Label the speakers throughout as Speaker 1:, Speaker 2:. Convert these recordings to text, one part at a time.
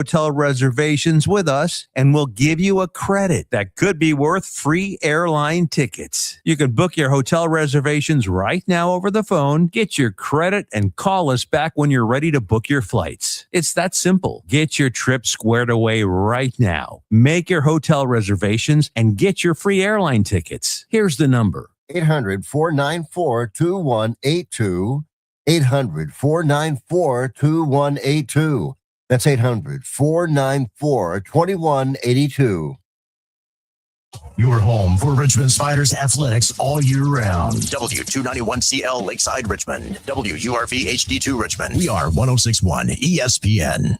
Speaker 1: hotel reservations with us, and we'll give you a credit that could be worth free airline tickets. You can book your hotel reservations right now over the phone, get your credit, and call us back when you're ready to book your flights. It's that simple. Get your trip squared away right now. Make your hotel reservations and get your free airline tickets. Here's the number.
Speaker 2: 800-494-2182. 800-494-2182. That's 800-494-2182.
Speaker 3: Your home for Richmond Spiders athletics all year round. W291CL Lakeside Richmond. WURV HD2 Richmond. We are 1061 ESPN.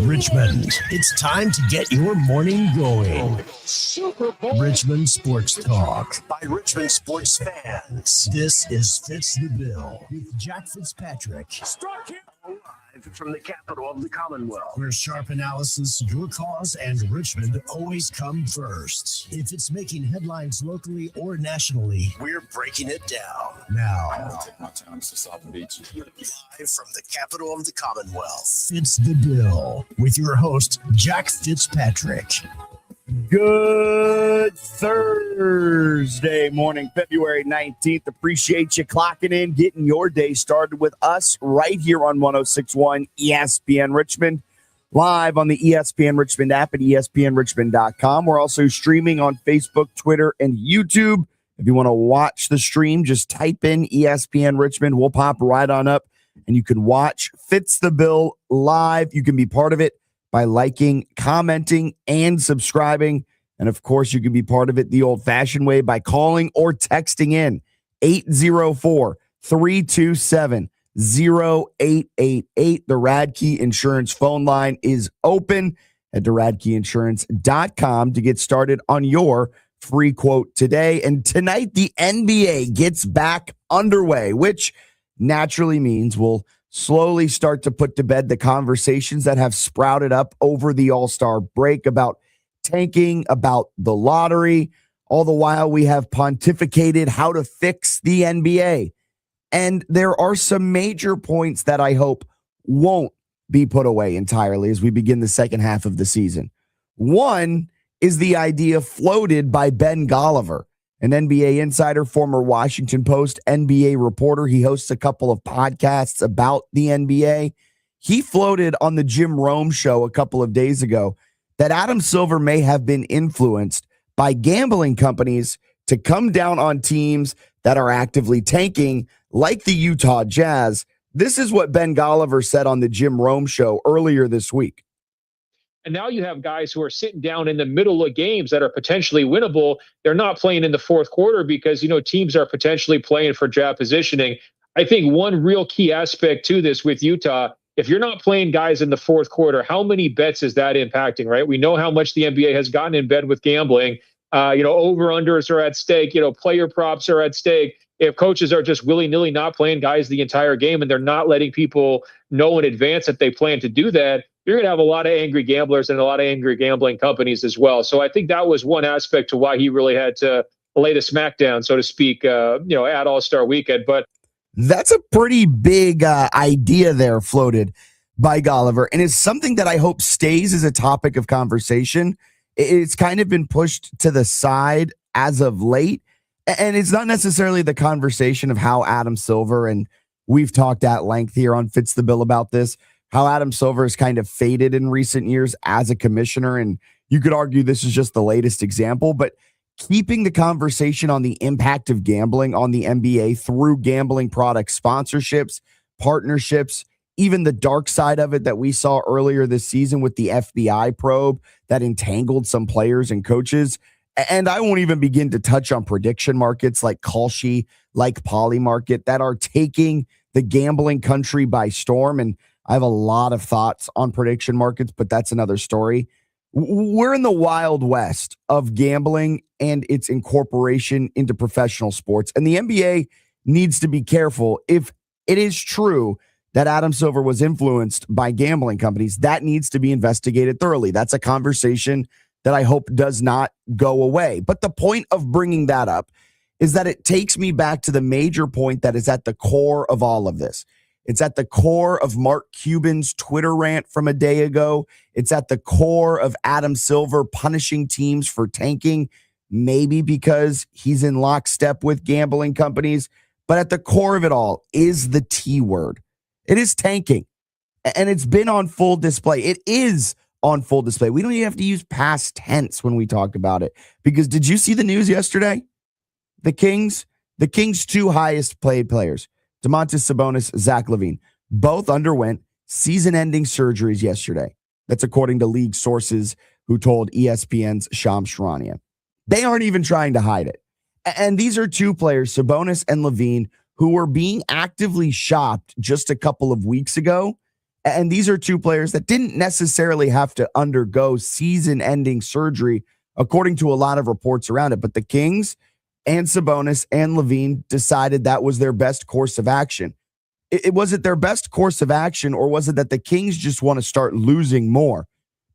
Speaker 3: Richmond, it's time to get your morning going. Super Bowl. Richmond Sports Talk by Richmond sports fans. This is Fitz the Bill with Jack Fitzpatrick. Start here. Live from the capital of the Commonwealth, where sharp analysis, your cause, and Richmond always come first. If it's making headlines locally or nationally, we're breaking it down. Now, I'll take my time to South Beach. Live from the capital of the Commonwealth, it's the Bill with your host, Jack Fitzpatrick.
Speaker 4: Good Thursday morning, February 19th. Appreciate you clocking in, getting your day started with us right here on 1061 ESPN Richmond, live on the ESPN Richmond app at espnrichmond.com. We're also streaming on Facebook, Twitter, and YouTube. If you want to watch the stream, just type in ESPN Richmond. We'll pop right on up, and you can watch Fitz the Bill live. You can be part of it by liking, commenting, and subscribing. And, of course, you can be part of it the old-fashioned way by calling or texting in 804-327-0888. The Radkey Insurance phone line is open. Head to radkeyinsurance.com to get started on your free quote today. And tonight, the NBA gets back underway, which naturally means we'll slowly start to put to bed the conversations that have sprouted up over the All-Star break about tanking, about the lottery. All the while we have pontificated how to fix the NBA. And there are some major points that I hope won't be put away entirely as we begin the second half of the season. One is the idea floated by Ben Golliver, an NBA insider, former Washington Post NBA reporter. He hosts a couple of podcasts about the NBA. He floated on the Jim Rome show a couple of days ago that Adam Silver may have been influenced by gambling companies to come down on teams that are actively tanking, like the Utah Jazz. This is what Ben Golliver said on the Jim Rome show earlier this week.
Speaker 5: And now you have guys who are sitting down in the middle of games that are potentially winnable. They're not playing in the fourth quarter because, teams are potentially playing for draft positioning. I think one real key aspect to this with Utah, if you're not playing guys in the fourth quarter, how many bets is that impacting, right? We know how much the NBA has gotten in bed with gambling. Over-unders are at stake. Player props are at stake. If coaches are just willy-nilly not playing guys the entire game and they're not letting people know in advance that they plan to do that, you're going to have a lot of angry gamblers and a lot of angry gambling companies as well. So I think that was one aspect to why he really had to lay the smackdown, so to speak, at All-Star Weekend. But
Speaker 4: that's a pretty big idea there floated by Golliver, and it's something that I hope stays as a topic of conversation. It's kind of been pushed to the side as of late, and it's not necessarily the conversation of how Adam Silver, and we've talked at length here on Fitz the Bill about this, how Adam Silver has kind of faded in recent years as a commissioner. And you could argue this is just the latest example, but keeping the conversation on the impact of gambling on the NBA through gambling product sponsorships, partnerships, even the dark side of it that we saw earlier this season with the FBI probe that entangled some players and coaches. And I won't even begin to touch on prediction markets like Kalshi, like Polymarket, that are taking the gambling country by storm. And I have a lot of thoughts on prediction markets, but that's another story. We're in the wild west of gambling and its incorporation into professional sports. And the NBA needs to be careful. If it is true that Adam Silver was influenced by gambling companies, that needs to be investigated thoroughly. That's a conversation that I hope does not go away. But the point of bringing that up is that it takes me back to the major point that is at the core of all of this. It's at the core of Mark Cuban's Twitter rant from a day ago. It's at the core of Adam Silver punishing teams for tanking, maybe because he's in lockstep with gambling companies. But at the core of it all is the T word. It is tanking. And it's been on full display. It is on full display. We don't even have to use past tense when we talk about it. Because did you see the news yesterday? The Kings' two highest paid players, Domantas Sabonis, Zach LaVine, both underwent season-ending surgeries yesterday. That's according to league sources who told ESPN's Shams Charania. They aren't even trying to hide it. And these are two players, Sabonis and LaVine, who were being actively shopped just a couple of weeks ago. And these are two players that didn't necessarily have to undergo season-ending surgery, according to a lot of reports around it. But the Kings and Sabonis and LaVine decided that was their best course of action. Was it their best course of action, or was it that the Kings just want to start losing more?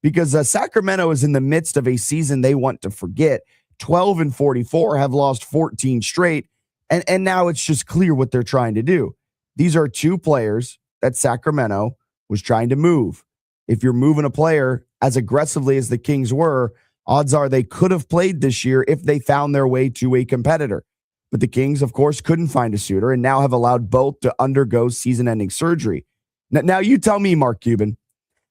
Speaker 4: Because Sacramento is in the midst of a season they want to forget. 12-44, have lost 14 straight, and now it's just clear what they're trying to do. These are two players that Sacramento was trying to move. If you're moving a player as aggressively as the Kings were, odds are they could have played this year if they found their way to a competitor. But the Kings, of course, couldn't find a suitor and now have allowed both to undergo season-ending surgery. Now you tell me, Mark Cuban,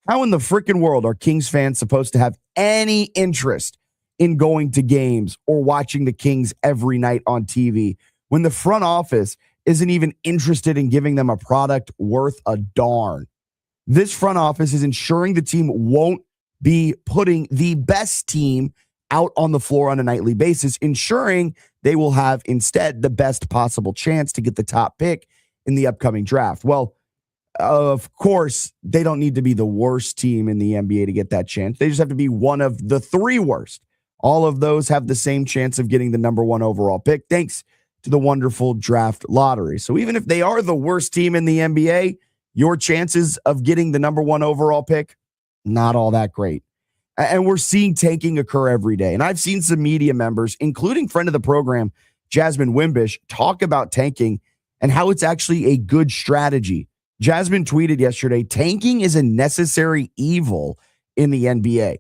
Speaker 4: how in the freaking world are Kings fans supposed to have any interest in going to games or watching the Kings every night on TV when the front office isn't even interested in giving them a product worth a darn? This front office is ensuring the team won't be putting the best team out on the floor on a nightly basis, ensuring they will have instead the best possible chance to get the top pick in the upcoming draft. Well, of course, they don't need to be the worst team in the NBA to get that chance. They just have to be one of the three worst. All of those have the same chance of getting the number one overall pick, thanks to the wonderful draft lottery. So even if they are the worst team in the NBA, your chances of getting the number one overall pick, not all that great. And we're seeing tanking occur every day. And I've seen some media members, including friend of the program, Jasmine Wimbish, talk about tanking and how it's actually a good strategy. Jasmine tweeted yesterday, tanking is a necessary evil in the NBA.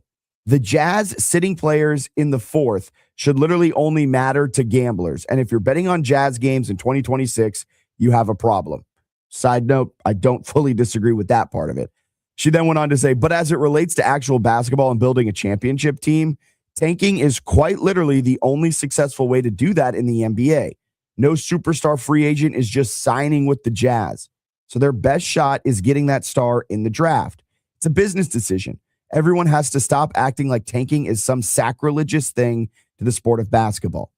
Speaker 4: The Jazz sitting players in the fourth should literally only matter to gamblers. And if you're betting on Jazz games in 2026, you have a problem. Side note, I don't fully disagree with that part of it. She then went on to say, but as it relates to actual basketball and building a championship team, tanking is quite literally the only successful way to do that in the NBA. No superstar free agent is just signing with the Jazz. So their best shot is getting that star in the draft. It's a business decision. Everyone has to stop acting like tanking is some sacrilegious thing to the sport of basketball.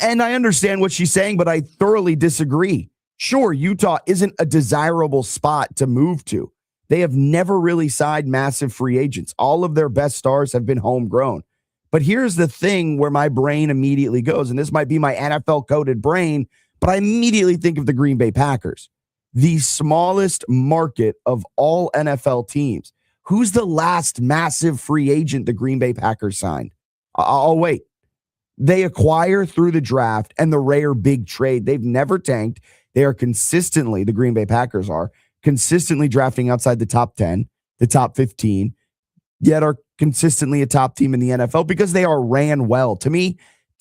Speaker 4: And I understand what she's saying, but I thoroughly disagree. Sure, Utah isn't a desirable spot to move to. They have never really signed massive free agents. All of their best stars have been homegrown. But here's the thing where my brain immediately goes, and this might be my NFL-coded brain, but I immediately think of the Green Bay Packers, the smallest market of all NFL teams. Who's the last massive free agent the Green Bay Packers signed? I'll wait. They acquire through the draft and the rare big trade. They've never tanked. They are consistently, the Green Bay Packers are, consistently drafting outside the top 10, the top 15, yet are consistently a top team in the NFL because they are ran well. To me,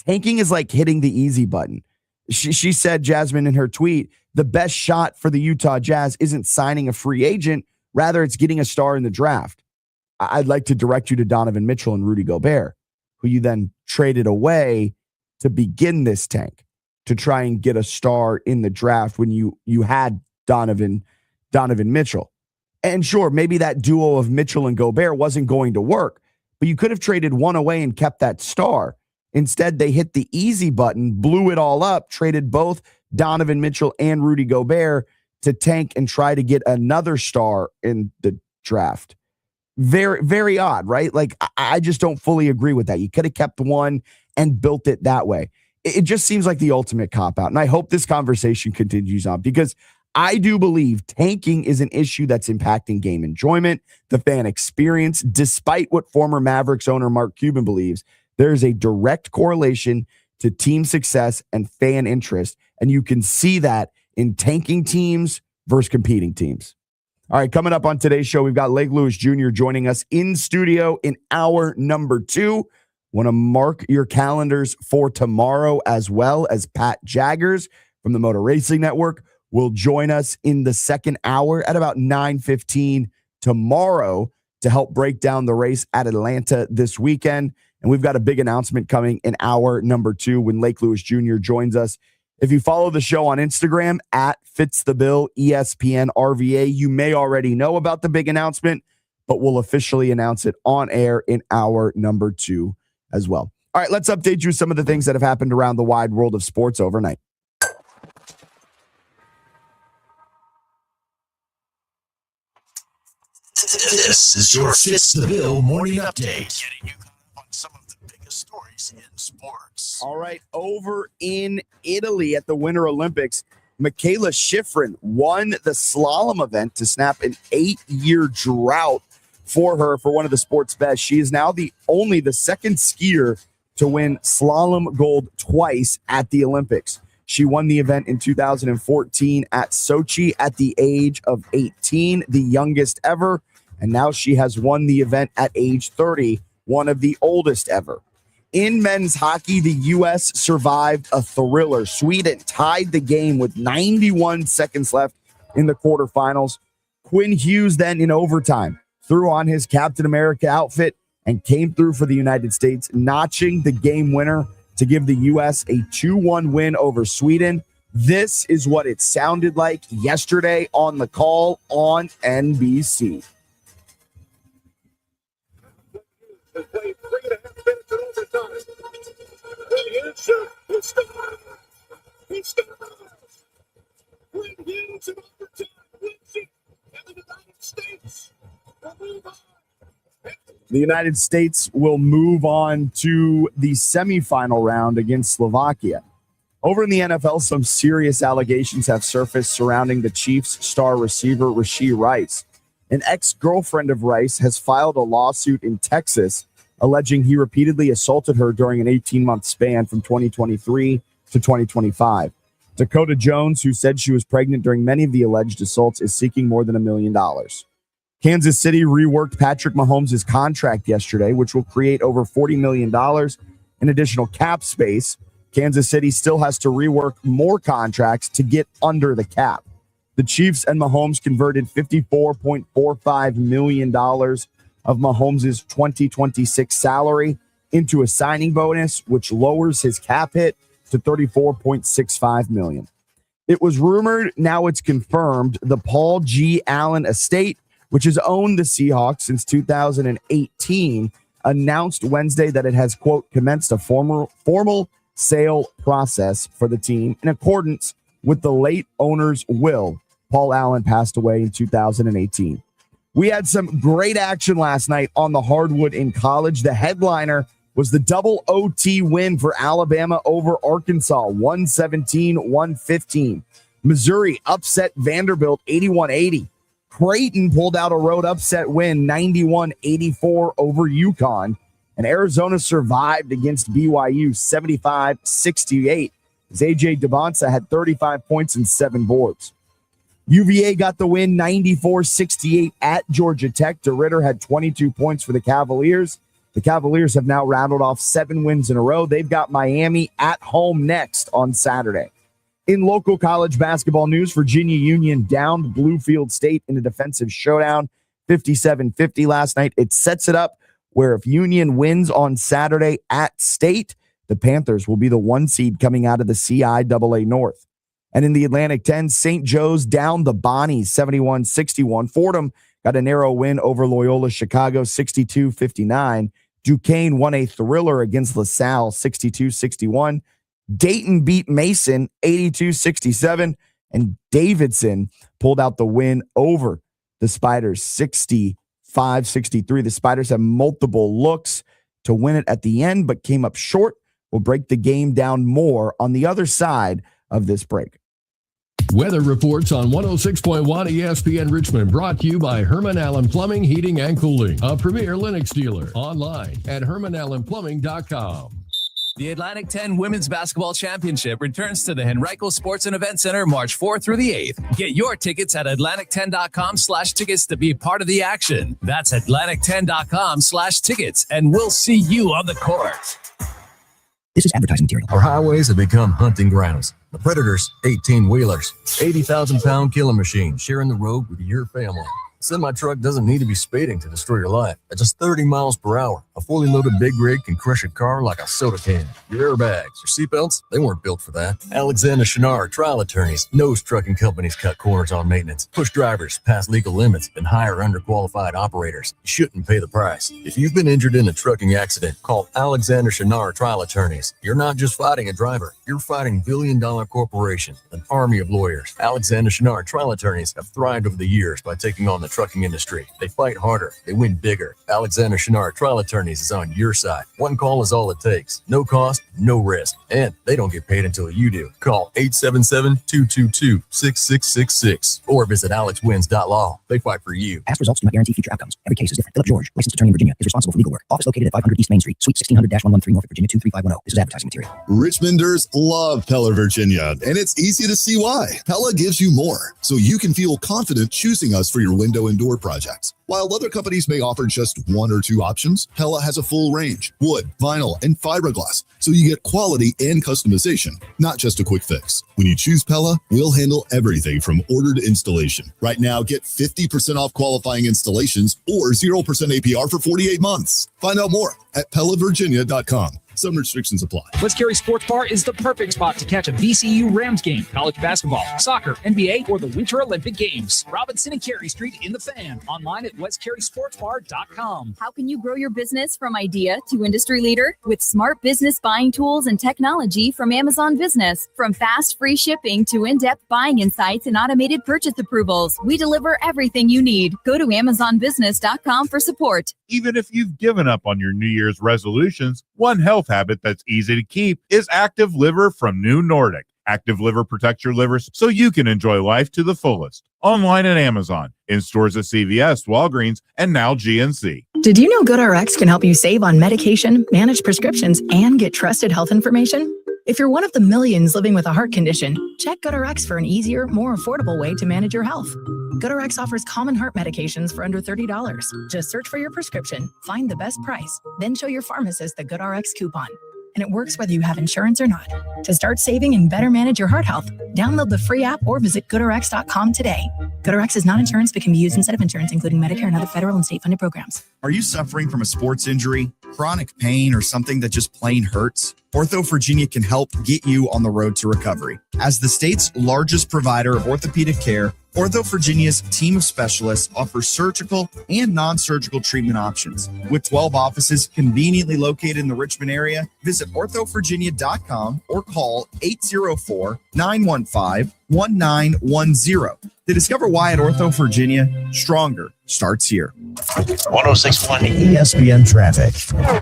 Speaker 4: tanking is like hitting the easy button. She said, Jasmine, in her tweet, the best shot for the Utah Jazz isn't signing a free agent. Rather, it's getting a star in the draft. I'd like to direct you to Donovan Mitchell and Rudy Gobert, who you then traded away to begin this tank to try and get a star in the draft when you had Donovan Mitchell. And sure, maybe that duo of Mitchell and Gobert wasn't going to work, but you could have traded one away and kept that star. Instead, they hit the easy button, blew it all up, traded both Donovan Mitchell and Rudy Gobert to tank and try to get another star in the draft. Very, very odd, right? Like, I just don't fully agree with that. You could have kept one and built it that way. It just seems like the ultimate cop-out. And I hope this conversation continues on because I do believe tanking is an issue that's impacting game enjoyment, the fan experience. Despite what former Mavericks owner Mark Cuban believes, there is a direct correlation to team success and fan interest. And you can see that in tanking teams versus competing teams. All right, coming up on today's show, we've got Lake Lewis Jr. joining us in studio in hour number 2. Want to mark your calendars for tomorrow, as well as Pat Jaggers from the Motor Racing Network will join us in the second hour at about 9:15 tomorrow to help break down the race at Atlanta this weekend. And we've got a big announcement coming in hour number 2 when Lake Lewis Jr. joins us. If you follow the show on Instagram at Fitz the Bill ESPN RVA, you may already know about the big announcement, but we'll officially announce it on air in hour number 2 as well. All right, let's update you with some of the things that have happened around the wide world of sports overnight.
Speaker 3: This is your Fitz the Bill morning update. Getting you caught up on some of the biggest stories in sports.
Speaker 4: All right, over in Italy at the Winter Olympics, Michaela Schifrin won the slalom event to snap an 8-year drought for her for one of the sport's best. She is now only the second skier to win slalom gold twice at the Olympics. She won the event in 2014 at Sochi at the age of 18, the youngest ever. And now she has won the event at age 30, one of the oldest ever. In men's hockey, the U.S. survived a thriller. Sweden tied the game with 91 seconds left in the quarterfinals. Quinn Hughes then in overtime threw on his Captain America outfit and came through for the United States, notching the game winner to give the U.S. a 2-1 win over Sweden. This is what it sounded like yesterday on the call on NBC.
Speaker 6: Played 3.5 minutes in overtime. He scores. Quinn Hughes in overtime wins it, and the United States will move on.
Speaker 4: The United States will move on to the semifinal round against Slovakia. Over in the NFL, some serious allegations have surfaced surrounding the Chiefs' star receiver, Rashee Rice. An ex-girlfriend of Rice has filed a lawsuit in Texas alleging he repeatedly assaulted her during an 18-month span from 2023 to 2025. Dakota Jones, who said she was pregnant during many of the alleged assaults, is seeking more than $1 million. Kansas City reworked Patrick Mahomes' contract yesterday, which will create over $40 million in additional cap space. Kansas City still has to rework more contracts to get under the cap. The Chiefs and Mahomes converted $54.45 million of Mahomes' 2026 salary into a signing bonus, which lowers his cap hit to $34.65 million. It was rumored, now it's confirmed, the Paul G. Allen estate, which has owned the Seahawks since 2018, announced Wednesday that it has, quote, commenced a formal sale process for the team in accordance with the late owner's will. Paul Allen passed away in 2018. We had some great action last night on the hardwood in college. The headliner was the double OT win for Alabama over Arkansas, 117-115. Missouri upset Vanderbilt 81-80. Creighton pulled out a road upset win, 91-84 over UConn. And Arizona survived against BYU, 75-68. As A.J. Debonsa had 35 points and 7 boards. UVA got the win, 94-68 at Georgia Tech. DeRitter had 22 points for the Cavaliers. The Cavaliers have now rattled off 7 wins in a row. They've got Miami at home next on Saturday. In local college basketball news, Virginia Union downed Bluefield State in a defensive showdown, 57-50 last night. It sets it up where if Union wins on Saturday at State, the Panthers will be the 1 seed coming out of the CIAA North. And in the Atlantic 10, St. Joe's downed the Bonnies 71-61. Fordham got a narrow win over Loyola Chicago 62-59. Duquesne won a thriller against LaSalle 62-61. Dayton beat Mason 82-67. And Davidson pulled out the win over the Spiders 65-63. The Spiders have multiple looks to win it at the end, but came up short. We'll break the game down more on the other side of this break.
Speaker 7: Weather reports on 106.1 ESPN Richmond, brought to you by Herman Allen Plumbing, Heating, and Cooling, a premier Lennox dealer. Online at hermanallenplumbing.com.
Speaker 8: The Atlantic 10 Women's Basketball Championship returns to the Henrico Sports and Event Center March 4th through the 8th. Get your tickets at Atlantic10.com/tickets to be part of the action. That's Atlantic10.com/tickets, and we'll see you on the court.
Speaker 9: This is advertising material.
Speaker 10: Our highways have become hunting grounds. The predators, 18-wheelers, 80,000-pound killing machines sharing the road with your family. A semi-truck doesn't need to be speeding to destroy your life. At just 30 miles per hour, a fully loaded big rig can crush a car like a soda can. Your airbags, your seatbelts, they weren't built for that. Alexander Chenard Trial Attorneys knows trucking companies cut corners on maintenance, push drivers past legal limits, and hire underqualified operators. You shouldn't pay the price. If you've been injured in a trucking accident, call Alexander Chenard Trial Attorneys. You're not just fighting a driver, you're fighting billion-dollar corporation, an army of lawyers. Alexander Chenard Trial Attorneys have thrived over the years by taking on the trucking industry. They fight harder. They win bigger. Alexander Chenard Trial Attorneys is on your side. One call is all it takes. No cost, no risk. And they don't get paid until you do. Call 877-222-6666 or visit alexwins.law. They fight for you.
Speaker 9: Past results do not guarantee future outcomes. Every case is different. Philip George, licensed attorney in Virginia, is responsible for legal work. Office located at 500 East Main Street, Suite 1600-113, Norfolk, Virginia 23510. This is advertising material.
Speaker 11: Richmonders love Pella, Virginia, and it's easy to see why. Pella gives you more, so you can feel confident choosing us for your window and door projects. While other companies may offer just one or two options, Pella has a full range: wood, vinyl, and fiberglass, so you get quality and customization, not just a quick fix. When you choose Pella, we'll handle everything from order to installation. Right now, get 50% off qualifying installations or 0% APR for 48 months. Find out more at PellaVirginia.com. Some restrictions apply.
Speaker 12: West Cary Sports Bar is the perfect spot to catch a VCU Rams game, college basketball, soccer, NBA, or the Winter Olympic Games. Robinson and Cary Street in the Fan. Online at westcarysportsbar.com.
Speaker 13: How can you grow your business from idea to industry leader? With smart business buying tools and technology from Amazon Business. From fast, free shipping to in-depth buying insights and automated purchase approvals, we deliver everything you need. Go to amazonbusiness.com for support.
Speaker 14: Even if you've given up on your New Year's resolutions, one health habit that's easy to keep is Active Liver from New Nordic. Active Liver protects your liver so you can enjoy life to the fullest. Online at Amazon, in stores at CVS, Walgreens, and now GNC.
Speaker 15: Did you know GoodRx can help you save on medication, manage prescriptions, and get trusted health information? If you're one of the millions living with a heart condition, check GoodRx for an easier, more affordable way to manage your health. GoodRx offers common heart medications for under $30. Just search for your prescription, find the best price, then show your pharmacist the GoodRx coupon. And it works whether you have insurance or not. To start saving and better manage your heart health, download the free app or visit GoodRx.com today. GoodRx is not insurance but can be used instead of insurance, including Medicare and other federal and state-funded programs.
Speaker 16: Are you suffering from a sports injury, chronic pain, or something that just plain hurts? Ortho Virginia can help get you on the road to recovery. As the state's largest provider of orthopedic care, Ortho Virginia's team of specialists offers surgical and non-surgical treatment options. With 12 offices conveniently located in the Richmond area, visit orthovirginia.com or call 804-915-1910 to discover why at Ortho Virginia, stronger starts here.
Speaker 3: 1061 ESPN Traffic.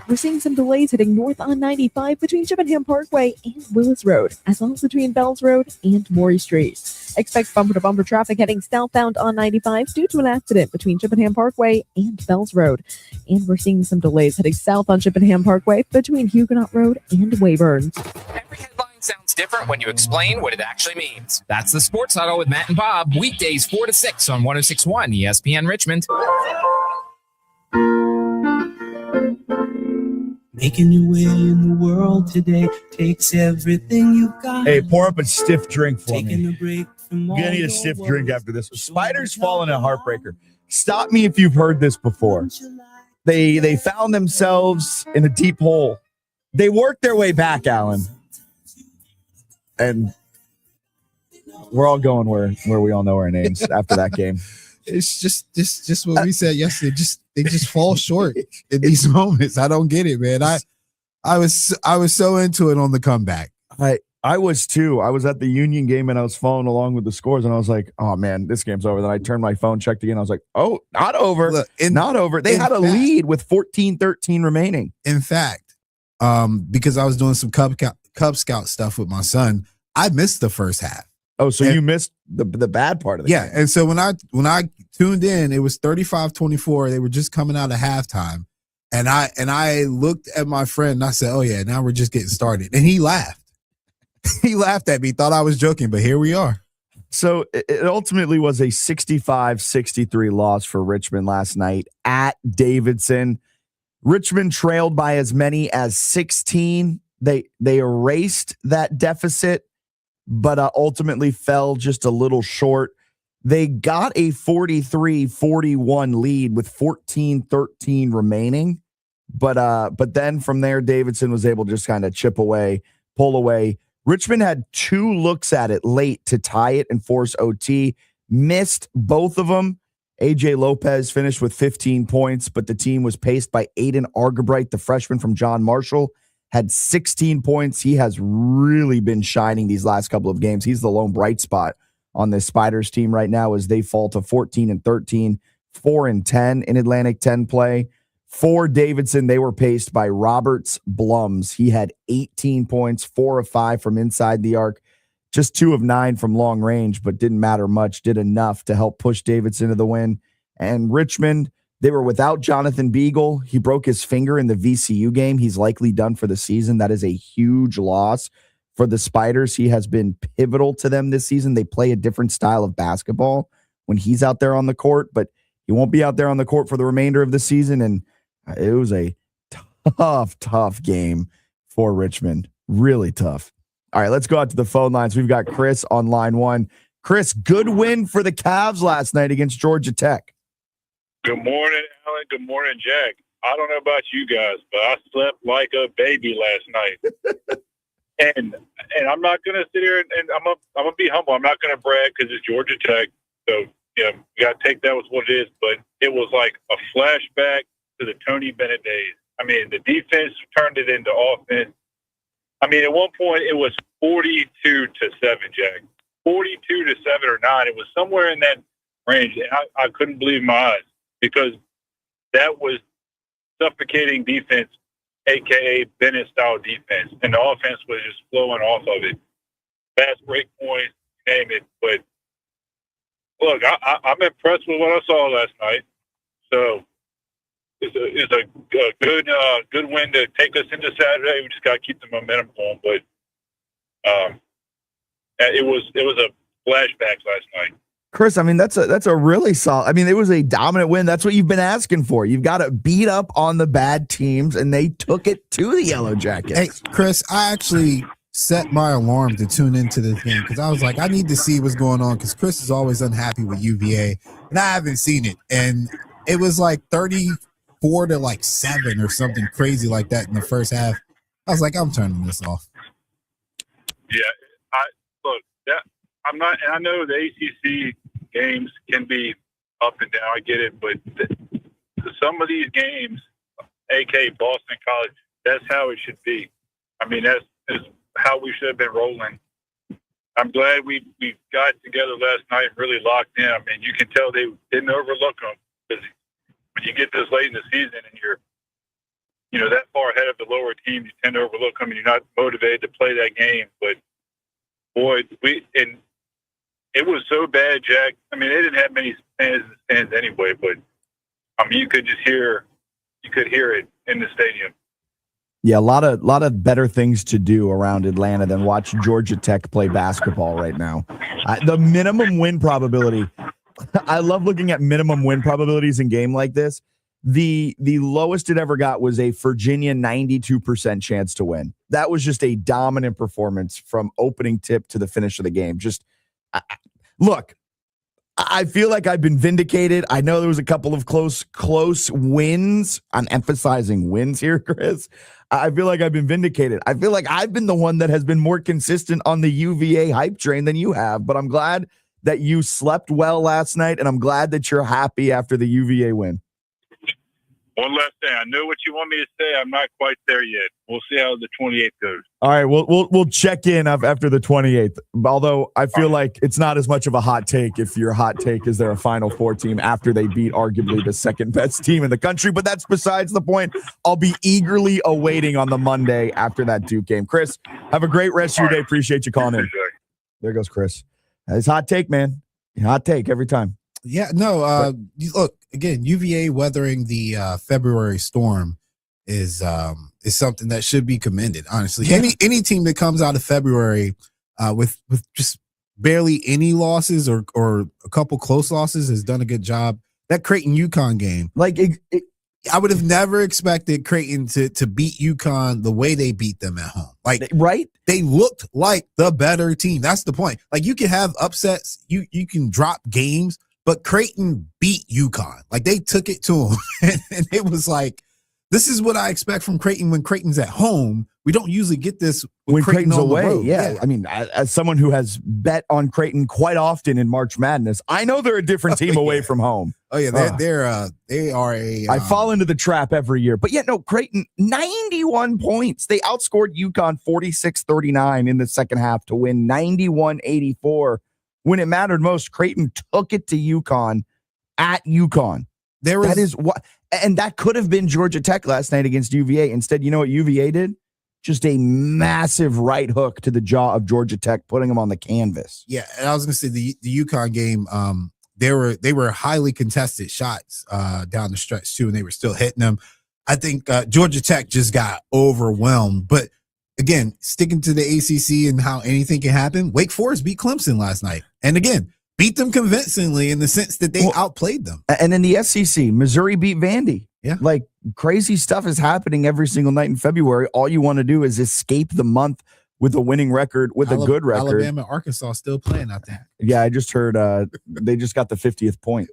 Speaker 17: We're seeing some delays heading north on 95 between Chippenham Parkway and Willis Road, as well as between Bells Road and Morey Street. Expect bumper-to-bumper traffic heading southbound on 95 due to an accident between Chippenham Parkway and Bells Road. And we're seeing some delays heading south on Chippenham Parkway between Huguenot Road and Weyburn.
Speaker 18: Every headline sounds different when you explain what it actually means. That's the Sports Huddle with Matt and Bob, weekdays 4 to 6 on 1061 ESPN Richmond.
Speaker 19: Making your way in the world today takes everything you got.
Speaker 4: Hey, pour up a stiff drink for
Speaker 19: Taking
Speaker 4: me.
Speaker 19: a break from
Speaker 4: I'm
Speaker 19: all
Speaker 4: gonna need a
Speaker 19: your
Speaker 4: stiff
Speaker 19: worries.
Speaker 4: drink after this. Spiders falling a heartbreaker. Stop me if you've heard this before. They found themselves in a deep hole. They worked their way back, Alan. And we're all going where we all know our names after that game.
Speaker 20: It's just what we said yesterday. They just fall short in these moments. I don't get it, man. I was so into it on the comeback.
Speaker 4: I was too. I was at the Union game and I was following along with the scores and I was like, oh man, this game's over. Then I turned my phone, checked again. I was like, oh, not over.
Speaker 20: Look,
Speaker 4: not over. They had a lead with 14-13 remaining.
Speaker 20: In fact, because I was doing some Cub Scout stuff with my son, I missed the first half.
Speaker 4: Oh, so you missed the bad part of the game.
Speaker 20: And so when I tuned in, it was 35-24. They were just coming out of halftime. And I looked at my friend and I said, "Oh yeah, now we're just getting started." And he laughed. He laughed at me, thought I was joking, but here we are.
Speaker 4: So it ultimately was a 65-63 loss for Richmond last night at Davidson. Richmond trailed by as many as 16. They erased that deficit, but ultimately fell just a little short. They got a 43-41 lead with 14-13 remaining. But then from there, Davidson was able to just kind of pull away. Richmond had 2 looks at it late to tie it and force OT. Missed both of them. AJ Lopez finished with 15 points, but the team was paced by Aiden Argabright, the freshman from John Marshall, had 16 points. He has really been shining these last couple of games. He's the lone bright spot on this Spiders team right now as they fall to 14-13, 4-10 in Atlantic 10 play. For Davidson, they were paced by Roberts Blums. He had 18 points, 4 of 5 from inside the arc, just 2 of 9 from long range, but didn't matter much, did enough to help push Davidson to the win. And Richmond, they were without Jonathan Beagle. He broke his finger in the VCU game. He's likely done for the season. That is a huge loss for the Spiders. He has been pivotal to them this season. They play a different style of basketball when he's out there on the court, but he won't be out there on the court for the remainder of the season. And it was a tough game for Richmond. Really tough. All right, let's go out to the phone lines. We've got Chris on line 1. Chris, good win for the Cavs last night against Georgia Tech.
Speaker 21: Good morning, Alan. Good morning, Jack. I don't know about you guys, but I slept like a baby last night. and I'm not going to sit here and I'm gonna be humble. I'm not going to brag because it's Georgia Tech. So, you got to take that with what it is. But it was like a flashback to the Tony Bennett days. I mean, the defense turned it into offense. I mean, at one point it was 42-7, Jack. 42-7 or 9. It was somewhere in that range. And I couldn't believe my eyes because that was suffocating defense, a.k.a. Bennett-style defense. And the offense was just flowing off of it. Fast break points, name it. But, look, I'm impressed with what I saw last night. So, it's a good win to take us into Saturday. We just got to keep the momentum going. But it was a flashback last night.
Speaker 4: Chris, I mean, that's a really solid. I mean, it was a dominant win. That's what you've been asking for. You've got to beat up on the bad teams, and they took it to the Yellow Jackets.
Speaker 20: Hey, Chris, I actually set my alarm to tune into this game because I was like, I need to see what's going on because Chris is always unhappy with UVA, and I haven't seen it. And it was like 34-7 or something crazy like that in the first half. I was like, I'm turning this off.
Speaker 21: Yeah, I'm not, and I know the ACC games can be up and down. I get it, but some of these games, aka Boston College, that's how it should be. I mean, that's how we should have been rolling. I'm glad we got together last night and really locked in. I mean, you can tell they didn't overlook them because when you get this late in the season and you're, that far ahead of the lower team, you tend to overlook them and you're not motivated to play that game. But boy, it was so bad, Jack. I mean, they didn't have many fans in the stands anyway, but I mean, you could hear it in the stadium.
Speaker 4: Yeah, a lot of better things to do around Atlanta than watch Georgia Tech play basketball right now. The minimum win probability, I love looking at minimum win probabilities in game like this. The lowest it ever got was a Virginia 92% chance to win. That was just a dominant performance from opening tip to the finish of the game. Just look, I feel like I've been vindicated. I know there was a couple of close wins. I'm emphasizing wins here, Chris. I feel like I've been vindicated. I feel like I've been the one that has been more consistent on the UVA hype train than you have, but I'm glad that you slept well last night, and I'm glad that you're happy after the UVA win.
Speaker 21: One last thing. I know what you want me to say. I'm not quite there yet. We'll see how the 28th goes.
Speaker 4: All right, we'll check in after the 28th. Although I feel like it's not as much of a hot take if your hot take is they're a Final Four team after they beat arguably the second best team in the country. But that's besides the point. I'll be eagerly awaiting on the Monday after that Duke game. Chris, have a great rest of your day. Appreciate you calling in. There goes Chris. His hot take, man. Hot take every time.
Speaker 20: Yeah, no. Look again. UVA weathering the February storm is something that should be commended. Honestly, any team that comes out of February with just barely any losses or a couple close losses has done a good job. That Creighton UConn game, I would have never expected Creighton to beat UConn the way they beat them at home.
Speaker 4: Right?
Speaker 20: They looked like the better team. That's the point. Like, you can have upsets, you can drop games, but Creighton beat UConn. Like, they took it to them, and it was like, this is what I expect from Creighton when Creighton's at home. We don't usually get this
Speaker 4: when
Speaker 20: Creighton
Speaker 4: Creighton's
Speaker 20: on the
Speaker 4: away.
Speaker 20: road.
Speaker 4: Yeah. I mean, as someone who has bet on Creighton quite often in March Madness, I know they're a different team away from home.
Speaker 20: Oh yeah, they are a.
Speaker 4: I fall into the trap every year, but no, Creighton 91 points. They outscored UConn 46-39 in the second half to win 91-84. When it mattered most, Creighton took it to UConn at UConn. That is what, and that could have been Georgia Tech last night against UVA. Instead, you know what UVA did? Just a massive right hook to the jaw of Georgia Tech, putting them on the canvas.
Speaker 20: Yeah, and I was going to say the UConn game. They were highly contested shots down the stretch too, and they were still hitting them. I think Georgia Tech just got overwhelmed. But again, sticking to the ACC and how anything can happen, Wake Forest beat Clemson last night, and again beat them convincingly in the sense that they outplayed them.
Speaker 4: And in the SEC, Missouri beat Vandy.
Speaker 20: Yeah,
Speaker 4: like crazy stuff is happening every single night in February. All you want to do is escape the month with a winning record, with a good record.
Speaker 20: Alabama, Arkansas still playing out there.
Speaker 4: Yeah, I just heard they just got the 50th point.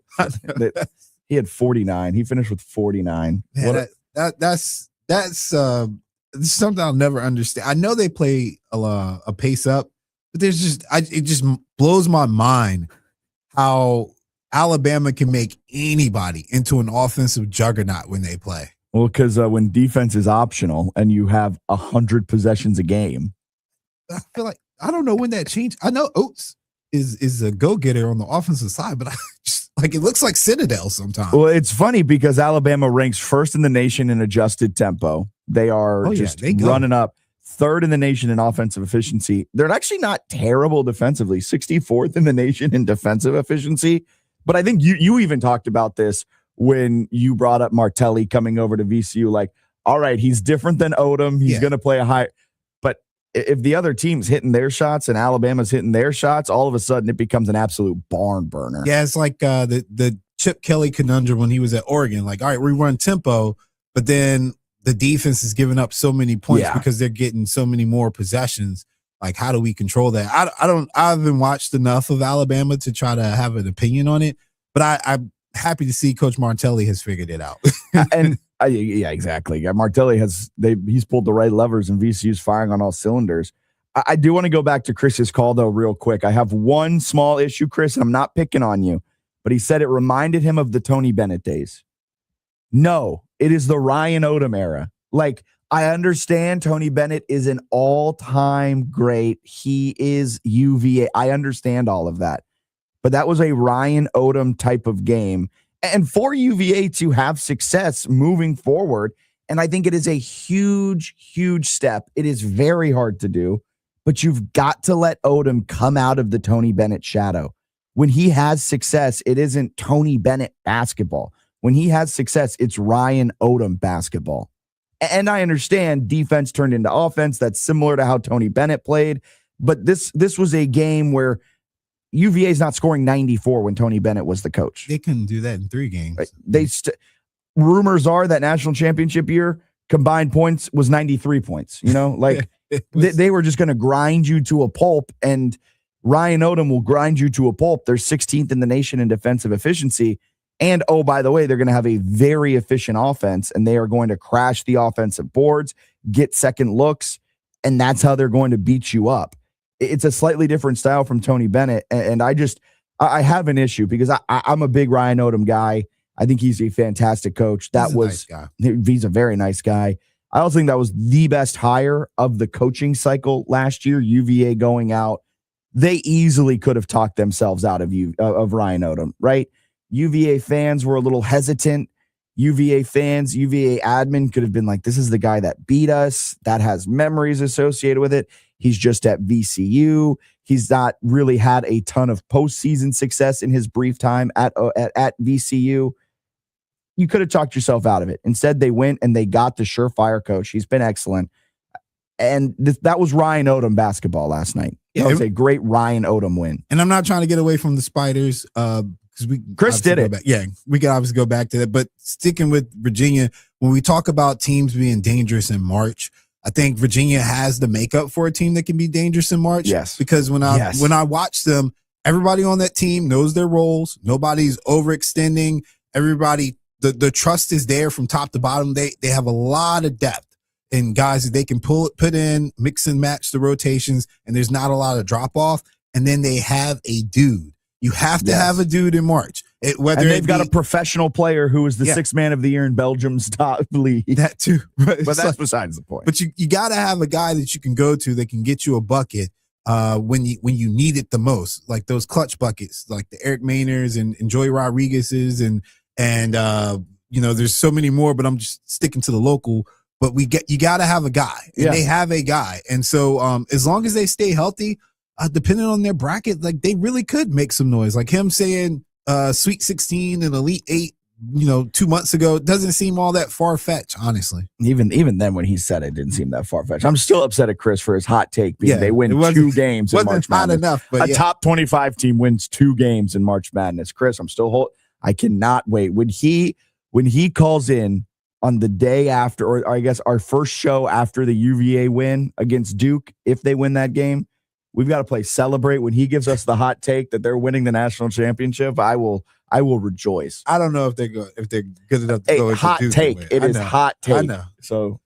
Speaker 4: He had 49. He finished with 49.
Speaker 20: Man, that's something I'll never understand. I know they play a pace up, but there's it just blows my mind how Alabama can make anybody into an offensive juggernaut when they play.
Speaker 4: Well, because when defense is optional and you have 100 possessions a game,
Speaker 20: I feel like I don't know when that changed. I know Oates is a go-getter on the offensive side, but I just it looks like Citadel sometimes.
Speaker 4: Well, it's funny because Alabama ranks first in the nation in adjusted tempo. They are running up. Third in the nation in offensive efficiency. They're actually not terrible defensively. 64th in the nation in defensive efficiency. But I think you even talked about this when you brought up Martelli coming over to VCU. Like, all right, he's different than Odom. He's going to play a high. But if the other team's hitting their shots and Alabama's hitting their shots, all of a sudden it becomes an absolute barn burner.
Speaker 20: Yeah, it's like the Chip Kelly conundrum when he was at Oregon. Like, all right, we run tempo, but then the defense is giving up so many points because they're getting so many more possessions. Like, how do we control that? I haven't watched enough of Alabama to try to have an opinion on it, but I'm happy to see Coach Martelli has figured it out.
Speaker 4: Yeah, exactly. Martelli he's pulled the right levers and VCU's firing on all cylinders. I do want to go back to Chris's call though, real quick. I have one small issue, Chris, and I'm not picking on you, but he said it reminded him of the Tony Bennett days. No, it is the Ryan Odom era. Like, I understand Tony Bennett is an all-time great. He is UVA. I understand all of that. But that was a Ryan Odom type of game. And for UVA to have success moving forward, and I think it is a huge, huge step. It is very hard to do, but you've got to let Odom come out of the Tony Bennett shadow. When he has success, it isn't Tony Bennett basketball. When he has success, it's Ryan Odom basketball. And I understand defense turned into offense. That's similar to how Tony Bennett played. But this was a game where UVA is not scoring 94 when Tony Bennett was the coach.
Speaker 20: They couldn't do that in 3 games.
Speaker 4: Rumors are that national championship year, combined points was 93 points. They were just going to grind you to a pulp, and Ryan Odom will grind you to a pulp. They're 16th in the nation in defensive efficiency. And, oh, by the way, they're going to have a very efficient offense, and they are going to crash the offensive boards, get second looks, and that's how they're going to beat you up. It's a slightly different style from Tony Bennett, and I have an issue because I'm a big Ryan Odom guy. I think he's a fantastic coach. He's a very nice guy. I also think that was the best hire of the coaching cycle last year, UVA going out. They easily could have talked themselves out of Ryan Odom, right? UVA fans were a little hesitant. UVA admin could have been like, this is the guy that beat us, that has memories associated with it. He's just at VCU. He's not really had a ton of postseason success in his brief time at VCU. You could have talked yourself out of it. Instead, they went and they got the surefire coach. He's been excellent. And that was Ryan Odom basketball last night. That was a great Ryan Odom win.
Speaker 20: And I'm not trying to get away from the Spiders because
Speaker 4: Chris did it.
Speaker 20: Yeah, we can obviously go back to that. But sticking with Virginia, when we talk about teams being dangerous in March, I think Virginia has the makeup for a team that can be dangerous in March.
Speaker 4: Yes.
Speaker 20: Because when I watch them, everybody on that team knows their roles. Nobody's overextending. Everybody, the trust is there from top to bottom. They have a lot of depth and guys that they can put in, mix and match the rotations, and there's not a lot of drop off. And then they have a dude. You have to have a dude in March.
Speaker 4: And they've got a professional player who is the sixth man of the year in Belgium's top league.
Speaker 20: That too.
Speaker 4: But that's besides the point.
Speaker 20: But you got to have a guy that you can go to that can get you a bucket when you need it the most, like those clutch buckets, like the Eric Maynards and Joey Rodriguez's and there's so many more, but I'm just sticking to the local. But you got to have a guy, and they have a guy, and so as long as they stay healthy, depending on their bracket, like they really could make some noise. Like him saying Sweet 16 and Elite 8, 2 months ago, doesn't seem all that far fetched, honestly.
Speaker 4: Even then, when he said it, didn't seem that far fetched. I'm still upset at Chris for his hot take being they win 2 games in March Madness.
Speaker 20: Enough, but
Speaker 4: a top 25 team wins 2 games in March Madness. Chris, I cannot wait when he calls in on the day after, or I guess our first show after the UVA win against Duke. If they win that game, we've got to play Celebrate. When he gives us the hot take that they're winning the national championship, I will rejoice.
Speaker 20: I don't know if they're good enough to go.
Speaker 4: Hot take. It is hot take.
Speaker 20: I know.
Speaker 4: So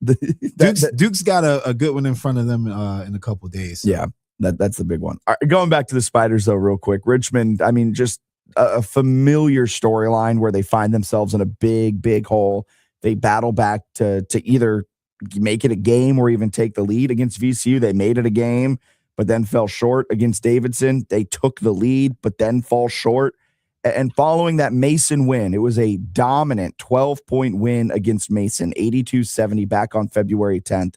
Speaker 20: Duke's got a good one in front of them in a couple of days. So.
Speaker 4: Yeah, that's the big one. All right, going back to the Spiders though, real quick. Richmond. I mean, just a familiar storyline where they find themselves in a big hole. They battle back to either make it a game or even take the lead against VCU. They made it a game, but then fell short against Davidson. They took the lead, but then fall short. And following that Mason win, it was a dominant 12-point win against Mason, 82-70 back on February 10th.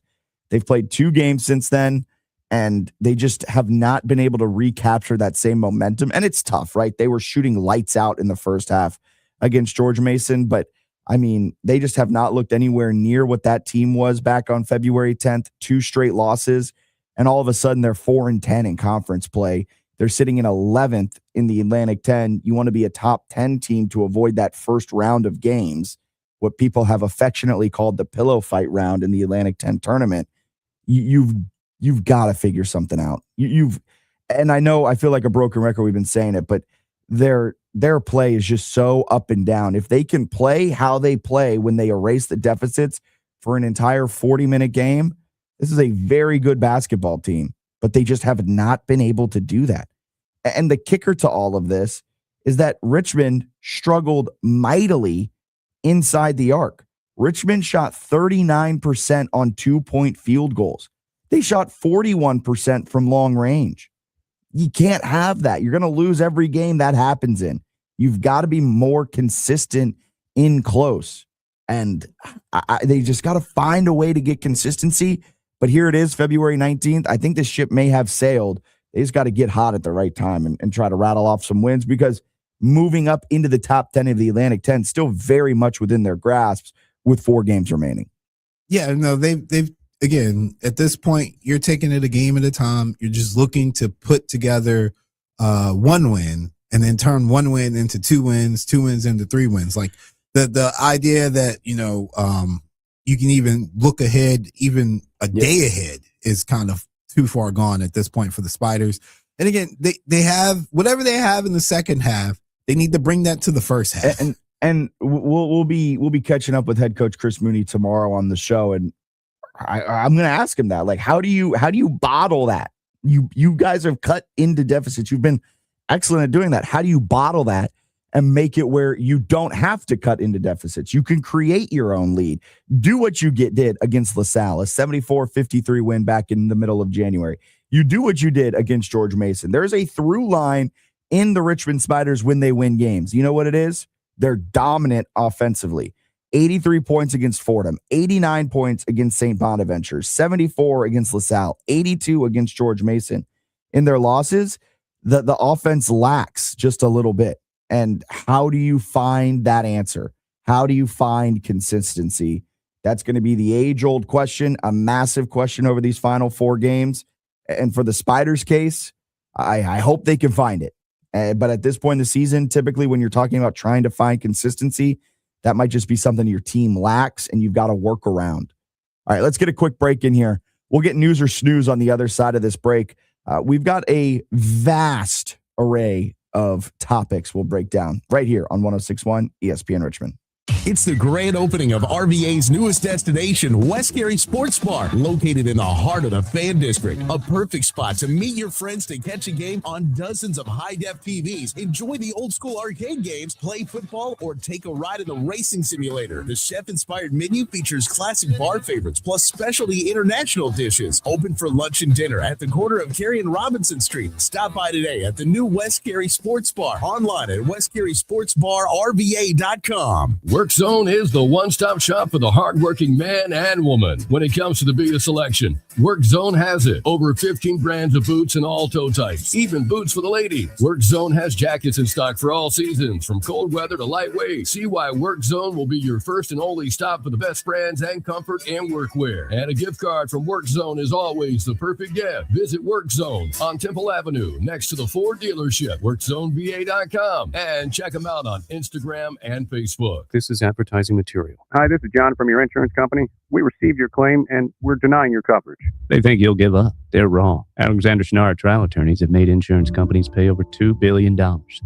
Speaker 4: They've played 2 games since then, and they just have not been able to recapture that same momentum. And it's tough, right? They were shooting lights out in the first half against George Mason, but I mean, they just have not looked anywhere near what that team was back on February 10th, 2 straight losses. And all of a sudden they're 4-10 in conference play. They're sitting in 11th in the Atlantic 10. You want to be a top 10 team to avoid that first round of games, what people have affectionately called the pillow fight round in the Atlantic 10 tournament. You've got to figure something out. And I know I feel like a broken record. We've been saying it, but their play is just so up and down. If they can play how they play when they erase the deficits for an entire 40-minute game, this is a very good basketball team, but they just have not been able to do that. And the kicker to all of this is that Richmond struggled mightily inside the arc. Richmond shot 39% on 2-point field goals. They shot 41% from long range. You can't have that. You're going to lose every game that happens in. You've got to be more consistent in close. And they just got to find a way to get consistency. But here it is, February 19th. I think this ship may have sailed. They just got to get hot at the right time and try to rattle off some wins, because moving up into the top 10 of the Atlantic 10 still very much within their grasps with 4 games remaining.
Speaker 20: Yeah, no, they've again, at this point, you're taking it a game at a time. You're just looking to put together 1 win and then turn 1 win into 2 wins, 2 wins into 3 wins. Like the idea that, you can even look ahead, even a day ahead, is kind of too far gone at this point for the Spiders. And again, they have whatever they have in the second half. They need to bring that to the first half.
Speaker 4: And we'll be catching up with head coach Chris Mooney tomorrow on the show, and I'm going to ask him that. Like, how do you bottle that? You guys have cut into deficits. You've been excellent at doing that. How do you bottle that and make it where you don't have to cut into deficits? You can create your own lead. Do what you did against LaSalle, a 74-53 win back in the middle of January. You do what you did against George Mason. There's a through line in the Richmond Spiders when they win games. You know what it is? They're dominant offensively. 83 points against Fordham, 89 points against St. Bonaventure, 74 against LaSalle, 82 against George Mason. in their losses, the offense lacks just a little bit. And how do you find that answer? How do you find consistency? That's going to be the age-old question, a massive question over these final 4 games. And for the Spiders case, I hope they can find it. But at this point in the season, typically when you're talking about trying to find consistency, that might just be something your team lacks and you've got to work around. All right, let's get a quick break in here. We'll get news or snooze on the other side of this break. We've got a vast array of topics we'll break down right here on 106.1 ESPN Richmond.
Speaker 1: It's the grand opening of RVA's newest destination, West Cary Sports Bar, located in the heart of the Fan District. A perfect spot to meet your friends to catch a game on dozens of high-def TVs, enjoy the old-school arcade games, play football, or take a ride in the racing simulator. The chef-inspired menu features classic bar favorites, plus specialty international dishes. Open for lunch and dinner at the corner of Cary and Robinson Street. Stop by today at the new West Cary Sports Bar, online at westcarysportsbarrva.com.
Speaker 7: WorkZone is the one-stop shop for the hardworking man and woman. When it comes to the beer selection, WorkZone has it. Over 15 brands of boots and all toe types, even boots for the ladies. WorkZone has jackets in stock for all seasons, from cold weather to lightweight. See why WorkZone will be your first and only stop for the best brands and comfort and workwear. And a gift card from WorkZone is always the perfect gift. Visit WorkZone on Temple Avenue, next to the Ford dealership, WorkZoneVA.com, and check them out on Instagram and Facebook.
Speaker 22: This is advertising material. Hi, this is John from your insurance company. We received your claim and we're denying your coverage. They think you'll give up. They're wrong. Alexander Schnarr trial attorneys have made insurance companies pay over $2 billion.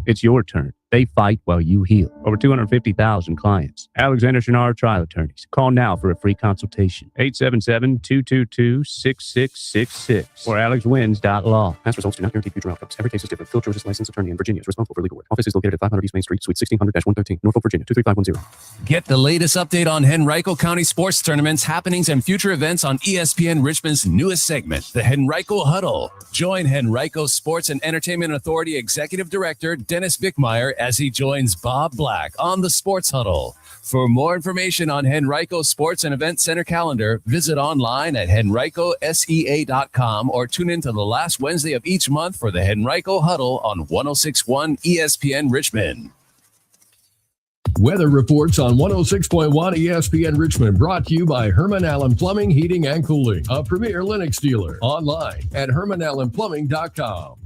Speaker 22: It's your turn. They fight while you heal. Over 250,000 clients. Alexander Schnarr trial attorneys. Call now for a free consultation. 877-222-6666 or alexwins.law. Past results do not guarantee future outcomes. Every case is different. Phil George's licensed attorney in Virginia is responsible for legal work. Office is located at 500 East Main Street, Suite 1600-113, Norfolk, Virginia 23510.
Speaker 8: Get the latest update on Henrico County sports tournaments, happenings, and future events on ESPN Richmond's newest segment, the Henrico Huddle. Join Henrico Sports and Entertainment Authority Executive Director Dennis Bickmeyer as he joins Bob Black on the Sports Huddle. For more information on Henrico Sports and Event Center calendar, visit online at henricosea.com or tune in to the last Wednesday of each month for the Henrico Huddle on 106.1 ESPN Richmond.
Speaker 7: Weather reports on 106.1 ESPN Richmond, brought to you by Herman Allen Plumbing, Heating, and Cooling, a premier Lennox dealer. Online at hermanallenplumbing.com.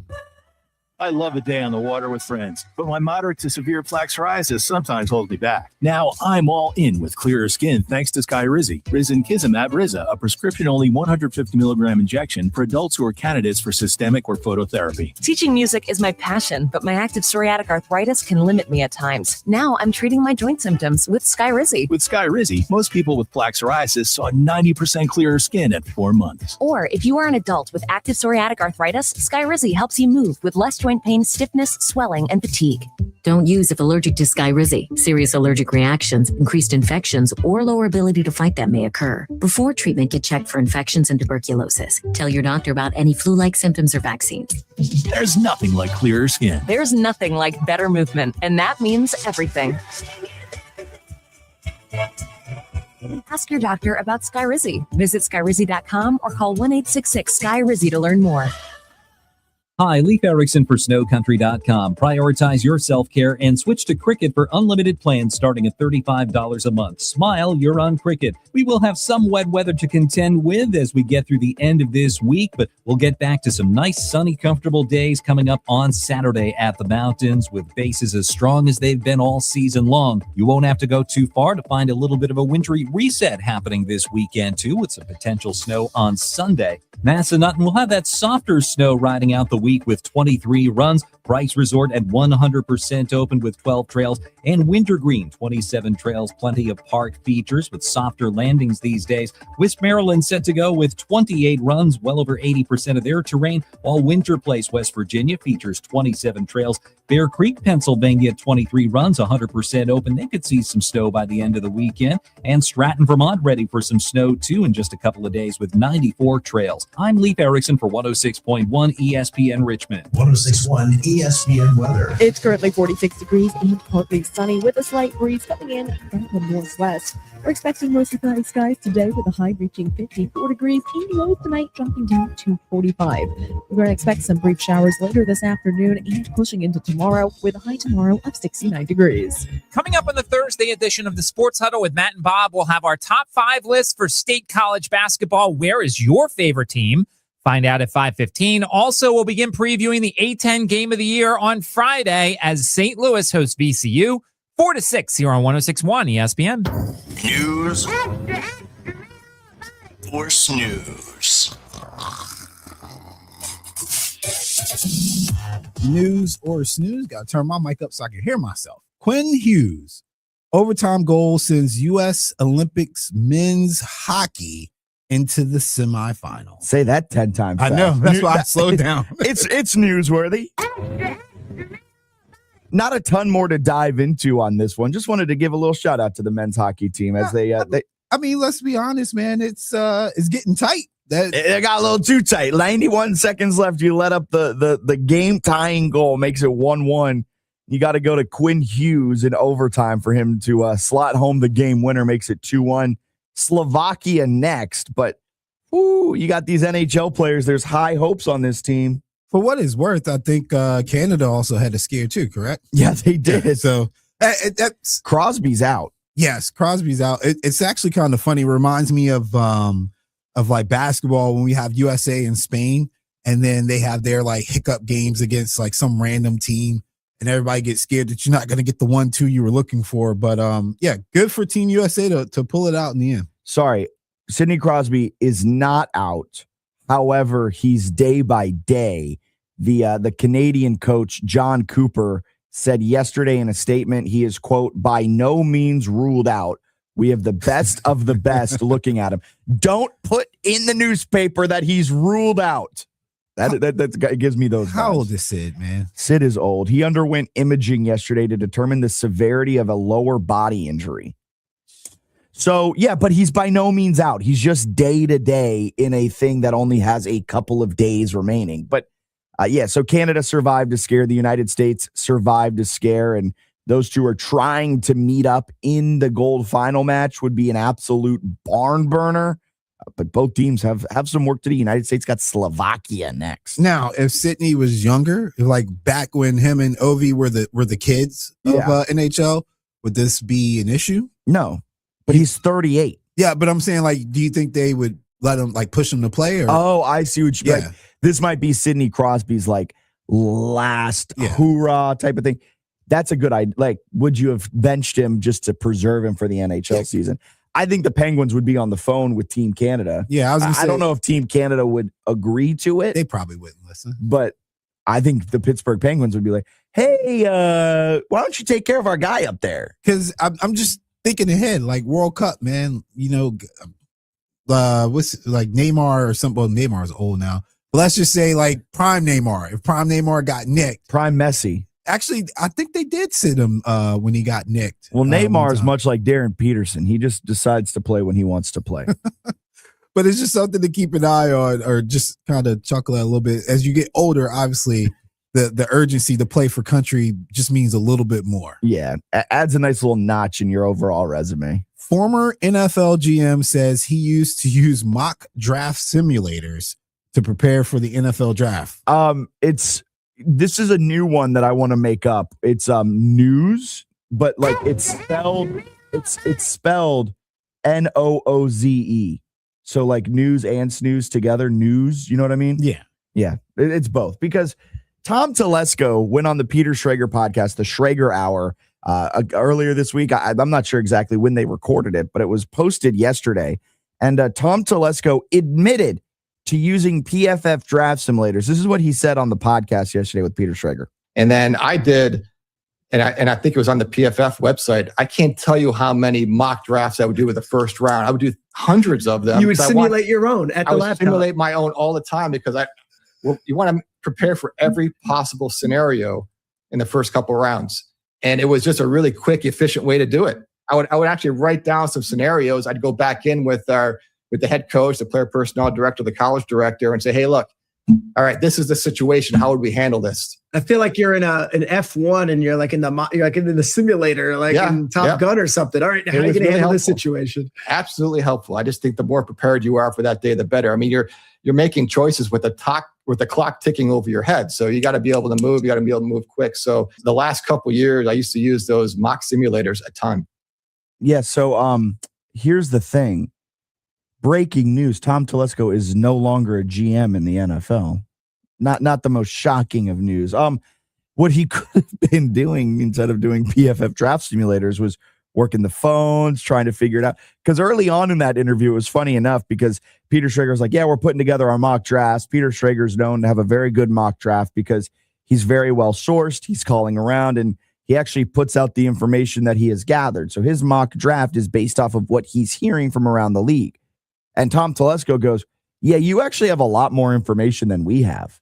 Speaker 23: I love a day on the water with friends, but my moderate to severe plaque psoriasis sometimes holds me back. Now I'm all in with clearer skin thanks to Skyrizi. Risankizumab Riza, a prescription-only 150 milligram injection for adults who are candidates for systemic or phototherapy.
Speaker 24: Teaching music is my passion, but my active psoriatic arthritis can limit me at times. Now I'm treating my joint symptoms with Skyrizi.
Speaker 23: With Skyrizi, most people with plaque psoriasis saw 90% clearer skin at 4 months.
Speaker 24: Or if you are an adult with active psoriatic arthritis, Skyrizi helps you move with less joint pain, stiffness, swelling, and fatigue.
Speaker 25: Don't use if allergic to Skyrizi. Serious allergic reactions, increased infections, or lower ability to fight them may occur. Before treatment, get checked for infections and tuberculosis. Tell your doctor about any flu-like symptoms or vaccines.
Speaker 23: There's nothing like clearer skin.
Speaker 24: There's nothing like better movement, and that means everything. Ask your doctor about Skyrizi. Visit Skyrizi.com or call 1-866-SKY-RIZI to learn more.
Speaker 12: Hi, Leif Erickson for SnowCountry.com. Prioritize your self-care and switch to Cricket for unlimited plans starting at $35 a month. Smile, you're on Cricket. We will have some wet weather to contend with as we get through the end of this week, but we'll get back to some nice, sunny, comfortable days coming up on Saturday at the mountains with bases as strong as they've been all season long. You won't have to go too far to find a little bit of a wintry reset happening this weekend, too, with some potential snow on Sunday. Massanutten will have that softer snow riding out the week with 23 runs. Bryce Resort at 100% open with 12 trails, and Wintergreen, 27 trails, plenty of park features with softer landings these days. Wisp, Maryland set to go with 28 runs, well over 80% of their terrain, while Winter Place, West Virginia features 27 trails. Bear Creek, Pennsylvania, 23 runs, 100% open. They could see some snow by the end of the weekend. And Stratton, Vermont, ready for some snow too in just a couple of days with 94 trails. I'm Leif Erickson for 106.1 ESPN ESPN Richmond.
Speaker 3: 106.1 ESPN weather.
Speaker 17: It's currently 46 degrees and partly sunny with a slight breeze coming in from the northwest. We're expecting mostly cloudy skies today with a high reaching 54 degrees and low tonight dropping down to 45. We're going to expect some brief showers later this afternoon and pushing into tomorrow with a high tomorrow of 69 degrees.
Speaker 18: Coming up on the Thursday edition of the Sports Huddle with Matt and Bob, we'll have our top 5 list for state college basketball. Where is your favorite team? Find out at 5:15. Also, we'll begin previewing the A-10 game of the year on Friday as St. Louis hosts VCU. 4 to 6 here on 106.1 ESPN.
Speaker 3: News or snooze?
Speaker 20: News or snooze? Got to turn my mic up so I can hear myself. Quinn Hughes, overtime goal sends U.S. Olympics men's hockey into the semifinal.
Speaker 4: Say that 10 times.
Speaker 20: I know. That's why I slowed down.
Speaker 4: It's newsworthy. Not a ton more to dive into on this one. Just wanted to give a little shout out to the men's hockey team as they.
Speaker 20: I mean, let's be honest, man. It's getting tight.
Speaker 4: It got a little too tight. 91 seconds left. You let up the game tying goal, makes it 1-1. You got to go to Quinn Hughes in overtime for him to slot home the game winner, makes it 2-1. Slovakia next, but you got these NHL players. There's high hopes on this team.
Speaker 20: For what it's worth, I think Canada also had a scare too, correct?
Speaker 4: Yeah, they did.
Speaker 20: Yeah, so that's
Speaker 4: Crosby's out.
Speaker 20: Yes, Crosby's out. It's actually kind of funny. It reminds me of like basketball when we have USA and Spain, and then they have their like hiccup games against like some random team, and everybody gets scared that you're not going to get the 1-2 you were looking for. But yeah, good for Team USA to pull it out in the end.
Speaker 4: Sorry, Sidney Crosby is not out. However, he's day by day. The Canadian coach, John Cooper, said yesterday in a statement he is, quote, by no means ruled out. We have the best of the best looking at him. Don't put in the newspaper that he's ruled out. That gives me those.
Speaker 20: How old is Sid, man?
Speaker 4: Sid is old. He underwent imaging yesterday to determine the severity of a lower body injury. So, yeah, but he's by no means out. He's just day to day in a thing that only has a couple of days remaining. But, yeah, so Canada survived a scare. The United States survived a scare. And those two are trying to meet up in the gold final match. Would be an absolute barn burner. But both teams have some work to do. United States got Slovakia next.
Speaker 20: Now, if Sidney was younger, like back when him and Ovi were the kids of NHL, would this be an issue?
Speaker 4: No. But he's 38.
Speaker 20: Yeah, but I'm saying, like, do you think they would let him, like, push him to play? Or?
Speaker 4: Oh, I see what you mean. Like, this might be Sidney Crosby's, like, last hoorah type of thing. That's a good idea. Like, would you have benched him just to preserve him for the NHL season? I think the Penguins would be on the phone with Team Canada.
Speaker 20: Yeah, I was gonna say,
Speaker 4: I don't know if Team Canada would agree to it.
Speaker 20: They probably wouldn't listen.
Speaker 4: But I think the Pittsburgh Penguins would be like, hey, why don't you take care of our guy up there?
Speaker 20: Because I'm just thinking ahead, like World Cup, man. You know, what's like Neymar or something? Well, Neymar is old now. But let's just say like prime Neymar. If prime Neymar got nicked,
Speaker 4: prime Messi.
Speaker 20: Actually, I think they did sit him when he got nicked.
Speaker 4: Well, Neymar is much like Darren Peterson. He just decides to play when he wants to play.
Speaker 20: But it's just something to keep an eye on, or just kind of chuckle at a little bit. As you get older, obviously, the urgency to play for country just means a little bit more.
Speaker 4: Yeah, adds a nice little notch in your overall resume.
Speaker 20: Former NFL GM says he used to use mock draft simulators to prepare for the NFL draft.
Speaker 4: This is a new one that I want to make up. It's news, but like it's spelled Nooze. So like news and snooze together, news, you know what I mean?
Speaker 20: Yeah.
Speaker 4: Yeah, it's both. Because Tom Telesco went on the Peter Schrager podcast, the Schrager Hour, earlier this week. I'm not sure exactly when they recorded it, but it was posted yesterday. And Tom Telesco admitted to using PFF draft simulators. This is what he said on the podcast yesterday with Peter Schrager.
Speaker 2: And then I did, and I think it was on the PFF website. I can't tell you how many mock drafts I would do with the first round. I would do hundreds of them.
Speaker 5: You would simulate your own at the laptop. I would
Speaker 2: simulate my own all the time because you want to prepare for every possible scenario in the first couple rounds. And it was just a really quick, efficient way to do it. I would actually write down some scenarios. I'd go back in with the head coach, the player personnel director, the college director, and say, hey, look, all right, this is the situation. How would we handle this?
Speaker 5: I feel like you're in an F1 and you're like in the simulator, like in Top Gun or something. All right, how are you going to handle this situation?
Speaker 2: Absolutely helpful. I just think the more prepared you are for that day, the better. I mean, you're making choices with the clock ticking over your head. So you got to be able to move. You got to be able to move quick. So the last couple of years, I used to use those mock simulators a ton.
Speaker 4: Yeah. So here's the thing. Breaking news: Tom Telesco is no longer a GM in the NFL. Not the most shocking of news. What he could have been doing instead of doing PFF draft simulators was working the phones, trying to figure it out. Because early on in that interview, it was funny enough because Peter Schrager was like, yeah, we're putting together our mock drafts. Peter Schrager is known to have a very good mock draft because he's very well sourced. He's calling around and he actually puts out the information that he has gathered. So his mock draft is based off of what he's hearing from around the league. And Tom Telesco goes, yeah, you actually have a lot more information than we have.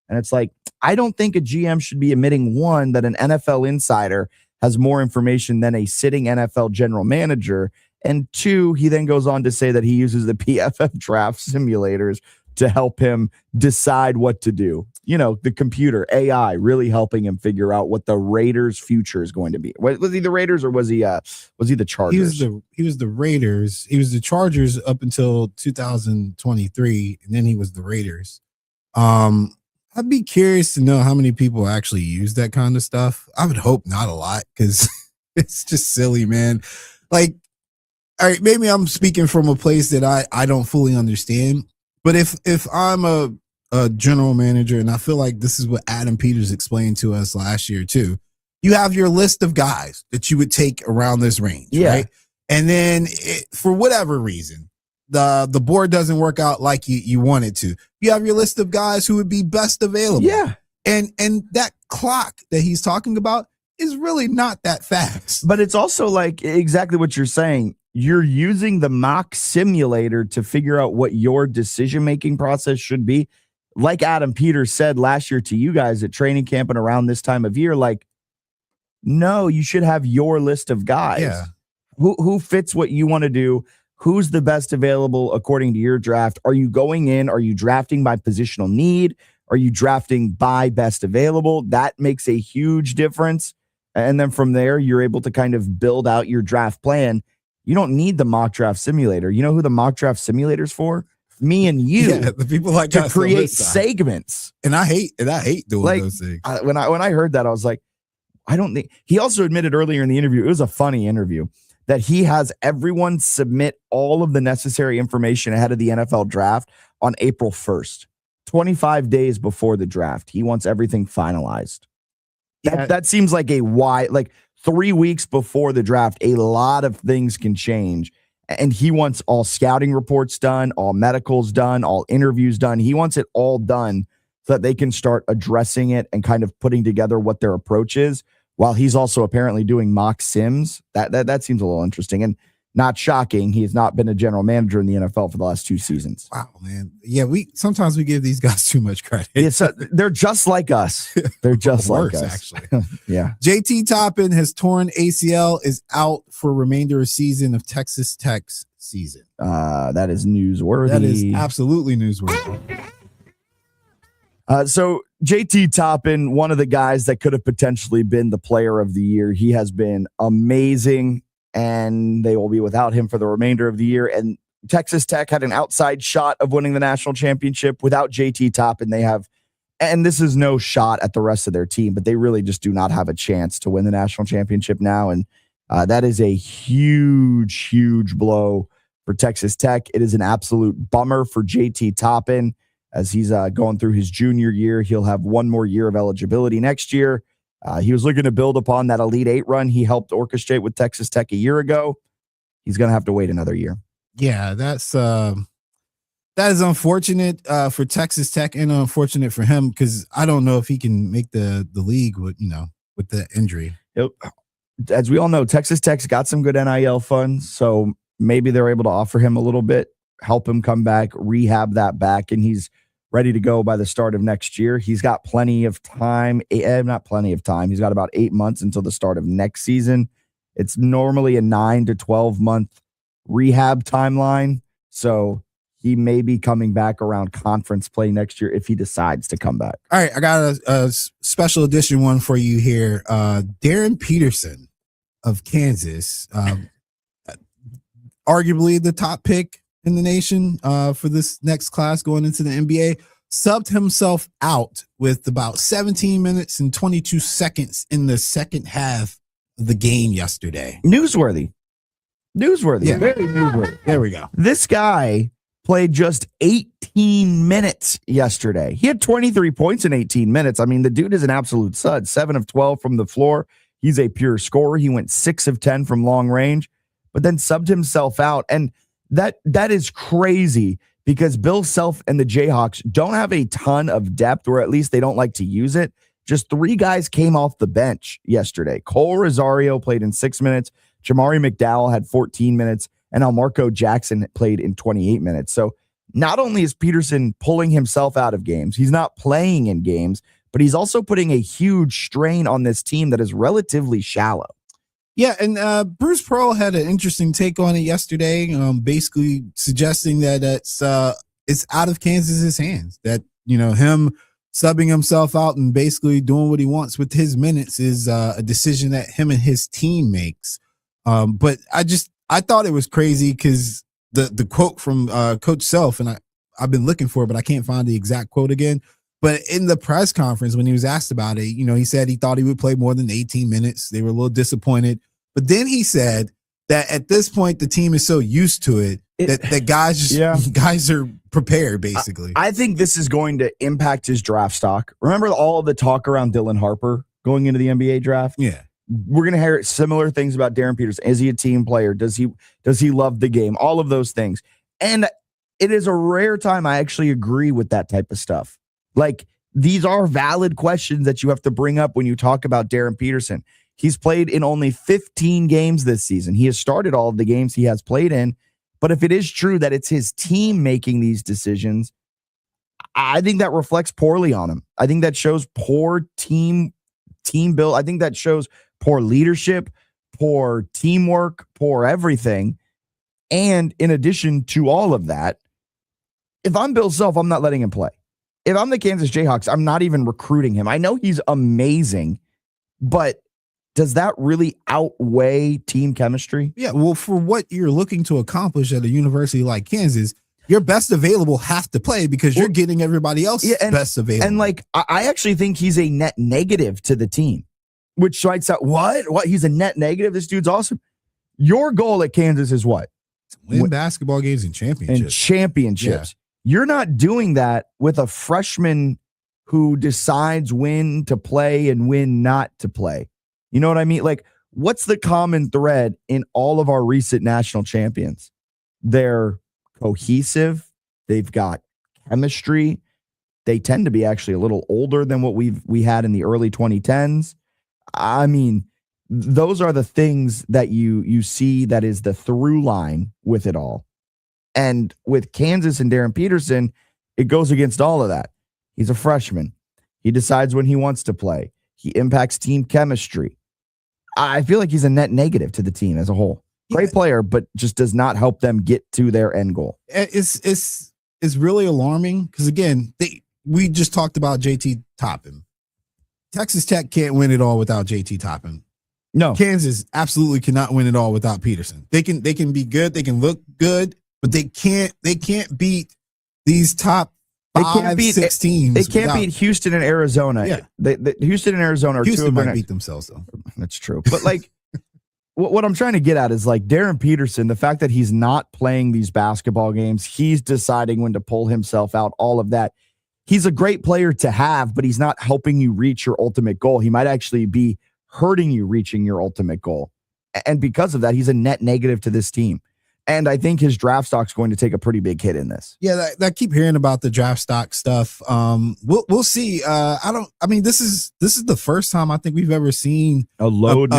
Speaker 4: And it's like, I don't think a GM should be admitting, one, that an NFL insider has more information than a sitting NFL general manager. And two, he then goes on to say that he uses the PFF draft simulators to help him decide what to do. You know, the computer, AI, really helping him figure out what the Raiders' future is going to be. Was he the Raiders or was he the Chargers?
Speaker 20: He was the Raiders. He was the Chargers up until 2023, and then he was the Raiders. I'd be curious to know how many people actually use that kind of stuff. I would hope not a lot because it's just silly, man. Like, all right, maybe I'm speaking from a place that I don't fully understand. But if I'm a general manager, and I feel like this is what Adam Peters explained to us last year too, you have your list of guys that you would take around this range, right? And then for whatever reason, the board doesn't work out like you want it to. You have your list of guys who would be best available.
Speaker 4: Yeah.
Speaker 20: And that clock that he's talking about is really not that fast.
Speaker 4: But it's also like exactly what you're saying. You're using the mock simulator to figure out what your decision-making process should be. Like Adam Peters said last year to you guys at training camp and around this time of year, like, no, you should have your list of guys.
Speaker 20: Yeah.
Speaker 4: Who fits what you want to do. Who's the best available according to your draft? Are you going in? Are you drafting by positional need? Are you drafting by best available? That makes a huge difference. And then from there, you're able to kind of build out your draft plan. You don't need the mock draft simulator. You know who the mock draft simulator's for? Me and you.
Speaker 20: Yeah, the people like
Speaker 4: to create segments.
Speaker 20: And I hate doing
Speaker 4: like,
Speaker 20: those things.
Speaker 4: When I heard that, I was like, I don't think. He also admitted earlier in the interview, it was a funny interview, that he has everyone submit all of the necessary information ahead of the NFL draft on April 1st, 25 days before the draft. He wants everything finalized. That seems like a why, like 3 weeks before the draft, a lot of things can change. And he wants all scouting reports done, all medicals done, all interviews done. He wants it all done so that they can start addressing it and kind of putting together what their approach is, while he's also apparently doing mock sims. That seems a little interesting and not shocking. He has not been a general manager in the NFL for the last 2 seasons.
Speaker 20: Wow, man. Yeah, sometimes we give these guys too much credit.
Speaker 4: They're just like us. They're just like us.
Speaker 20: Actually.
Speaker 4: Yeah.
Speaker 20: JT Toppin has torn ACL, is out for remainder of season of Texas Tech's season.
Speaker 4: That is newsworthy.
Speaker 20: That is absolutely newsworthy.
Speaker 4: So JT Toppin, one of the guys that could have potentially been the player of the year. He has been amazing, and they will be without him for the remainder of the year. And Texas Tech had an outside shot of winning the national championship. Without JT Toppin, they have, and this is no shot at the rest of their team, but they really just do not have a chance to win the national championship now. And that is a huge, huge blow for Texas Tech. It is an absolute bummer for JT Toppin. As he's going through his junior year, he'll have one more year of eligibility next year. He was looking to build upon that Elite Eight run he helped orchestrate with Texas Tech a year ago. He's going to have to wait another year.
Speaker 20: Yeah, that is unfortunate for Texas Tech and unfortunate for him because I don't know if he can make the league with the injury.
Speaker 4: As we all know, Texas Tech's got some good NIL funds, so maybe they're able to offer him a little bit, help him come back, rehab that back, and he's ready to go by the start of next year. He's got plenty of time. Not plenty of time. He's got about 8 months until the start of next season. It's normally a 9 to 12 month rehab timeline. So he may be coming back around conference play next year if he decides to come back.
Speaker 20: All right, I got a special edition one for you here. Darren Peterson of Kansas, arguably the top pick in the nation for this next class going into the NBA, subbed himself out with about 17 minutes and 22 seconds in the second half of the game yesterday.
Speaker 4: Newsworthy.
Speaker 20: Yeah, very newsworthy. There we go.
Speaker 4: This guy played just 18 minutes yesterday. He had 23 points in 18 minutes. I mean, the dude is an absolute stud. 7 of 12 from the floor. He's a pure scorer. He went 6 of 10 from long range, but then subbed himself out. And that is crazy because Bill Self and the Jayhawks don't have a ton of depth, or at least they don't like to use it. Just 3 guys came off the bench yesterday. Cole Rosario played in 6 minutes. Jamari McDowell had 14 minutes. And Marco Jackson played in 28 minutes. So not only is Peterson pulling himself out of games, he's not playing in games, but he's also putting a huge strain on this team that is relatively shallow.
Speaker 20: Yeah, and Bruce Pearl had an interesting take on it yesterday, basically suggesting that it's out of Kansas's hands. That, him subbing himself out and basically doing what he wants with his minutes is a decision that him and his team makes. But I thought it was crazy because the quote from Coach Self, and I've been looking for it, but I can't find the exact quote again. But in the press conference, when he was asked about it, he said he thought he would play more than 18 minutes. They were a little disappointed. But then he said that at this point, the team is so used to it that guys are prepared, basically.
Speaker 4: I think this is going to impact his draft stock. Remember all of the talk around Dylan Harper going into the NBA draft?
Speaker 20: Yeah.
Speaker 4: We're going to hear similar things about Darren Peterson. Is he a team player? Does he love the game? All of those things. And it is a rare time I actually agree with that type of stuff. Like, these are valid questions that you have to bring up when you talk about Darren Peterson. He's played in only 15 games this season. He has started all of the games he has played in. But if it is true that it's his team making these decisions, I think that reflects poorly on him. I think that shows poor team build. I think that shows poor leadership, poor teamwork, poor everything. And in addition to all of that, if I'm Bill Self, I'm not letting him play. If I'm the Kansas Jayhawks, I'm not even recruiting him. I know he's amazing, but does that really outweigh team chemistry?
Speaker 20: Yeah, well, for what you're looking to accomplish at a university like Kansas, your best available have to play because you're getting everybody else best available.
Speaker 4: And I actually think he's a net negative to the team, which strikes out. What? He's a net negative? This dude's awesome. Your goal at Kansas is what?
Speaker 20: Win basketball games and championships.
Speaker 4: Yeah. You're not doing that with a freshman who decides when to play and when not to play. You know what I mean? Like, what's the common thread in all of our recent national champions? They're cohesive. They've got chemistry. They tend to be actually a little older than what we had in the early 2010s. I mean, those are the things that you see that is the through line with it all. And with Kansas and Darren Peterson, it goes against all of that. He's a freshman. He decides when he wants to play. He impacts team chemistry. I feel like he's a net negative to the team as a whole. Great player, but just does not help them get to their end goal.
Speaker 20: It's really alarming because, again, we just talked about JT Toppin. Texas Tech can't win it all without JT Toppin.
Speaker 4: No.
Speaker 20: Kansas absolutely cannot win it all without Peterson. They can be good, they can look good, but they can't beat these top 5-6 teams.
Speaker 4: They can't beat Houston and Arizona.
Speaker 20: Yeah.
Speaker 4: Houston and Arizona are
Speaker 20: Houston
Speaker 4: two of
Speaker 20: might
Speaker 4: their
Speaker 20: beat themselves though.
Speaker 4: That's true. But what I'm trying to get at is Darren Peterson, the fact that he's not playing these basketball games, he's deciding when to pull himself out, all of that. He's a great player to have, but he's not helping you reach your ultimate goal. He might actually be hurting you reaching your ultimate goal. And because of that, he's a net negative to this team. And I think his draft stock's going to take a pretty big hit in this.
Speaker 20: Yeah, I keep hearing about the draft stock stuff. We'll see. This is the first time I think we've ever seen
Speaker 4: a load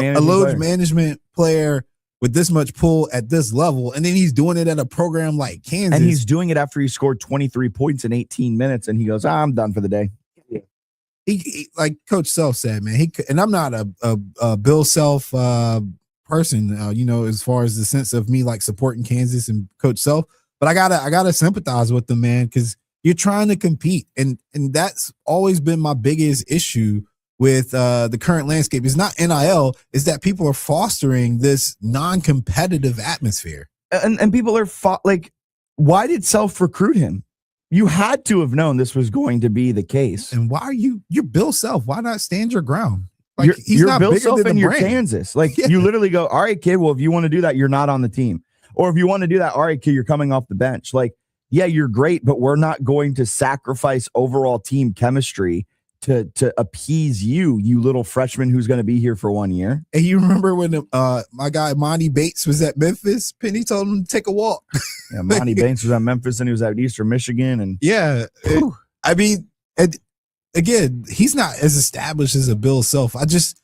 Speaker 20: management player with this much pull at this level, and then he's doing it at a program like Kansas.
Speaker 4: And he's doing it after he scored 23 points in 18 minutes, and he goes, I'm done for the day.
Speaker 20: He like Coach Self said, man, and I'm not a Bill Self person, as far as the sense of me supporting Kansas and Coach Self, But I gotta sympathize with them, man, because you're trying to compete, and that's always been my biggest issue with the current landscape. It's not NIL, is that people are fostering this non-competitive atmosphere,
Speaker 4: and people are why did Self recruit him? You had to have known this was going to be the case.
Speaker 20: And why are you're Bill Self? Why not stand your ground? Like,
Speaker 4: you're
Speaker 20: not
Speaker 4: Bill
Speaker 20: bigger
Speaker 4: Self
Speaker 20: than
Speaker 4: and
Speaker 20: the
Speaker 4: you're
Speaker 20: brand.
Speaker 4: Kansas. Like you literally go, all right, kid. Well, if you want to do that, you're not on the team. Or if you want to do that, all right, kid, you're coming off the bench. Like, yeah, you're great, but we're not going to sacrifice overall team chemistry to appease you little freshman who's going to be here for 1 year.
Speaker 20: And you remember when my guy Monty Bates was at Memphis? Penny told him to take a walk.
Speaker 4: Yeah, Monty Bates was at Memphis and he was at Eastern Michigan. And
Speaker 20: yeah, I mean, again, he's not as established as a Bill Self. I just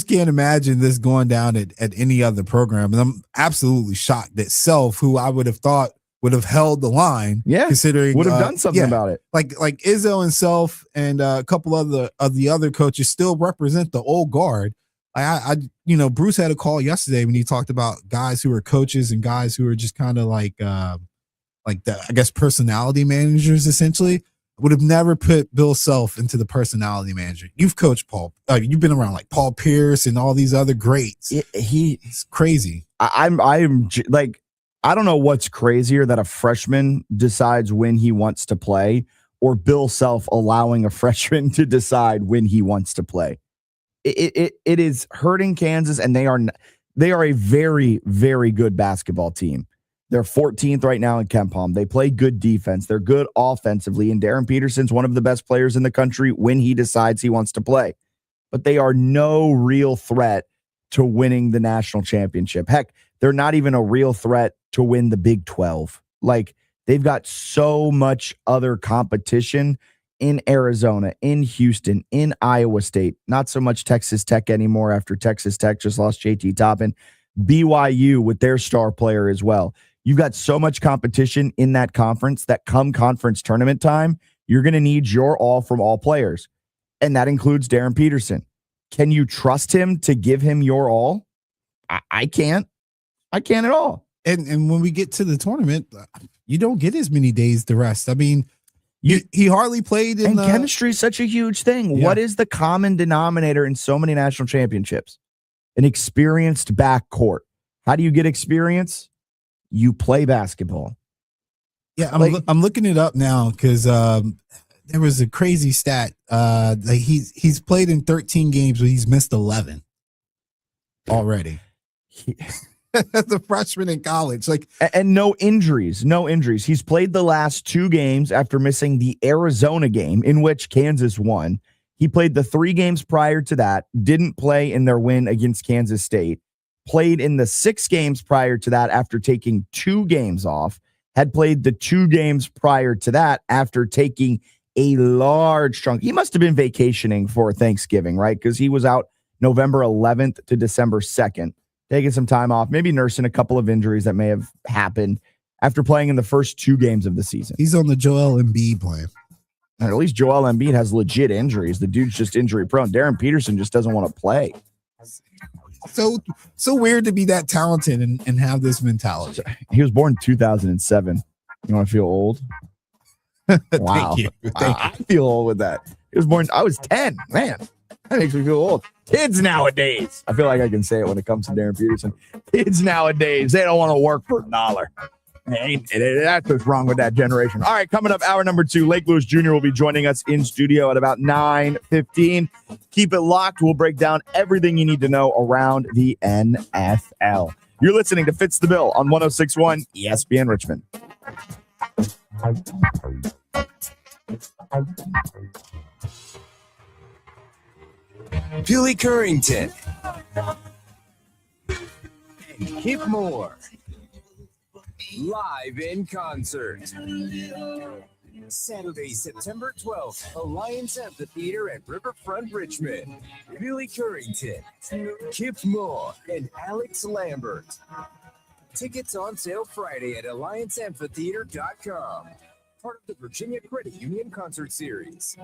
Speaker 20: can't imagine this going down at any other program. And I'm absolutely shocked that Self, who I would have thought would have held the line, considering
Speaker 4: would have done something about it.
Speaker 20: Like Izzo and Self and a couple of the other coaches still represent the old guard. Bruce had a call yesterday when he talked about guys who are coaches and guys who are just kind of like the, I guess, personality managers, essentially. Would have never put Bill Self into the personality manager. You've coached Paul. You've been around like Paul Pierce and all these other greats. It's crazy.
Speaker 4: I'm like, I don't know what's crazier, that a freshman decides when he wants to play or Bill Self allowing a freshman to decide when he wants to play. It is hurting Kansas, and they are a very, very good basketball team. They're 14th right now in KenPom. They play good defense. They're good offensively, and Darren Peterson's one of the best players in the country when he decides he wants to play. But they are no real threat to winning the national championship. Heck, they're not even a real threat to win the Big 12. Like, they've got so much other competition in Arizona, in Houston, in Iowa State. Not so much Texas Tech anymore after Texas Tech just lost JT Toppin. BYU with their star player as well. You've got so much competition in that conference that come conference tournament time, you're going to need your all from all players. And that includes Darren Peterson. Can you trust him to give him your all? I can't. I can't at all.
Speaker 20: And when we get to the tournament, you don't get as many days to rest. I mean, he hardly played in
Speaker 4: chemistry is such a huge thing. Yeah. What is the common denominator in so many national championships? An experienced backcourt. How do you get experience? You play basketball.
Speaker 20: Yeah, I'm looking it up now because there was a crazy stat. He's played in 13 games, but he's missed 11 already. As a freshman in college,
Speaker 4: and no injuries. He's played the last 2 games after missing the Arizona game in which Kansas won. He played the 3 games prior to that, didn't play in their win against Kansas State, played in the 6 games prior to that after taking 2 games off, had played the 2 games prior to that after taking a large chunk. He must have been vacationing for Thanksgiving, right? Because he was out November 11th to December 2nd. Taking some time off, maybe nursing a couple of injuries that may have happened after playing in the first 2 games of the season.
Speaker 20: He's on the Joel Embiid plan.
Speaker 4: And at least Joel Embiid has legit injuries. The dude's just injury prone. Darren Peterson just doesn't want to play.
Speaker 20: So weird to be that talented and have this mentality.
Speaker 4: He was born in 2007. You want to feel old? Wow.
Speaker 20: Thank you.
Speaker 4: I feel old with that. He was born, I was 10. Man, that makes me feel old. Kids nowadays. I feel like I can say it when it comes to Darren Peterson. Kids nowadays, they don't want to work for $1. That's what's wrong with that generation. All right, coming up, hour number 2, Lake Lewis Jr. will be joining us in studio at about 9:15. Keep it locked. We'll break down everything you need to know around the NFL. You're listening to Fitz the Bill on 106.1 ESPN Richmond.
Speaker 8: Billy Currington and Kip Moore live in concert. Saturday, September 12th, Alliance Amphitheater at Riverfront, Richmond. Billy Currington, Kip Moore, and Alex Lambert. Tickets on sale Friday at AllianceAmphitheater.com. Part of the Virginia Credit Union Concert Series.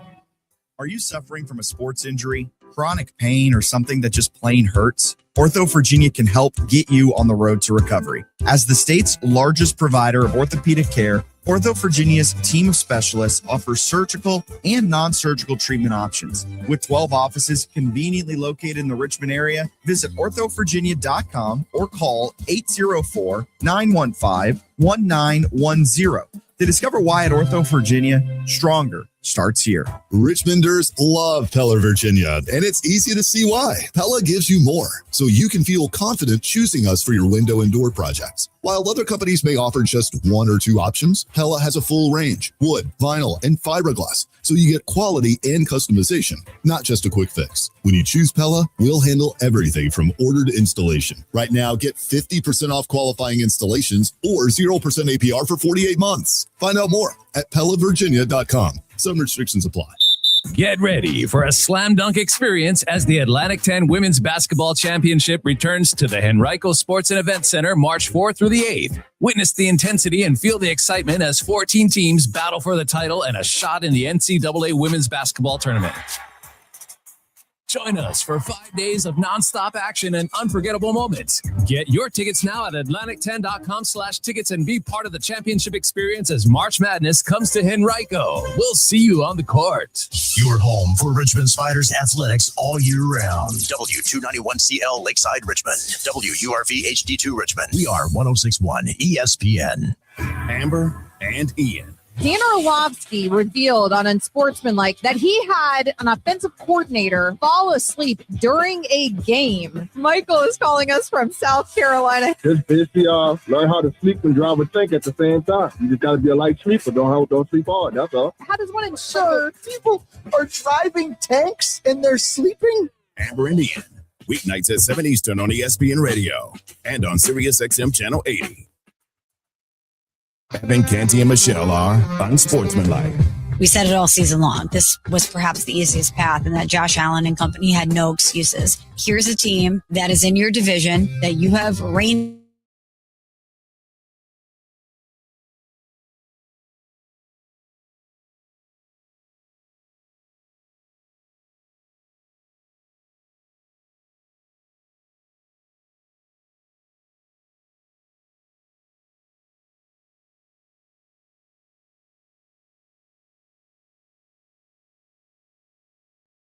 Speaker 16: Are you suffering from a sports injury, chronic pain, or something that just plain hurts? Ortho Virginia can help get you on the road to recovery. As the state's largest provider of orthopedic care, Ortho Virginia's team of specialists offers surgical and non-surgical treatment options. With 12 offices conveniently located in the Richmond area, visit orthovirginia.com or call 804-915-1910 to discover why at Ortho Virginia, stronger starts here.
Speaker 6: Richmonders love Pella Virginia, and it's easy to see why. Pella gives you more, so you can feel confident choosing us for your window and door projects. While other companies may offer just one or two options, Pella has a full range: wood, vinyl, and fiberglass, so you get quality and customization, not just a quick fix. When you choose Pella, we'll handle everything from order to installation. Right now, get 50% off qualifying installations or 0% APR for 48 months. Find out more at PellaVirginia.com. Some restrictions apply.
Speaker 8: Get ready for a slam dunk experience as the Atlantic 10 Women's Basketball Championship returns to the Henrico Sports and Event Center March 4th through the 8th. Witness the intensity and feel the excitement as 14 teams battle for the title and a shot in the NCAA Women's Basketball Tournament. Join us for 5 days of nonstop action and unforgettable moments. Get your tickets now at Atlantic10.com/tickets and be part of the championship experience as March Madness comes to Henrico. We'll see you on the court.
Speaker 3: Your home for Richmond Spiders athletics all year round. W291CL Lakeside Richmond. WURV HD2 Richmond. We are 1061 ESPN.
Speaker 1: Amber and Ian.
Speaker 9: Dan Orlovsky revealed on Unsportsmanlike that he had an offensive coordinator fall asleep during a game. Michael is calling us from South Carolina.
Speaker 10: Just basically learn how to sleep and drive and think at the same time. You just got to be a light sleeper. Don't sleep hard. That's all.
Speaker 9: How does one ensure
Speaker 11: people are driving tanks and they're sleeping?
Speaker 1: Amber and Ian. Weeknights at 7 Eastern on ESPN Radio and on Sirius XM Channel 80. Evan, Canty, and Michelle are Unsportsmanlike.
Speaker 13: We said it all season long. This was perhaps the easiest path, and that Josh Allen and company had no excuses. Here's a team that is in your division that you have reigned.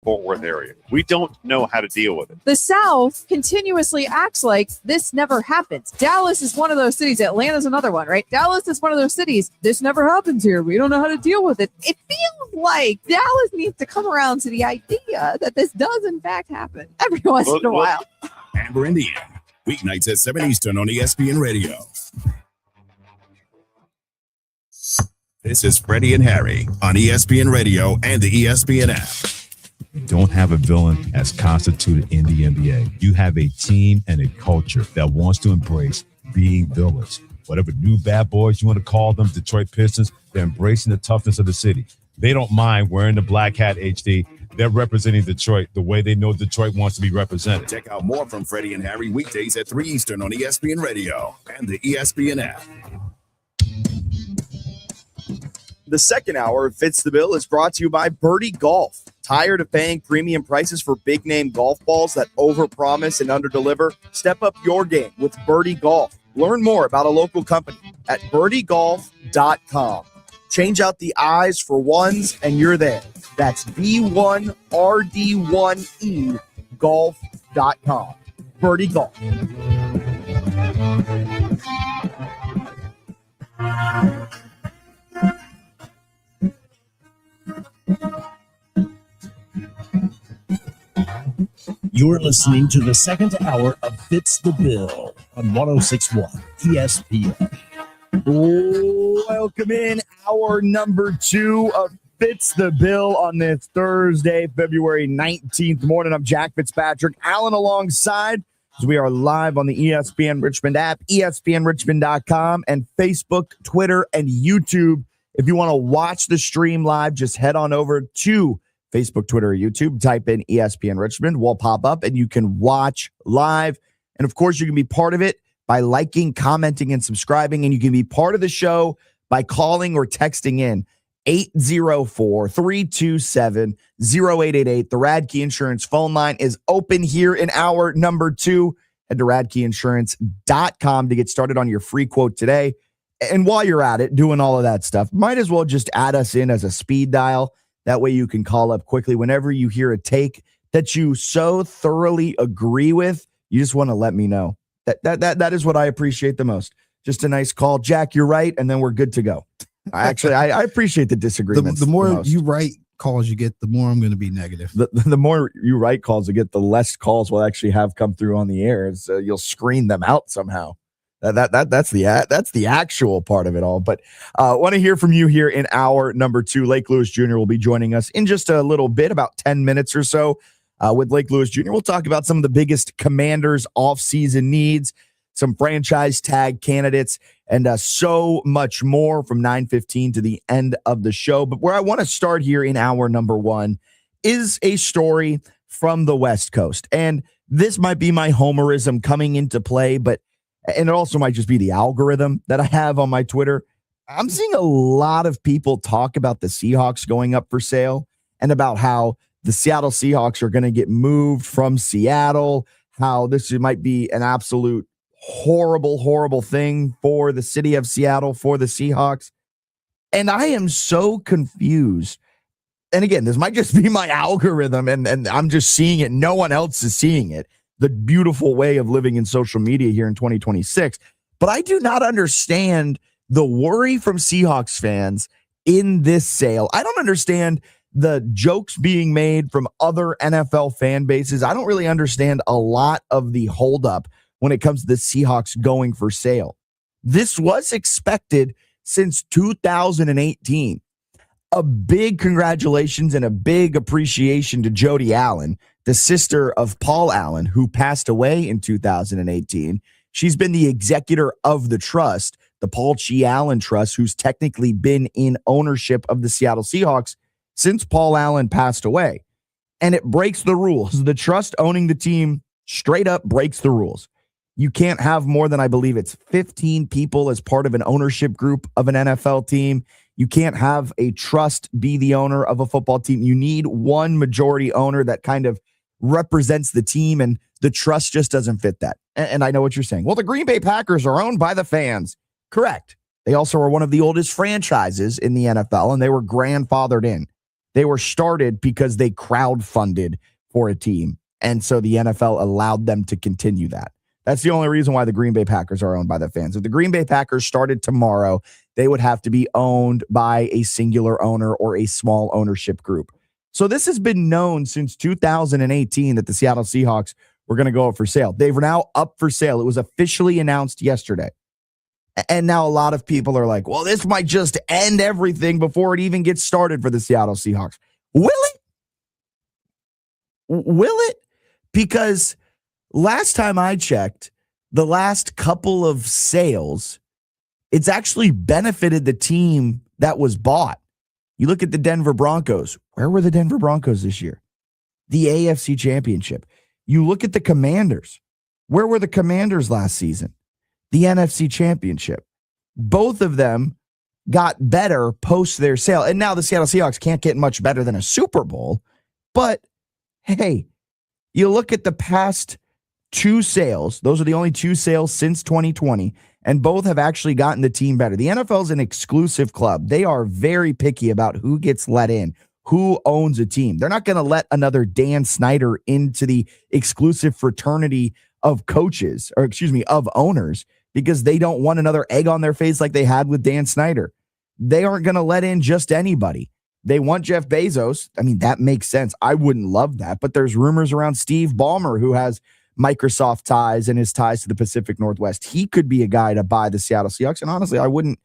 Speaker 26: Fort Worth area. We don't know how to deal with it.
Speaker 9: The South continuously acts like this never happens. Dallas is one of those cities. Atlanta's another one, right? Dallas is one of those cities. This never happens here. We don't know how to deal with it. It feels like Dallas needs to come around to the idea that this does in fact happen every once in a while.
Speaker 1: Amber and Ian. Weeknights at 7 Eastern on ESPN Radio. This is Freddie and Harry on ESPN Radio and the ESPN app.
Speaker 27: Don't have a villain as constituted in the NBA. You have a team and a culture that wants to embrace being villains. Whatever new bad boys you want to call them, Detroit Pistons, they're embracing the toughness of the city. They don't mind wearing the black hat, HD. They're representing Detroit the way they know Detroit wants to be represented.
Speaker 1: Check out more from Freddie and Harry weekdays at 3 Eastern on ESPN Radio and the ESPN app.
Speaker 16: The second hour of Fitz the Bill is brought to you by Birdie Golf. Tired of paying premium prices for big-name golf balls that overpromise and underdeliver? Step up your game with Birdie Golf. Learn more about a local company at birdiegolf.com. Change out the I's for ones, and you're there. That's B1RD1E golf.com. Birdie Golf.
Speaker 3: You're listening to the second hour of Fitz the Bill on 1061 ESPN.
Speaker 16: Welcome in hour number 2 of Fitz the Bill on this Thursday, February 19th morning. I'm Jack Fitzpatrick, Alan alongside, as we are live on the ESPN Richmond app, ESPNRichmond.com, and Facebook, Twitter, and YouTube. If you want to watch the stream live, just head on over to Facebook, Twitter, or YouTube. Type in ESPN Richmond. We'll pop up and you can watch live. And of course, you can be part of it by liking, commenting, and subscribing. And you can be part of the show by calling or texting in
Speaker 4: 804-327-0888. The Radke Insurance phone line is open here in hour number 2. Head to radkeyinsurance.com to get started on your free quote today. And while you're at it, doing all of that stuff, might as well just add us in as a speed dial. That way you can call up quickly whenever you hear a take that you so thoroughly agree with. You just want to let me know. That is what I appreciate the most. Just a nice call. Jack, you're right, and then we're good to go. Actually, I appreciate the disagreements.
Speaker 20: The more you write calls you get, the more I'm going to be negative.
Speaker 4: The more you write calls you get, the less calls we'll actually have come through on the air. So you'll screen them out somehow. That's the actual part of it all. But want to hear from you here in hour number 2. Lake Lewis Jr. will be joining us in just a little bit, about 10 minutes or so. With Lake Lewis Jr., we'll talk about some of the biggest Commanders offseason needs, some franchise tag candidates, and so much more from 9:15 to the end of the show. But where I want to start here in hour number 1 is a story from the West Coast. And this might be my homerism coming into play, and it also might just be the algorithm that I have on my Twitter. I'm seeing a lot of people talk about the Seahawks going up for sale and about how the Seattle Seahawks are going to get moved from Seattle, how this might be an absolute horrible thing for the city of Seattle, for the Seahawks. And I am so confused. And again, this might just be my algorithm and I'm just seeing it. No one else is seeing it. The beautiful way of living in social media here in 2026. But I do not understand the worry from Seahawks fans in this sale. I don't understand the jokes being made from other NFL fan bases. I don't really understand a lot of the holdup when it comes to the Seahawks going for sale. This was expected since 2018. A big congratulations and a big appreciation to Jody Allen, the sister of Paul Allen, who passed away in 2018. She's been the executor of the trust, the Paul Chi Allen Trust, who's technically been in ownership of the Seattle Seahawks since Paul Allen passed away. And it breaks the rules. The trust owning the team straight up breaks the rules. You can't have more than, I believe it's 15 people as part of an ownership group of an NFL team. You can't have a trust be the owner of a football team. You need one majority owner that kind of represents the team, and the trust just doesn't fit that. And I know what you're saying. Well, the Green Bay Packers are owned by the fans. Correct. They also are one of the oldest franchises in the NFL, and they were grandfathered in. They were started because they crowdfunded for a team, and so the NFL allowed them to continue that. That's the only reason why the Green Bay Packers are owned by the fans. If the Green Bay Packers started tomorrow, they would have to be owned by a singular owner or a small ownership group. So this has been known since 2018 that the Seattle Seahawks were going to go up for sale. They've now up for sale. It was officially announced yesterday. And now a lot of people are like, well, this might just end everything before it even gets started for the Seattle Seahawks. Will it? Will it? Because last time I checked, the last couple of sales, it's actually benefited the team that was bought. You look at the Denver Broncos. Where were the Denver Broncos this year? The AFC Championship. You look at the Commanders. Where were the Commanders last season? The NFC Championship. Both of them got better post their sale. And now the Seattle Seahawks can't get much better than a Super Bowl. But hey, you look at the past 2 sales. Those are the only 2 sales since 2020. And both have actually gotten the team better. The NFL is an exclusive club. They are very picky about who gets let in, who owns a team. They're not going to let another Dan Snyder into the exclusive fraternity of coaches, or of owners, because they don't want another egg on their face like they had with Dan Snyder. They aren't going to let in just anybody. They want Jeff Bezos. I mean, that makes sense. I wouldn't love that, but there's rumors around Steve Ballmer, who has Microsoft ties and his ties to the Pacific Northwest. He could be a guy to buy the Seattle Seahawks. And honestly, I wouldn't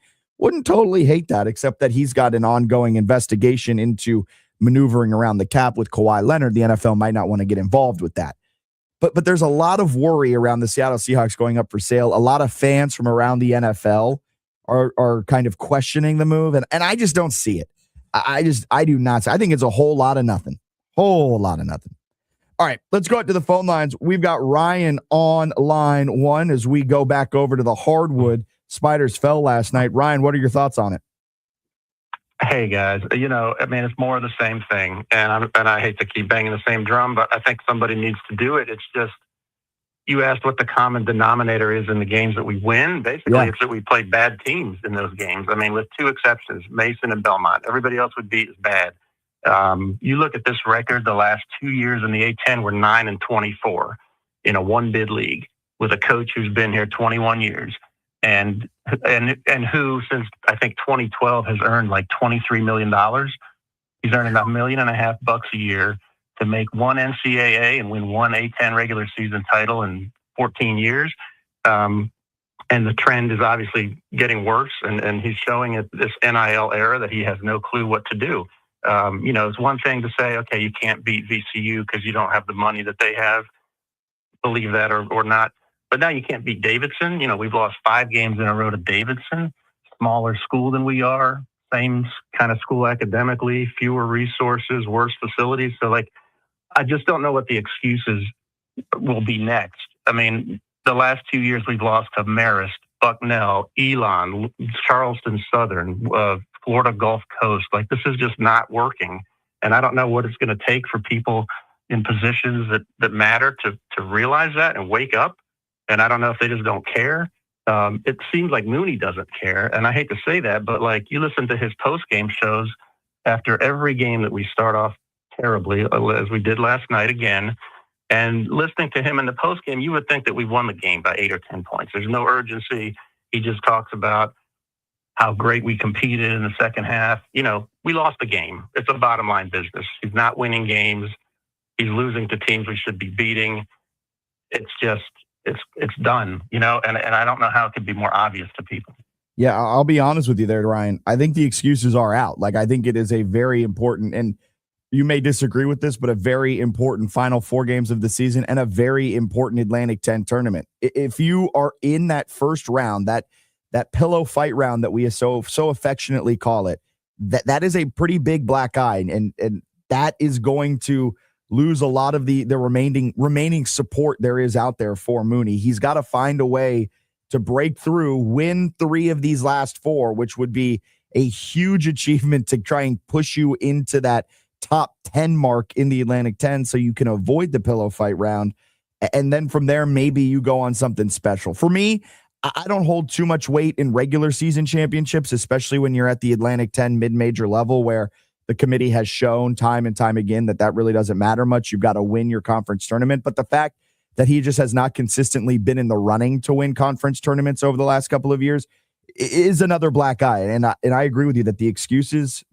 Speaker 4: totally hate that, except that he's got an ongoing investigation into maneuvering around the cap with Kawhi Leonard. The NFL might not want to get involved with that. But there's a lot of worry around the Seattle Seahawks going up for sale. A lot of fans from around the NFL are kind of questioning the move. And I just don't see it. I do not. I think it's a whole lot of nothing. Whole lot of nothing. All right, let's go out to the phone lines. We've got Ryan on line 1 as we go back over to the hardwood. Spiders fell last night. Ryan, what are your thoughts on it?
Speaker 7: Hey guys, it's more of the same thing, and I hate to keep banging the same drum, but I think somebody needs to do it. It's just, you asked what the common denominator is in the games that we win. Basically, it's that we play bad teams in those games. I mean, with two exceptions, Mason and Belmont. Everybody else would beat is bad. You look at this record, the last 2 years in the A-10, we're 9-24 in a one-bid league with a coach who's been here 21 years. And who, since I think 2012, has earned like $23 million. He's earning $1.5 million bucks a year to make one NCAA and win one A-10 regular season title in 14 years. And the trend is obviously getting worse. And he's showing at this NIL era that he has no clue what to do. It's one thing to say, okay, you can't beat VCU because you don't have the money that they have. Believe that or not. But now you can't beat Davidson. We've lost 5 games in a row to Davidson, smaller school than we are, same kind of school academically, fewer resources, worse facilities. So, I just don't know what the excuses will be next. I mean, the last 2 years we've lost to Marist, Bucknell, Elon, Charleston Southern, Florida Gulf Coast. This is just not working. And I don't know what it's going to take for people in positions that matter to realize that and wake up. And I don't know if they just don't care. It seems like Mooney doesn't care. And I hate to say that, but you listen to his post-game shows after every game that we start off terribly, as we did last night again, and listening to him in the post-game, you would think that we won the game by 8 or 10 points. There's no urgency. He just talks about how great we competed in the second half. We lost the game. It's a bottom line business. He's not winning games. He's losing to teams we should be beating. It's just, it's done, and I don't know how it could be more obvious to people.
Speaker 4: Yeah, I'll be honest with you there, Ryan. I think the excuses are out. I think it is a very important, and you may disagree with this, but a very important final 4 games of the season and a very important Atlantic 10 tournament. If you are in that first round, that pillow fight round that we so affectionately call it, that is a pretty big black eye, and that is going to lose a lot of the remaining support there is out there for Mooney. He's got to find a way to break through, win 3 of these last 4, which would be a huge achievement to try and push you into that top 10 mark in the Atlantic 10 so you can avoid the pillow fight round. And then from there, maybe you go on something special. For me, I don't hold too much weight in regular season championships, especially when you're at the Atlantic 10 mid-major level, where the committee has shown time and time again that really doesn't matter much. You've got to win your conference tournament. But the fact that he just has not consistently been in the running to win conference tournaments over the last couple of years is another black eye. And I agree with you that the excuses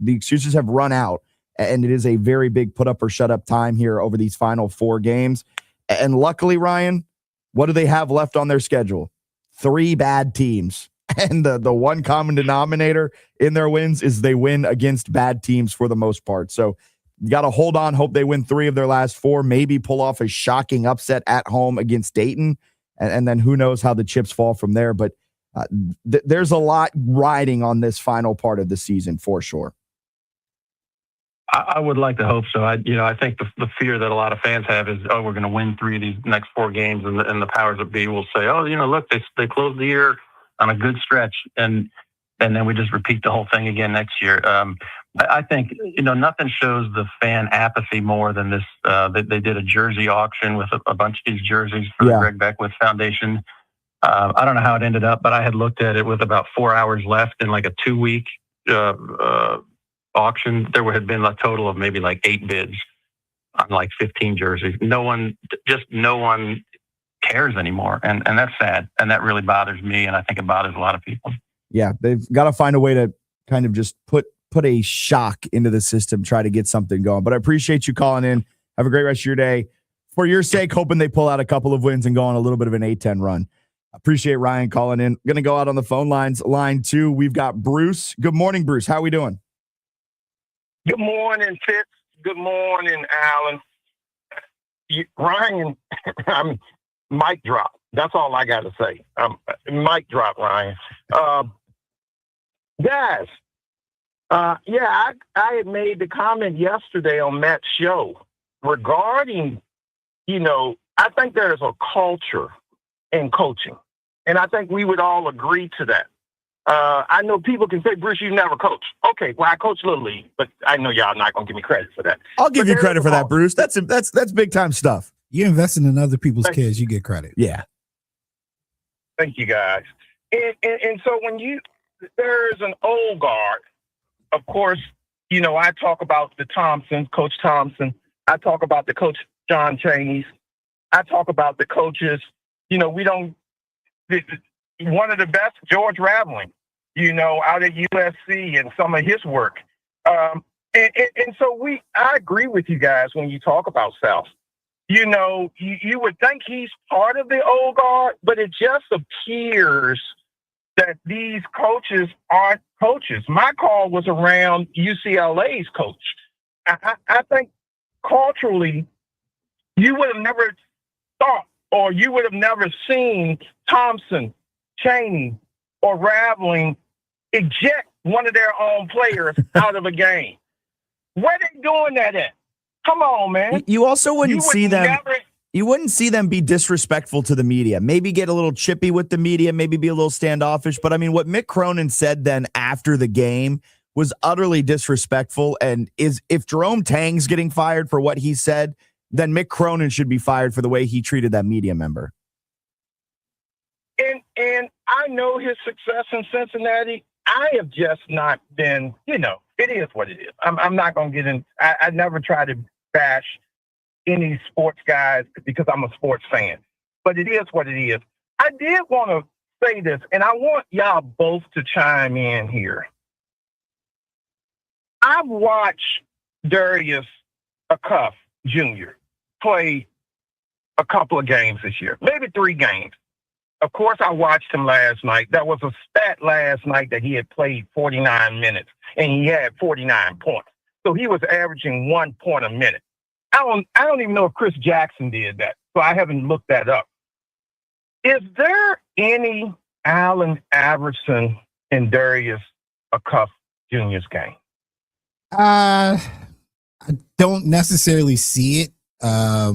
Speaker 4: have run out, and it is a very big put up or shut up time here over these final 4 games. And luckily, Ryan, what do they have left on their schedule? 3 bad teams. And the one common denominator in their wins is they win against bad teams for the most part. So you got to hold on, hope they win 3 of their last 4, maybe pull off a shocking upset at home against Dayton. And then who knows how the chips fall from there. But there's a lot riding on this final part of the season for sure.
Speaker 7: I would like to hope so. I think the fear that a lot of fans have is, we're going to win 3 of these next 4 games, and the powers that be will say, look, they closed the year on a good stretch, and then we just repeat the whole thing again next year. I think nothing shows the fan apathy more than this. They did a jersey auction with a bunch of these jerseys for the Greg Beckwith Foundation. I don't know how it ended up, but I had looked at it with about 4 hours left in a 2-week auction. There had been a total of maybe 8 bids on 15 jerseys. No one cares anymore, and that's sad, and that really bothers me, and I think it bothers a lot of people.
Speaker 4: Yeah, they've got to find a way to kind of just put a shock into the system, try to get something going. But I appreciate you calling in. Have a great rest of your day. For your sake, hoping they pull out a couple of wins and go on a little bit of an A-10 run. Appreciate Ryan calling in. Going to go out on the phone lines. Line 2, we've got Bruce. Good morning, Bruce. How are we doing?
Speaker 14: Good morning, Fitz. Good morning, Alan. Ryan, mic drop. That's all I got to say. Mic drop, Ryan. Guys, I had made the comment yesterday on Matt's show regarding, I think there's a culture in coaching, and I think we would all agree to that. I know people can say, Bruce, you never coached. Okay, well, I coached Little League, but I know y'all not going to give me credit for that.
Speaker 4: I'll give you credit for that, Bruce. That's big time stuff.
Speaker 20: You're investing in other people's kids, you get credit.
Speaker 4: Yeah.
Speaker 14: Thank you, guys. And so when there's an old guard, of course, you know, I talk about the Thompson, Coach Thompson. I talk about the Coach John Chaney's. I talk about the coaches. You know, one of the best, George Raveling, you know, out at USC and some of his work. And so I agree with you guys when you talk about South. You know, you would think he's part of the old guard, but it just appears that these coaches aren't coaches. My call was around UCLA's coach. I think culturally, you would have never thought, or you would have never seen Thompson, Chaney, or Raveling eject one of their own players out of a game. Where they doing that at? Come on, man.
Speaker 4: You also wouldn't see them. You wouldn't see them be disrespectful to the media. Maybe get a little chippy with the media. Maybe be a little standoffish. But I mean, what Mick Cronin said then after the game was utterly disrespectful. And if Jerome Tang's getting fired for what he said, then Mick Cronin should be fired for the way he treated that media member.
Speaker 14: And I know his success in Cincinnati. I have just not been, you know, it is what it is. I'm not going to get in. I never try to bash any sports guys because I'm a sports fan. But it is what it is. I did want to say this, and I want y'all both to chime in here. I've watched Darius Acuff Jr. play a couple of games this year, maybe 3 games. Of course, I watched him last night. There was a stat last night that he had played 49 minutes, and he had 49 points. So he was averaging 1 point a minute. I don't even know if Chris Jackson did that, so I haven't looked that up. Is there any Allen Iverson in Darius Acuff Jr.'s game?
Speaker 20: I don't necessarily see it. I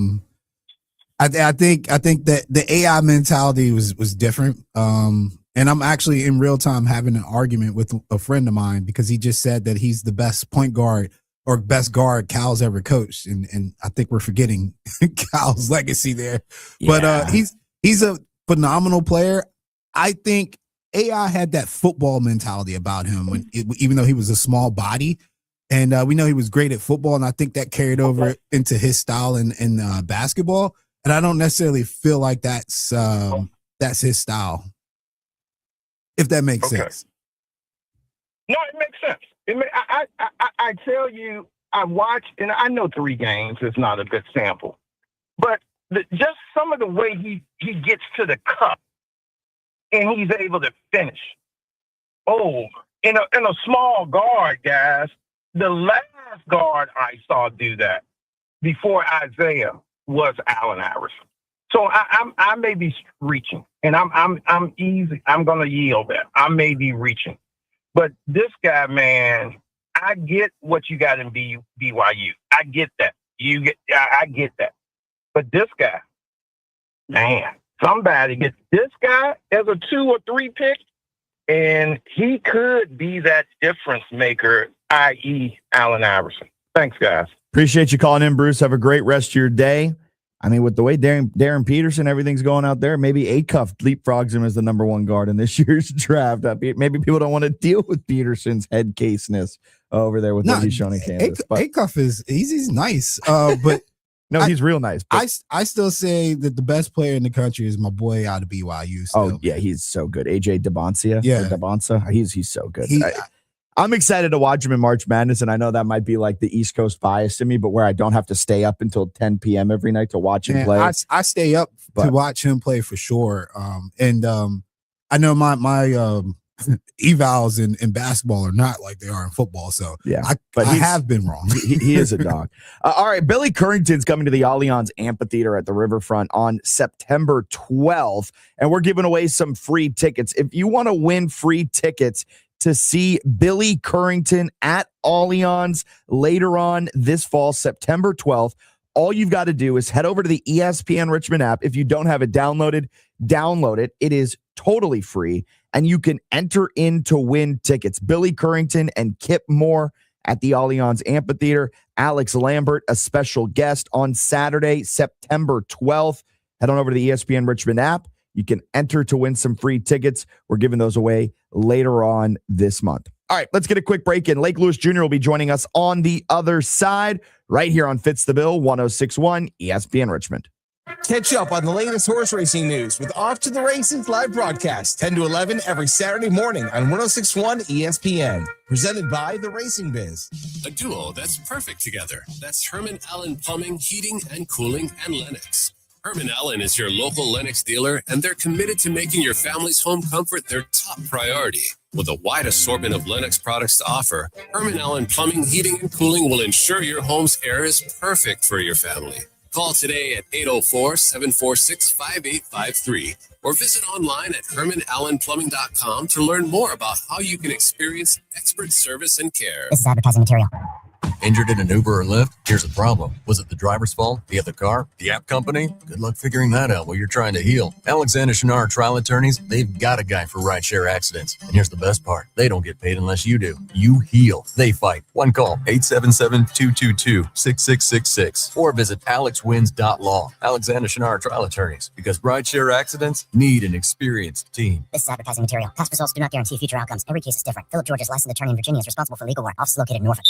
Speaker 20: think that the AI mentality was different. And I'm actually in real time having an argument with a friend of mine because he just said that he's the best point guard or best guard Cal's ever coached. And I think we're forgetting Cal's legacy there. Yeah. But he's a phenomenal player. I think AI had that football mentality about him even though he was a small body. And we know he was great at football. And I think that carried over into his style in basketball. And I don't necessarily feel like that's his style, if that makes sense.
Speaker 14: No, it makes sense. I tell you, I watch, and I know 3 games is not a good sample, but just some of the way he gets to the cup and he's able to finish. Oh, in a small guard, guys, the last guard I saw do that before Isaiah was Allen Iverson. So I may be reaching, and I'm easy. I'm going to yield that. I may be reaching. But this guy, man, I get what you got in BYU. I get that. I get that. But this guy, man, somebody gets this guy as a 2 or 3 pick, and he could be that difference maker, i.e. Allen Iverson. Thanks, guys.
Speaker 4: Appreciate you calling in, Bruce. Have a great rest of your day. I mean, with the way Darren Peterson, everything's going out there, maybe Acuff leapfrogs him as the number 1 guard in this year's draft. Maybe people don't want to deal with Peterson's head caseness over there with what he's shown in Kansas.
Speaker 20: Acuff he's nice, but
Speaker 4: no, he's real nice.
Speaker 20: I still say that the best player in the country is my boy out of BYU. Still.
Speaker 4: Oh yeah, he's so good. AJ Debonsa.
Speaker 20: Yeah,
Speaker 4: Debonsa. He's so good. I'm excited to watch him in March Madness, and I know that might be like the East Coast bias in me, but where I don't have to stay up until 10 p.m. every night to watch him play.
Speaker 20: I stay up to watch him play for sure. And I know my evals in basketball are not like they are in football, so
Speaker 4: yeah,
Speaker 20: I have been wrong.
Speaker 4: He is a dog. All right, Billy Currington's coming to the Allianz Amphitheater at the Riverfront on September 12th, and we're giving away some free tickets. If you want to win free tickets to see Billy Currington at Allianz later on this fall, September 12th, all you've got to do is head over to the ESPN Richmond app. If you don't have it downloaded, download it. It is totally free. and you can enter in to win tickets. Billy Currington and Kip Moore at the Allianz Amphitheater. Alex Lambert, a special guest on Saturday, September 12th. Head on over to the ESPN Richmond app. You can enter to win some free tickets. We're giving those away later on this month. All right, let's get a quick break in. Lake Lewis Jr. will be joining us on the other side right here on Fitz the Bill, 106.1 ESPN Richmond.
Speaker 1: Catch up on the latest horse racing news with Off to the Races live broadcast, 10 to 11 every Saturday morning on 106.1 ESPN. Presented by The Racing Biz.
Speaker 8: A duo that's perfect together. That's Herman Allen Plumbing, Heating and Cooling, and Lennox. Herman Allen is your local Lennox dealer, and they're committed to making your family's home comfort their top priority. With a wide assortment of Lennox products to offer, Herman Allen Plumbing, Heating, and Cooling will ensure your home's air is perfect for your family. Call today at 804-746-5853 or visit online at hermanallenplumbing.com to learn more about how you can experience expert service and care.
Speaker 15: This is advertising material.
Speaker 19: Injured in an Uber or Lyft? Here's the problem. Was it the driver's fault? The other car? The app company? Good luck figuring that out while you're trying to heal. Alexander Shinar Trial Attorneys, they've got a guy for rideshare accidents. And here's the best part. They don't get paid unless you do. You heal. They fight. One call, 877-222-6666. Or visit alexwins.law. Alexander Shinar Trial Attorneys. Because rideshare accidents need an experienced team.
Speaker 15: This is advertising material. Past results do not guarantee future outcomes. Every case is different. Philip George's licensed attorney in Virginia is responsible for legal work. Office located in Norfolk.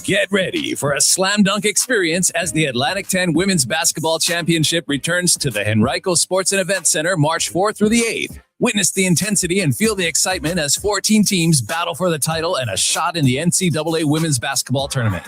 Speaker 8: Get ready for a slam dunk experience as the Atlantic 10 Women's Basketball Championship returns to the Henrico Sports and Events Center March 4th through the 8th. Witness the intensity and feel the excitement as 14 teams battle for the title and a shot in the NCAA Women's Basketball Tournament.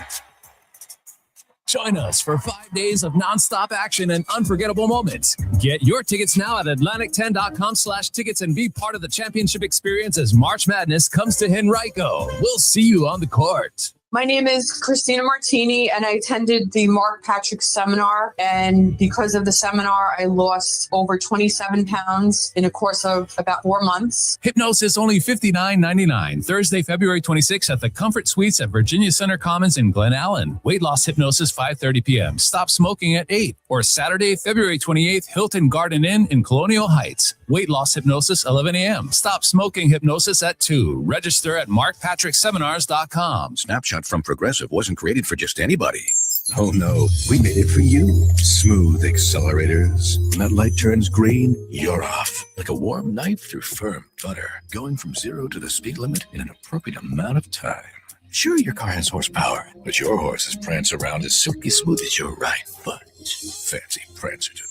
Speaker 8: Join us for 5 days of nonstop action and unforgettable moments. Get your tickets now at atlantic10.com/tickets and be part of the championship experience as March Madness comes to Henrico. We'll see you on the court.
Speaker 21: My name is Christina Martini, and I attended the Mark Patrick seminar. And because of the seminar, I lost over 27 pounds in a course of about 4 months.
Speaker 8: Hypnosis only $59.99. Thursday, February 26th at the Comfort Suites at Virginia Center Commons in Glen Allen. Weight loss hypnosis 5:30 p.m. Stop smoking at 8. Or Saturday, February 28th, Hilton Garden Inn in Colonial Heights. Weight loss hypnosis 11 a.m. Stop smoking hypnosis at 2. Register at markpatrickseminars.com.
Speaker 22: Snapshot from Progressive wasn't created for just anybody. Oh no, we made it for you. Smooth accelerators. When that light turns green, you're off. Like a warm knife through firm butter. Going from 0 to the speed limit in an appropriate amount of time. Sure, your car has horsepower, but your horses prance around as silky smooth as your right foot. Fancy Prancerton.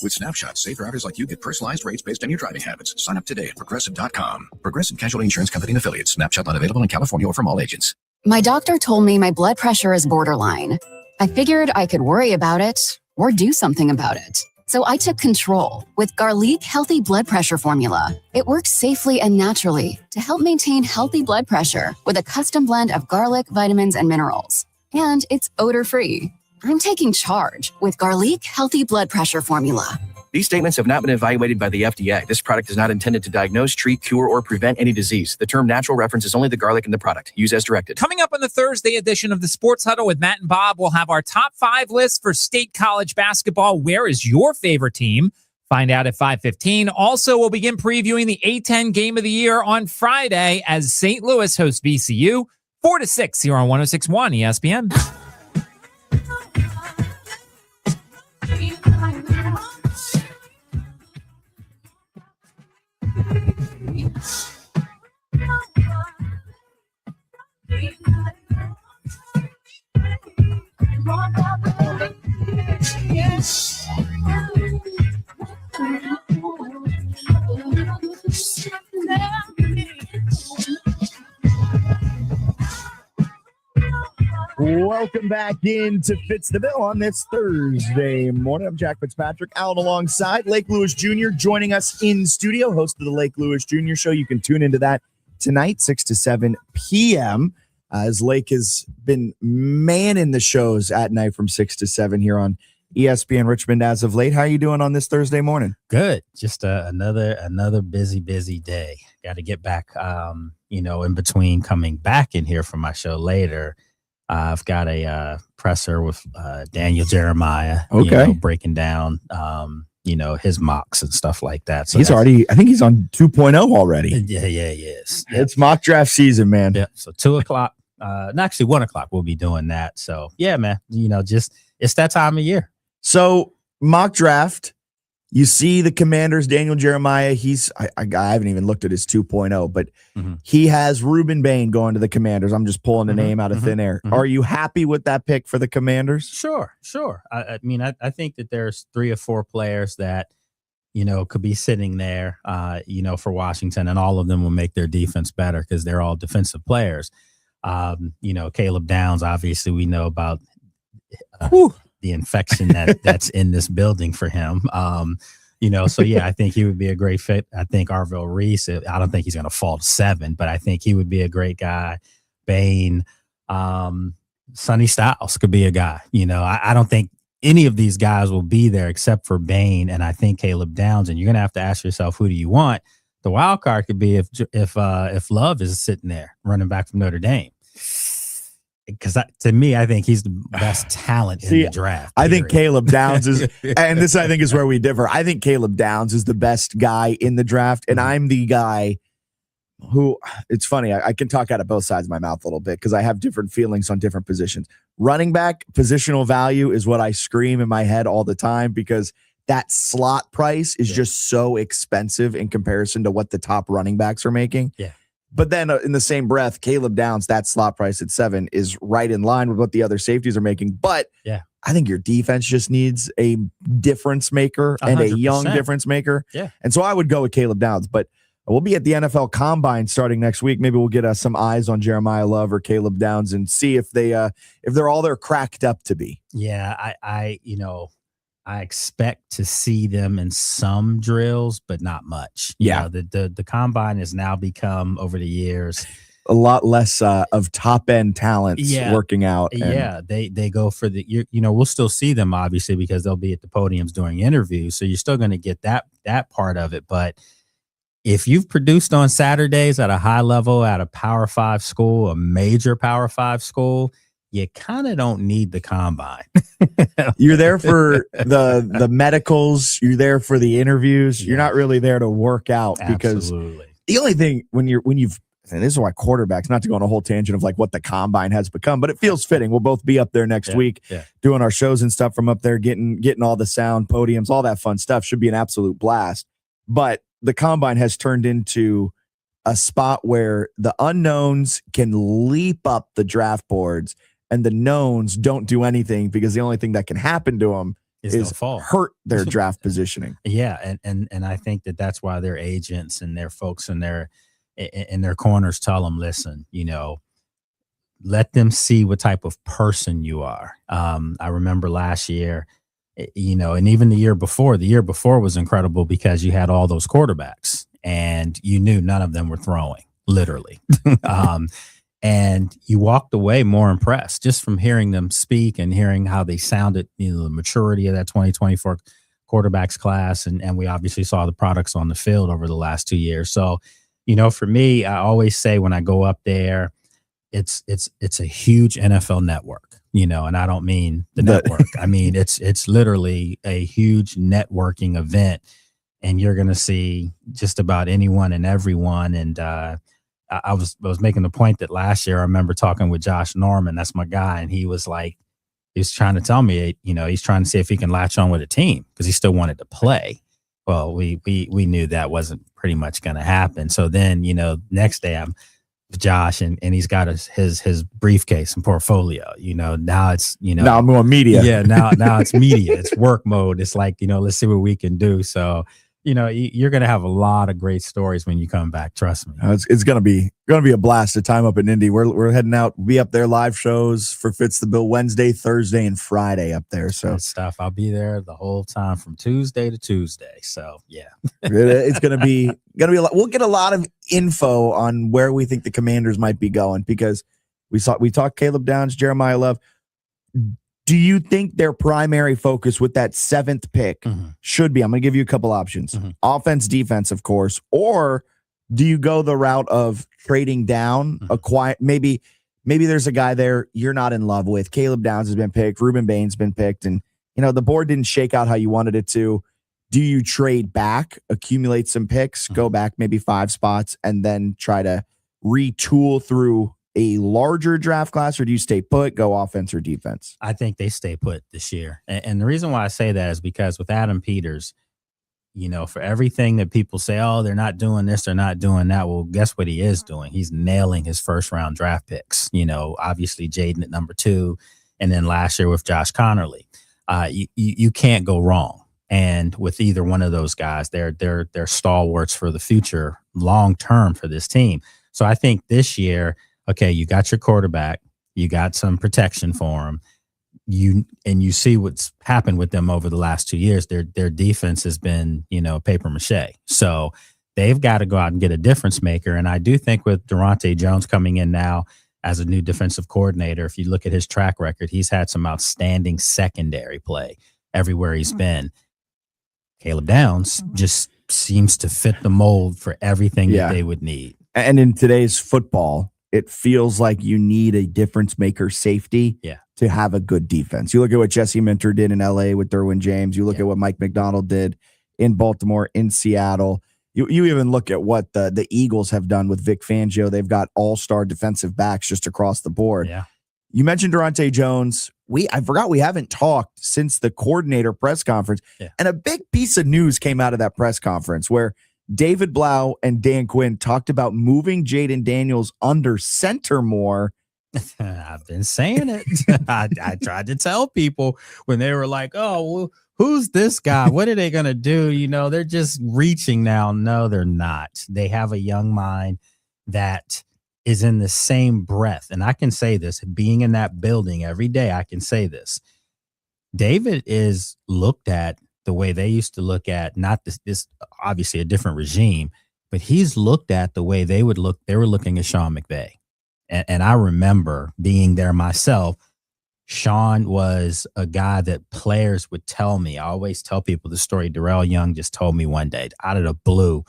Speaker 22: With Snapshot, safe drivers like you get personalized rates based on your driving habits. Sign up today at Progressive.com. Progressive Casualty Insurance Company and Affiliates. Snapshot not available in California or from all agents.
Speaker 23: My doctor told me my blood pressure is borderline. I figured I could worry about it or do something about it. So I took control with Garlic Healthy Blood Pressure Formula. It works safely and naturally to help maintain healthy blood pressure with a custom blend of garlic, vitamins, and minerals. And it's odor-free. I'm taking charge with Garlic Healthy Blood Pressure Formula.
Speaker 24: These statements have not been evaluated by the FDA. This product is not intended to diagnose, treat, cure, or prevent any disease. The term natural references only the garlic in the product. Use as directed.
Speaker 18: Coming up on the Thursday edition of the Sports Huddle with Matt and Bob, we'll have our top 5 lists for state college basketball. Where is your favorite team? Find out at 5:15. Also, we'll begin previewing the A-10 game of the year on Friday as St. Louis hosts VCU. 4 to 6 here on 106.1 ESPN.
Speaker 4: Welcome back into Fitz the Bill on this Thursday morning. I'm Jack Fitzpatrick, out alongside Lake Lewis Jr. joining us in studio, host of the Lake Lewis Jr. Show. You can tune into that tonight, 6 to 7 p.m. As Lake has been manning the shows at night from 6 to 7 here on ESPN Richmond as of late. How are you doing on this Thursday morning?
Speaker 25: Good. Just another busy day. Got to get back, in between coming back in here for my show later. I've got a presser with Daniel Jeremiah, breaking down, his mocks and stuff like that. So
Speaker 4: I think he's on 2.0 already.
Speaker 25: Yeah, he is.
Speaker 4: It's mock draft season, man.
Speaker 25: Yeah. So 2:00, actually 1:00 we'll be doing that. So yeah, man, just it's that time of year.
Speaker 4: So mock draft, you see the Commanders, Daniel Jeremiah. I haven't even looked at his 2.0, but he has Reuben Bain going to the Commanders. I'm just pulling a name out of thin air. Are you happy with that pick for the Commanders?
Speaker 25: Sure. I mean, I think that there's 3 or 4 players that, could be sitting there, for Washington, and all of them will make their defense better because they're all defensive players. Caleb Downs, obviously we know about the infection that's in this building for him. So yeah, I think he would be a great fit. I think Arvell Reese, I don't think he's going to fall to 7, but I think he would be a great guy. Bain, Sonny Styles could be a guy. I don't think any of these guys will be there except for Bain, and I think Caleb Downs. And you're going to have to ask yourself, who do you want? The wild card could be if Love is sitting there running back from Notre Dame. Because to me, I think he's the best talent in the draft.
Speaker 4: I think Caleb Downs is, and this I think is where we differ. I think Caleb Downs is the best guy in the draft, and I'm the guy who, it's funny, I can talk out of both sides of my mouth a little bit because I have different feelings on different positions. Running back positional value is what I scream in my head all the time because that slot price is just so expensive in comparison to what the top running backs are making.
Speaker 25: Yeah.
Speaker 4: But then in the same breath, Caleb Downs, that slot price at 7 is right in line with what the other safeties are making. But I think your defense just needs a difference maker and
Speaker 25: 100%.
Speaker 4: a young difference maker.
Speaker 25: Yeah.
Speaker 4: And so I would go with Caleb Downs. But we'll be at the NFL Combine starting next week. Maybe we'll get some eyes on Jeremiah Love or Caleb Downs and see if they're all they're cracked up to be.
Speaker 25: Yeah, I expect to see them in some drills, but not much. The combine has now become, over the years,
Speaker 4: a lot less of top end talents working out.
Speaker 25: They go for we'll still see them obviously because they'll be at the podiums during interviews. So you're still going to get that part of it. But if you've produced on Saturdays at a high level at a Power 5 school, a major Power 5 school, you kind of don't need the combine.
Speaker 4: You're there for the medicals. You're there for the interviews. You're not really there to work out because the only thing when you've, and this is why quarterbacks, not to go on a whole tangent of like what the combine has become, but it feels fitting. We'll both be up there next week doing our shows and stuff from up there, getting all the sound, podiums, all that fun stuff. Should be an absolute blast. But the combine has turned into a spot where the unknowns can leap up the draft boards and the knowns don't do anything because the only thing that can happen to them is hurt their draft positioning.
Speaker 25: Yeah, and I think that's why their agents and their folks in their corners tell them, listen, let them see what type of person you are. I remember last year, and even the year before was incredible because you had all those quarterbacks and you knew none of them were throwing, literally. And you walked away more impressed just from hearing them speak and hearing how they sounded, the maturity of that 2024 quarterbacks class. And we obviously saw the products on the field over the last 2 years. So, for me, I always say when I go up there, it's a huge NFL network, and I don't mean the network. I mean, it's literally a huge networking event and you're going to see just about anyone and everyone. And, I was making the point that last year I remember talking with Josh Norman, that's my guy, and he was trying to tell me, he's trying to see if he can latch on with a team because he still wanted to play. Well, we knew that wasn't pretty much going to happen. So then, next day I'm with Josh and he's got his briefcase and portfolio. Now it's now
Speaker 4: I'm going media.
Speaker 25: Yeah, now it's media. It's work mode. It's like let's see what we can do. So. You're going to have a lot of great stories when you come back. Trust me.
Speaker 4: It's going to be a blast of time up in Indy. We're heading out. We'll be up there live shows for Fitz the Bill Wednesday, Thursday, and Friday up there. So
Speaker 25: good stuff. I'll be there the whole time from Tuesday to Tuesday. So yeah,
Speaker 4: it's going to be a lot. We'll get a lot of info on where we think the Commanders might be going because we talked Caleb Downs, Jeremiah Love. Do you think their primary focus with that 7th pick should be, I'm going to give you a couple options, offense, defense, of course, or do you go the route of trading down, maybe there's a guy there you're not in love with. Caleb Downs has been picked. Reuben Bain's been picked. And, the board didn't shake out how you wanted it to. Do you trade back, accumulate some picks, go back maybe 5 spots, and then try to retool through a larger draft class, or do you stay put, go offense or defense?
Speaker 25: I think they stay put this year. And the reason why I say that is because with Adam Peters, for everything that people say, oh, they're not doing this, they're not doing that. Well, guess what he is doing? He's nailing his first round draft picks. Obviously Jaden at number 2, and then last year with Josh Connerly. You can't go wrong. And with either one of those guys, they're stalwarts for the future, long term for this team. So I think this year, okay, you got your quarterback, you got some protection for him. You see what's happened with them over the last 2 years. Their defense has been, paper mache. So they've got to go out and get a difference maker. And I do think with Durante Jones coming in now as a new defensive coordinator, if you look at his track record, he's had some outstanding secondary play everywhere he's been. Caleb Downs just seems to fit the mold for everything that they would need.
Speaker 4: And in today's football, it feels like you need a difference maker safety to have a good defense. You look at what Jesse Minter did in LA with Derwin James. You look at what Mike McDonald did in Baltimore, in Seattle. You even look at what the Eagles have done with Vic Fangio. They've got all-star defensive backs just across the board.
Speaker 25: Yeah.
Speaker 4: You mentioned Durante Jones. I forgot we haven't talked since the coordinator press conference.
Speaker 25: Yeah.
Speaker 4: And a big piece of news came out of that press conference where David Blau and Dan Quinn talked about moving Jaden Daniels under center more.
Speaker 25: I've been saying it. I tried to tell people when they were like, oh, well, who's this guy? What are they going to do? They're just reaching now. No, they're not. They have a young mind that is in the same breath. And I can say this, being in that building every day, I can say this. David is looked at the way they used to look at, not this obviously a different regime, but he's looked at the way they were looking at Sean McVay. And I remember being there myself. Sean was a guy that players would tell me. I always tell people the story. Darrell Young just told me one day out of the blue,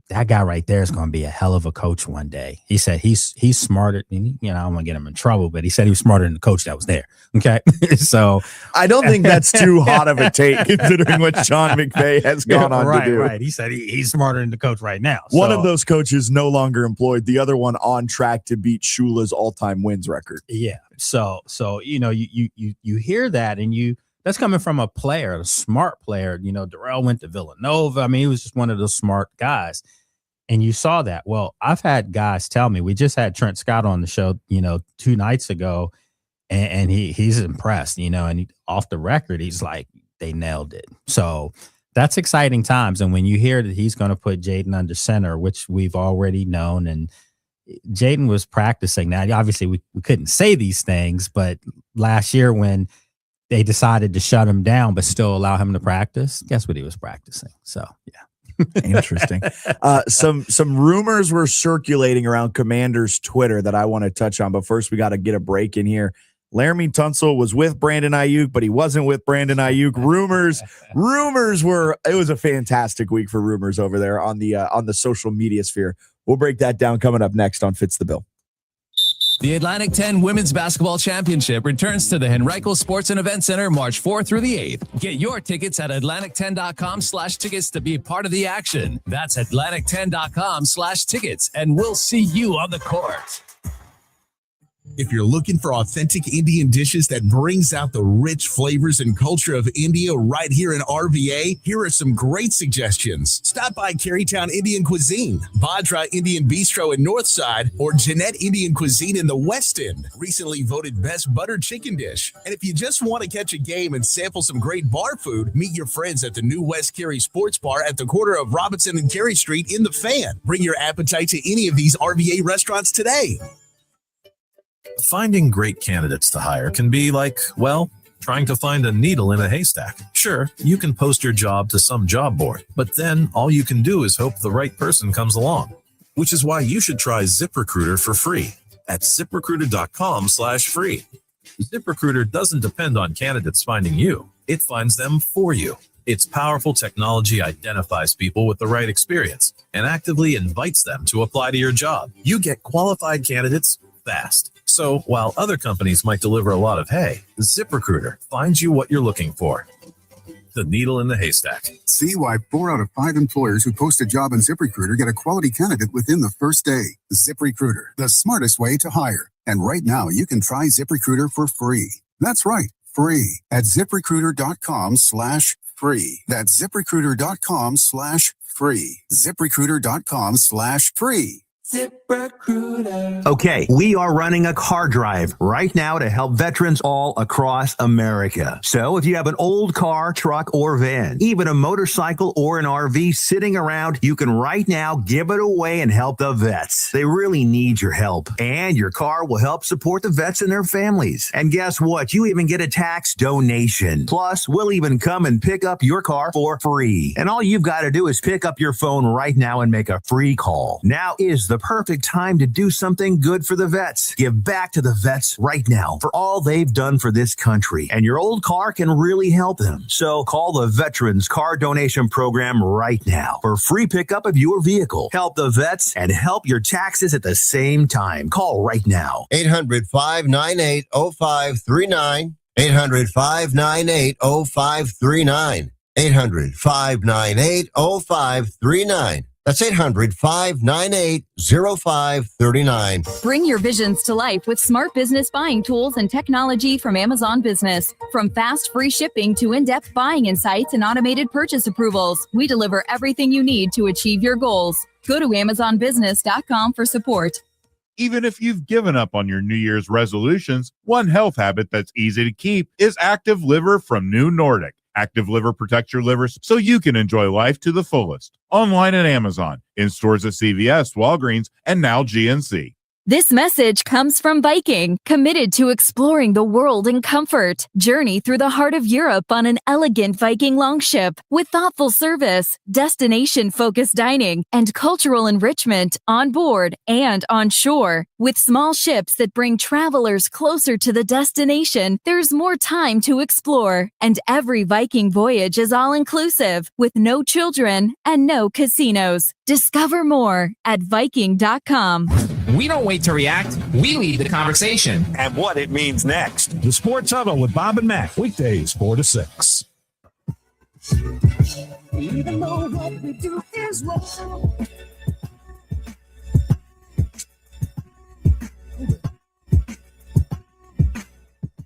Speaker 25: that guy right there is going to be a hell of a coach one day. He said he's smarter. I don't want to get him in trouble, but he said he was smarter than the coach that was there. Okay. So
Speaker 4: I don't think that's too hot of a take considering what Sean McVay has gone on to do.
Speaker 25: Right. He said he's smarter than the coach right now.
Speaker 4: One of those coaches no longer employed, the other one on track to beat Shula's all-time wins record.
Speaker 25: Yeah. So you hear that and that's coming from a player, a smart player. Darrell went to Villanova. I mean, he was just one of those smart guys. And you saw that. Well, I've had guys tell me, we just had Trent Scott on the show, 2 nights ago, and he's impressed, and off the record, he's like, they nailed it. So that's exciting times. And when you hear that he's going to put Jaden under center, which we've already known, and Jaden was practicing. Now, obviously, we couldn't say these things, but last year when they decided to shut him down but still allow him to practice, guess what he was practicing? So, yeah.
Speaker 4: Interesting. Some rumors were circulating around Commanders Twitter that I want to touch on, but first we got to get a break in here. Laramie Tunsil was with Brandon Ayuk, but he wasn't with Brandon Ayuk. Rumors were, it was a fantastic week for rumors over there on the social media sphere. We'll break that down coming up next on Fitz the Bill.
Speaker 8: The Atlantic 10 Women's Basketball Championship returns to the Henrico Sports and Event Center March 4th through the 8th. Get your tickets at Atlantic10.com/tickets to be part of the action. That's Atlantic10.com/tickets, and we'll see you on the court.
Speaker 1: If you're looking for authentic Indian dishes that brings out the rich flavors and culture of India right here in RVA, here are some great suggestions. Stop by Carytown Indian Cuisine, Badra Indian Bistro in Northside, or Jeanette Indian Cuisine in the West End. Recently voted best buttered chicken dish. And if you just want to catch a game and sample some great bar food, meet your friends at the new West Cary Sports Bar at the corner of Robinson and Cary Street in the Fan. Bring your appetite to any of these RVA restaurants today.
Speaker 2: Finding great candidates to hire can be like, well, trying to find a needle in a haystack. Sure, you can post your job to some job board, but then all you can do is hope the right person comes along. Which is why you should try ZipRecruiter for free at ZipRecruiter.com/free. ZipRecruiter doesn't depend on candidates finding you. It finds them for you. Its powerful technology identifies people with the right experience and actively invites them to apply to your job. You get qualified candidates fast. So while other companies might deliver a lot of hay, ZipRecruiter finds you what you're looking for. the needle in the haystack.
Speaker 5: See why 4 out of 5 employers who post a job on ZipRecruiter get a quality candidate within the first day. ZipRecruiter, the smartest way to hire. And right now, you can try ZipRecruiter for free. That's right, free at ZipRecruiter.com/free. That's ZipRecruiter.com/free. ZipRecruiter.com/free.
Speaker 6: ZipRecruiter. Okay, we are running a car drive right now to help veterans all across America. So if you have an old car, truck, or van, even a motorcycle or an RV sitting around, you can right now give it away and help the vets. They really need your help. And your car will help support the vets and their families. And guess what? You even get a tax donation. Plus, we'll even come and pick up your car for free. And all you've got to do is pick up your phone right now and make a free call. Now is the perfect time to do something good for the vets. Give back to the vets right now for all they've done for this country. And your old car can really help them. So call the Veterans Car Donation Program right now for free pickup of your vehicle. Help the vets and help your taxes at the same time. Call right now.
Speaker 10: 800-598-0539. 800-598-0539. 800-598-0539. That's 800-598-0539.
Speaker 11: Bring your visions to life with smart business buying tools and technology from Amazon Business. From fast, free shipping to in-depth buying insights and automated purchase approvals, we deliver everything you need to achieve your goals. Go to AmazonBusiness.com for support.
Speaker 12: Even if you've given up on your New Year's resolutions, one health habit that's easy to keep is Active Liver from New Nordic. Active Liver protects your liver so you can enjoy life to the fullest. Online at Amazon, in stores at CVS, Walgreens, and now GNC.
Speaker 11: This message comes from Viking, committed to exploring the world in comfort. Journey through the heart of Europe on an elegant Viking longship with thoughtful service, destination-focused dining, and cultural enrichment on board and on shore. With small ships that bring travelers closer to the destination, there's more time to explore. And every Viking voyage is all-inclusive, with no children and no casinos. Discover more at Viking.com.
Speaker 18: We don't wait to react. We lead the conversation.
Speaker 13: And what it means next.
Speaker 27: The Sports Huddle with Bob and Mac, weekdays 4 to 6.
Speaker 17: Even though what we do is wrong.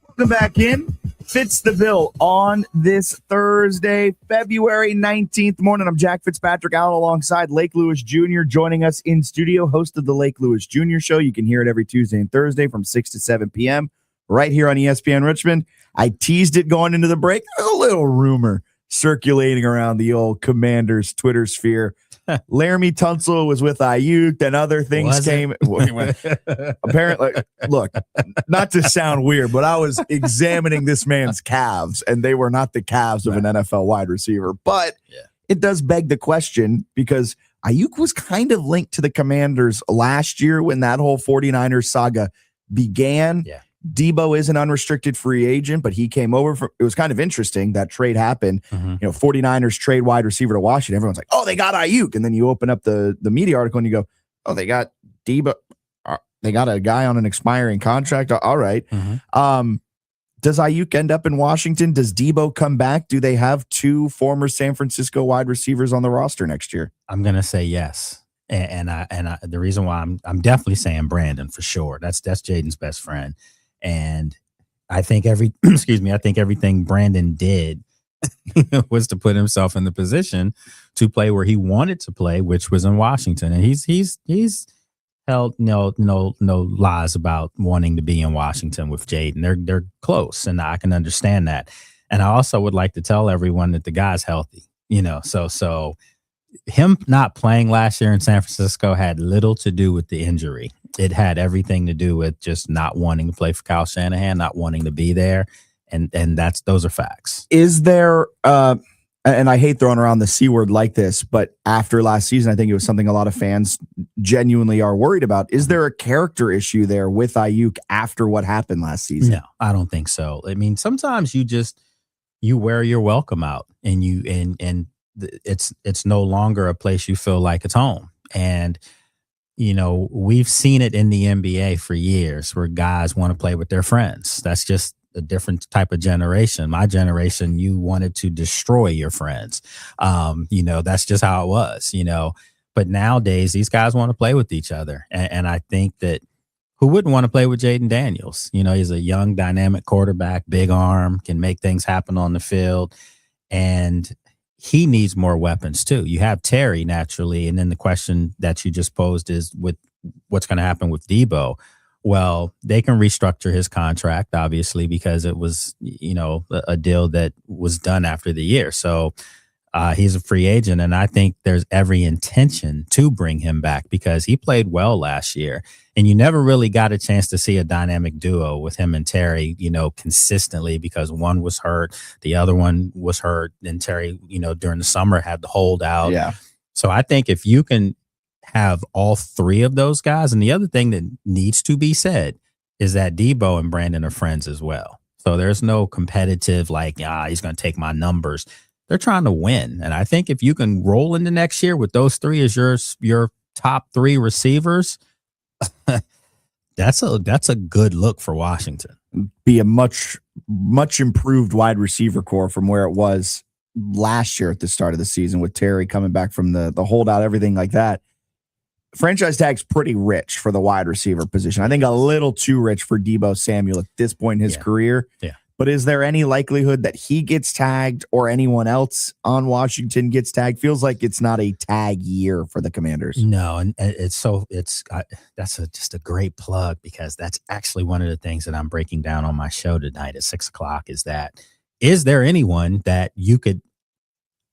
Speaker 4: Welcome back in. Fitz the Bill on this Thursday, February 19th morning. I'm Jack Fitzpatrick out alongside Lake Lewis Jr. joining us in studio, host of the Lake Lewis Jr. Show. You can hear it every Tuesday and Thursday from 6 to 7 p.m. right here on ESPN Richmond. I teased it going into the break. There's a little rumor circulating around the old Commanders Twitter sphere. Laramie Tunsil was with Ayuk, and other things came. Apparently, look, not to sound weird, but I was examining this man's calves, and they were not the calves of an NFL wide receiver. But it does beg the question, because Ayuk was kind of linked to the Commanders last year when that whole 49ers saga began. Yeah. Debo is an unrestricted free agent, but he came over it was kind of interesting that trade happened. Mm-hmm. 49ers trade wide receiver to Washington. Everyone's like, oh, they got Ayuk. And then you open up the media article and you go, oh, they got Debo. They got a guy on an expiring contract. All right. Mm-hmm. Does Ayuk end up in Washington? Does Debo come back? Do they have two former San Francisco wide receivers on the roster next year?
Speaker 25: I'm going to say yes. And the reason why I'm definitely saying Brandon for sure. That's Jaden's best friend. And I think everything Brandon did was to put himself in the position to play where he wanted to play, which was in Washington. And he's held no lies about wanting to be in Washington with Jaden. They're close, and I can understand that. And I also would like to tell everyone that the guy's healthy. So him not playing last year in San Francisco had little to do with the injury. It had everything to do with just not wanting to play for Kyle Shanahan, not wanting to be there. And those are facts.
Speaker 4: Is there, and I hate throwing around the C word like this, but after last season, I think it was something a lot of fans genuinely are worried about. Is there a character issue there with Ayuk after what happened last season?
Speaker 25: No, I don't think so. I mean, sometimes you wear your welcome out, and it's no longer a place you feel like it's home. And we've seen it in the NBA for years where guys want to play with their friends. That's just a different type of generation. My generation, you wanted to destroy your friends. That's just how it was, But nowadays, these guys want to play with each other. And I think that who wouldn't want to play with Jaden Daniels? He's a young, dynamic quarterback, big arm, can make things happen on the field. And he needs more weapons too. You have Terry naturally. And then the question that you just posed is with what's going to happen with Debo. Well, they can restructure his contract, obviously, because it was, a deal that was done after the year. So he's a free agent. And I think there's every intention to bring him back because he played well last year. And you never really got a chance to see a dynamic duo with him and Terry, consistently because one was hurt, the other one was hurt. And Terry, during the summer had the holdout.
Speaker 4: Yeah.
Speaker 25: So I think if you can have all three of those guys, and the other thing that needs to be said is that Debo and Brandon are friends as well. So there's no competitive he's going to take my numbers. They're trying to win. And I think if you can roll into next year with those three as your top three receivers, that's a good look for Washington.
Speaker 4: Be a much improved wide receiver core from where it was last year at the start of the season with Terry coming back from the holdout, everything like that. Franchise tag's pretty rich for the wide receiver position. I think a little too rich for Debo Samuel at this point in his career.
Speaker 25: Yeah.
Speaker 4: But is there any likelihood that he gets tagged or anyone else on Washington gets tagged? Feels like it's not a tag year for the Commanders.
Speaker 25: No, and that's just a great plug because that's actually one of the things that I'm breaking down on my show tonight at 6:00 is there anyone that you could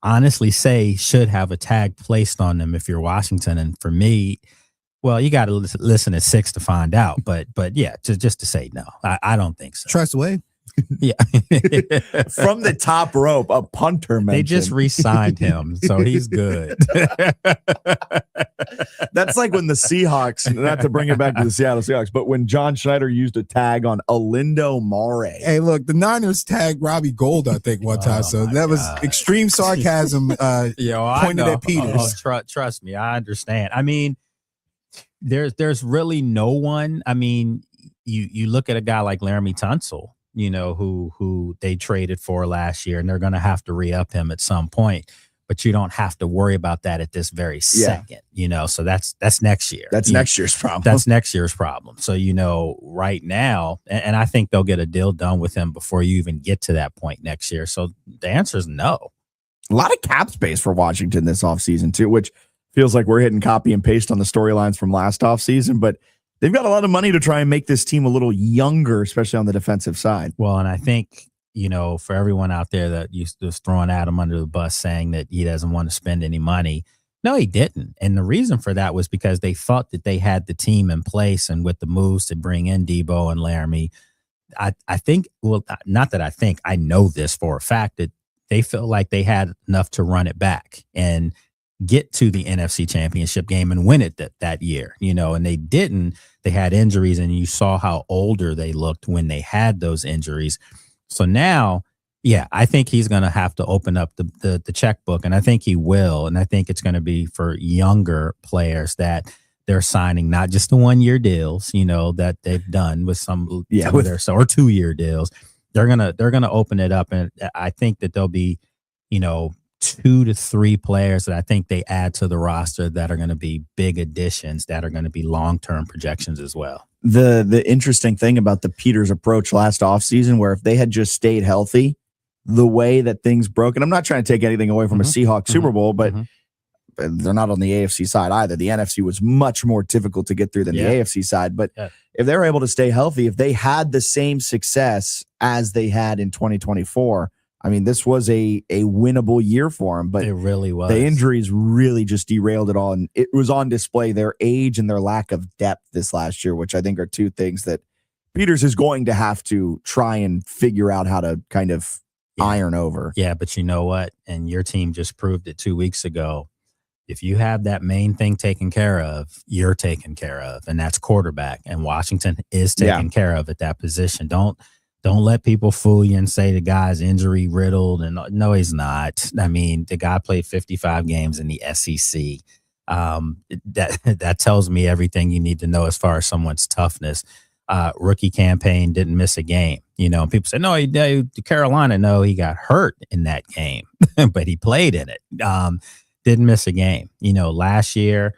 Speaker 25: honestly say should have a tag placed on them if you're Washington? And for me, well, you got to listen at 6 to find out. But yeah, just to say no, I don't think so.
Speaker 3: Trust Wade.
Speaker 25: Yeah.
Speaker 4: From the top rope, a punter mentioned.
Speaker 25: They just re-signed him, so he's good.
Speaker 4: That's like when the Seahawks, not to bring it back to the Seattle Seahawks, but when John Schneider used a tag on Alindo Mare.
Speaker 3: Hey, look, the Niners tagged Robbie Gold, I think, one time. So that was extreme sarcasm pointed at Peters.
Speaker 25: Trust me, I understand. I mean, there's really no one. I mean, you look at a guy like Laramie Tunsil, who they traded for last year, and they're going to have to re-up him at some point. But you don't have to worry about that at this very second, So that's next year.
Speaker 4: That's next year's problem.
Speaker 25: That's next year's problem. So, right now, and I think they'll get a deal done with him before you even get to that point next year. So the answer is no.
Speaker 4: A lot of cap space for Washington this offseason, too, which feels like we're hitting copy and paste on the storylines from last offseason. But they've got a lot of money to try and make this team a little younger, especially on the defensive side.
Speaker 25: Well, and I think, for everyone out there that was throwing Adam under the bus saying that he doesn't want to spend any money, no, he didn't. And the reason for that was because they thought that they had the team in place, and with the moves to bring in Debo and Laramie, I think, well, not that I think, I know this for a fact, that they felt like they had enough to run it back and get to the NFC Championship game and win it that year, and they didn't. They had injuries, and you saw how older they looked when they had those injuries. So now, yeah, I think he's going to have to open up the checkbook, and I think he will. And I think it's going to be for younger players that they're signing, not just the 1-year deals, that they've done with some of their, or 2-year deals. They're gonna open it up, and I think that there'll be, 2 to 3 players that I think they add to the roster that are going to be big additions, that are going to be long-term projections as well.
Speaker 4: The interesting thing about the Peters approach last offseason, where if they had just stayed healthy, the way that things broke, and I'm not trying to take anything away from a Seahawks Super Bowl, but they're not on the AFC side either. The NFC was much more difficult to get through than the AFC side. But if they were able to stay healthy, if they had the same success as they had in 2024, I mean, this was a winnable year for them, but
Speaker 25: it really was.
Speaker 4: The injuries really just derailed it all. And it was on display, their age and their lack of depth this last year, which I think are two things that Peters is going to have to try and figure out how to kind of iron over.
Speaker 25: Yeah, but you know what? And your team just proved it 2 weeks ago. If you have that main thing taken care of, you're taken care of, and that's quarterback. And Washington is taken care of at that position. Don't let people fool you and say the guy's injury riddled. And no, he's not. I mean, the guy played 55 games in the SEC. That tells me everything you need to know as far as someone's toughness. rookie campaign, didn't miss a game. And people say, no, Carolina, no, he got hurt in that game, but he played in it. Didn't miss a game. Last year,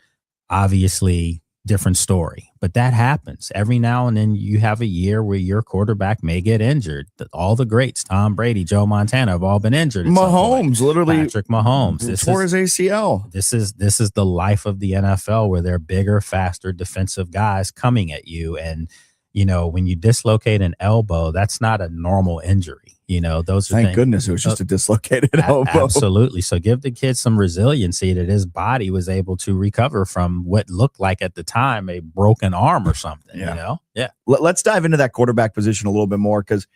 Speaker 25: obviously, different story, but that happens every now and then. You have a year where your quarterback may get injured. All the greats, Tom Brady, Joe Montana, have all been injured.
Speaker 4: Mahomes, literally,
Speaker 25: Patrick Mahomes,
Speaker 4: tore his ACL.
Speaker 25: This is the life of the NFL, where they're bigger, faster defensive guys coming at you. And when you dislocate an elbow, that's not a normal injury. Those are
Speaker 4: Thank goodness it was just a dislocated elbow.
Speaker 25: Absolutely. So give the kid some resiliency that his body was able to recover from what looked like at the time a broken arm or something. Yeah.
Speaker 4: Let's dive into that quarterback position a little bit more, because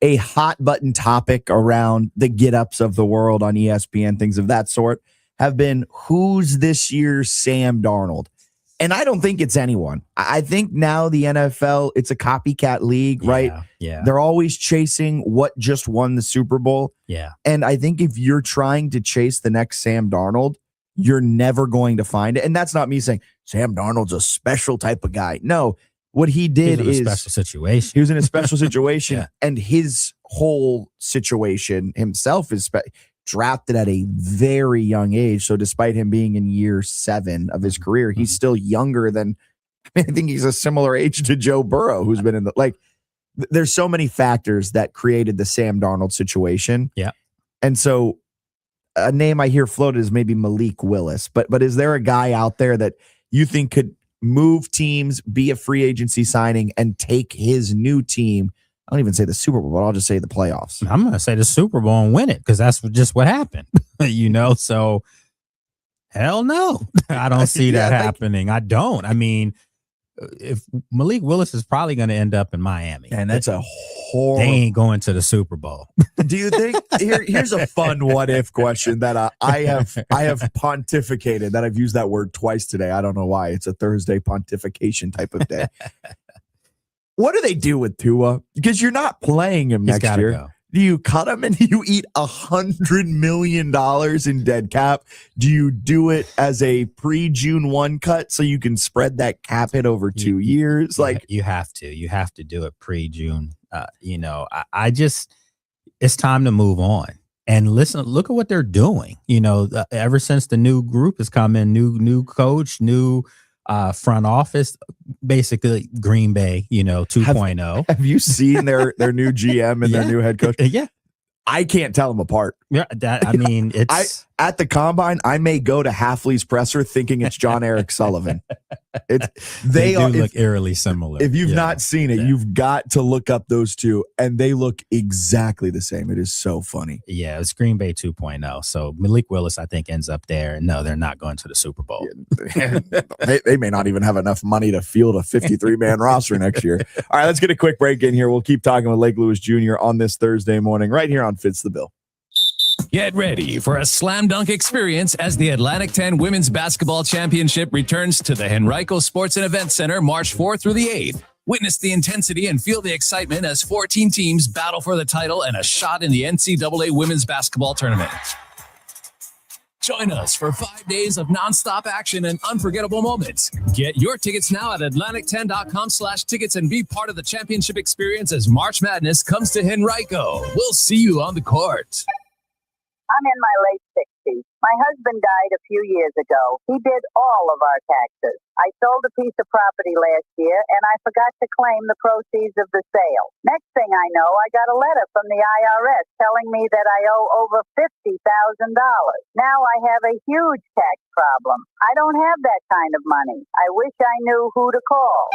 Speaker 4: a hot button topic around the get-ups of the world on ESPN, things of that sort, have been who's this year's Sam Darnold. And I don't think it's anyone. I think now the NFL, it's a copycat league, right?
Speaker 25: Yeah.
Speaker 4: They're always chasing what just won the Super Bowl.
Speaker 25: Yeah.
Speaker 4: And I think if you're trying to chase the next Sam Darnold, you're never going to find it. And that's not me saying Sam Darnold's a special type of guy. No, what he did
Speaker 25: is
Speaker 4: a
Speaker 25: special situation.
Speaker 4: He was in a special situation, and his whole situation himself is drafted at a very young age. So despite him being in year 7 of his career, he's still younger than, I think he's a similar age to Joe Burrow, who's been in there's so many factors that created the Sam Darnold situation.
Speaker 25: Yeah.
Speaker 4: And so a name I hear floated is maybe Malik Willis, but is there a guy out there that you think could move teams, be a free agency signing, and take his new team? I don't even say the Super Bowl, but I'll just say the playoffs.
Speaker 25: I'm going to say the Super Bowl and win it, because that's just what happened, so hell no. I don't see that happening. I don't. I mean, if Malik Willis is probably going to end up in Miami.
Speaker 4: And that's a horrible.
Speaker 25: They ain't going to the Super Bowl.
Speaker 4: Do you think here's a fun what if question that I have pontificated, that I've used that word twice today. I don't know why. It's a Thursday pontification type of day. What do they do with Tua? Because you're not playing him next year.
Speaker 25: Go.
Speaker 4: Do you cut him and you eat $100 million in dead cap? Do you do it as a pre-June 1 cut so you can spread that cap hit over 2 years?
Speaker 25: You have to do it pre-June. I just, it's time to move on. And look at what they're doing. Ever since the new group has come in, new coach, new front office, basically Green Bay, 2.0.
Speaker 4: Have you seen their new GM and their new head coach?
Speaker 25: Yeah.
Speaker 4: I can't tell them apart.
Speaker 25: Yeah, it's
Speaker 4: at the combine, I may go to Halfley's presser thinking it's John Eric Sullivan. They
Speaker 25: look eerily similar.
Speaker 4: If you've not seen it, you've got to look up those two, and they look exactly the same. It is so funny.
Speaker 25: Yeah, it's Green Bay 2.0. So Malik Willis, I think, ends up there. No, they're not going to the Super Bowl.
Speaker 4: They may not even have enough money to field a 53-man roster next year. All right, let's get a quick break in here. We'll keep talking with Lake Lewis Jr. on this Thursday morning right here on Fitz the Bill.
Speaker 8: Get ready for a slam dunk experience as the Atlantic 10 Women's Basketball Championship returns to the Henrico Sports and Event Center March 4th through the 8th. Witness the intensity and feel the excitement as 14 teams battle for the title and a shot in the NCAA Women's Basketball Tournament. Join us for 5 days of nonstop action and unforgettable moments. Get your tickets now at Atlantic10.com/tickets and be part of the championship experience as March Madness comes to Henrico. We'll see you on the court.
Speaker 7: I'm in my late 60s. My husband died a few years ago. He did all of our taxes. I sold a piece of property last year, and I forgot to claim the proceeds of the sale. Next thing I know, I got a letter from the IRS telling me that I owe over $50,000. Now I have a huge tax problem. I don't have that kind of money. I wish I knew who to call.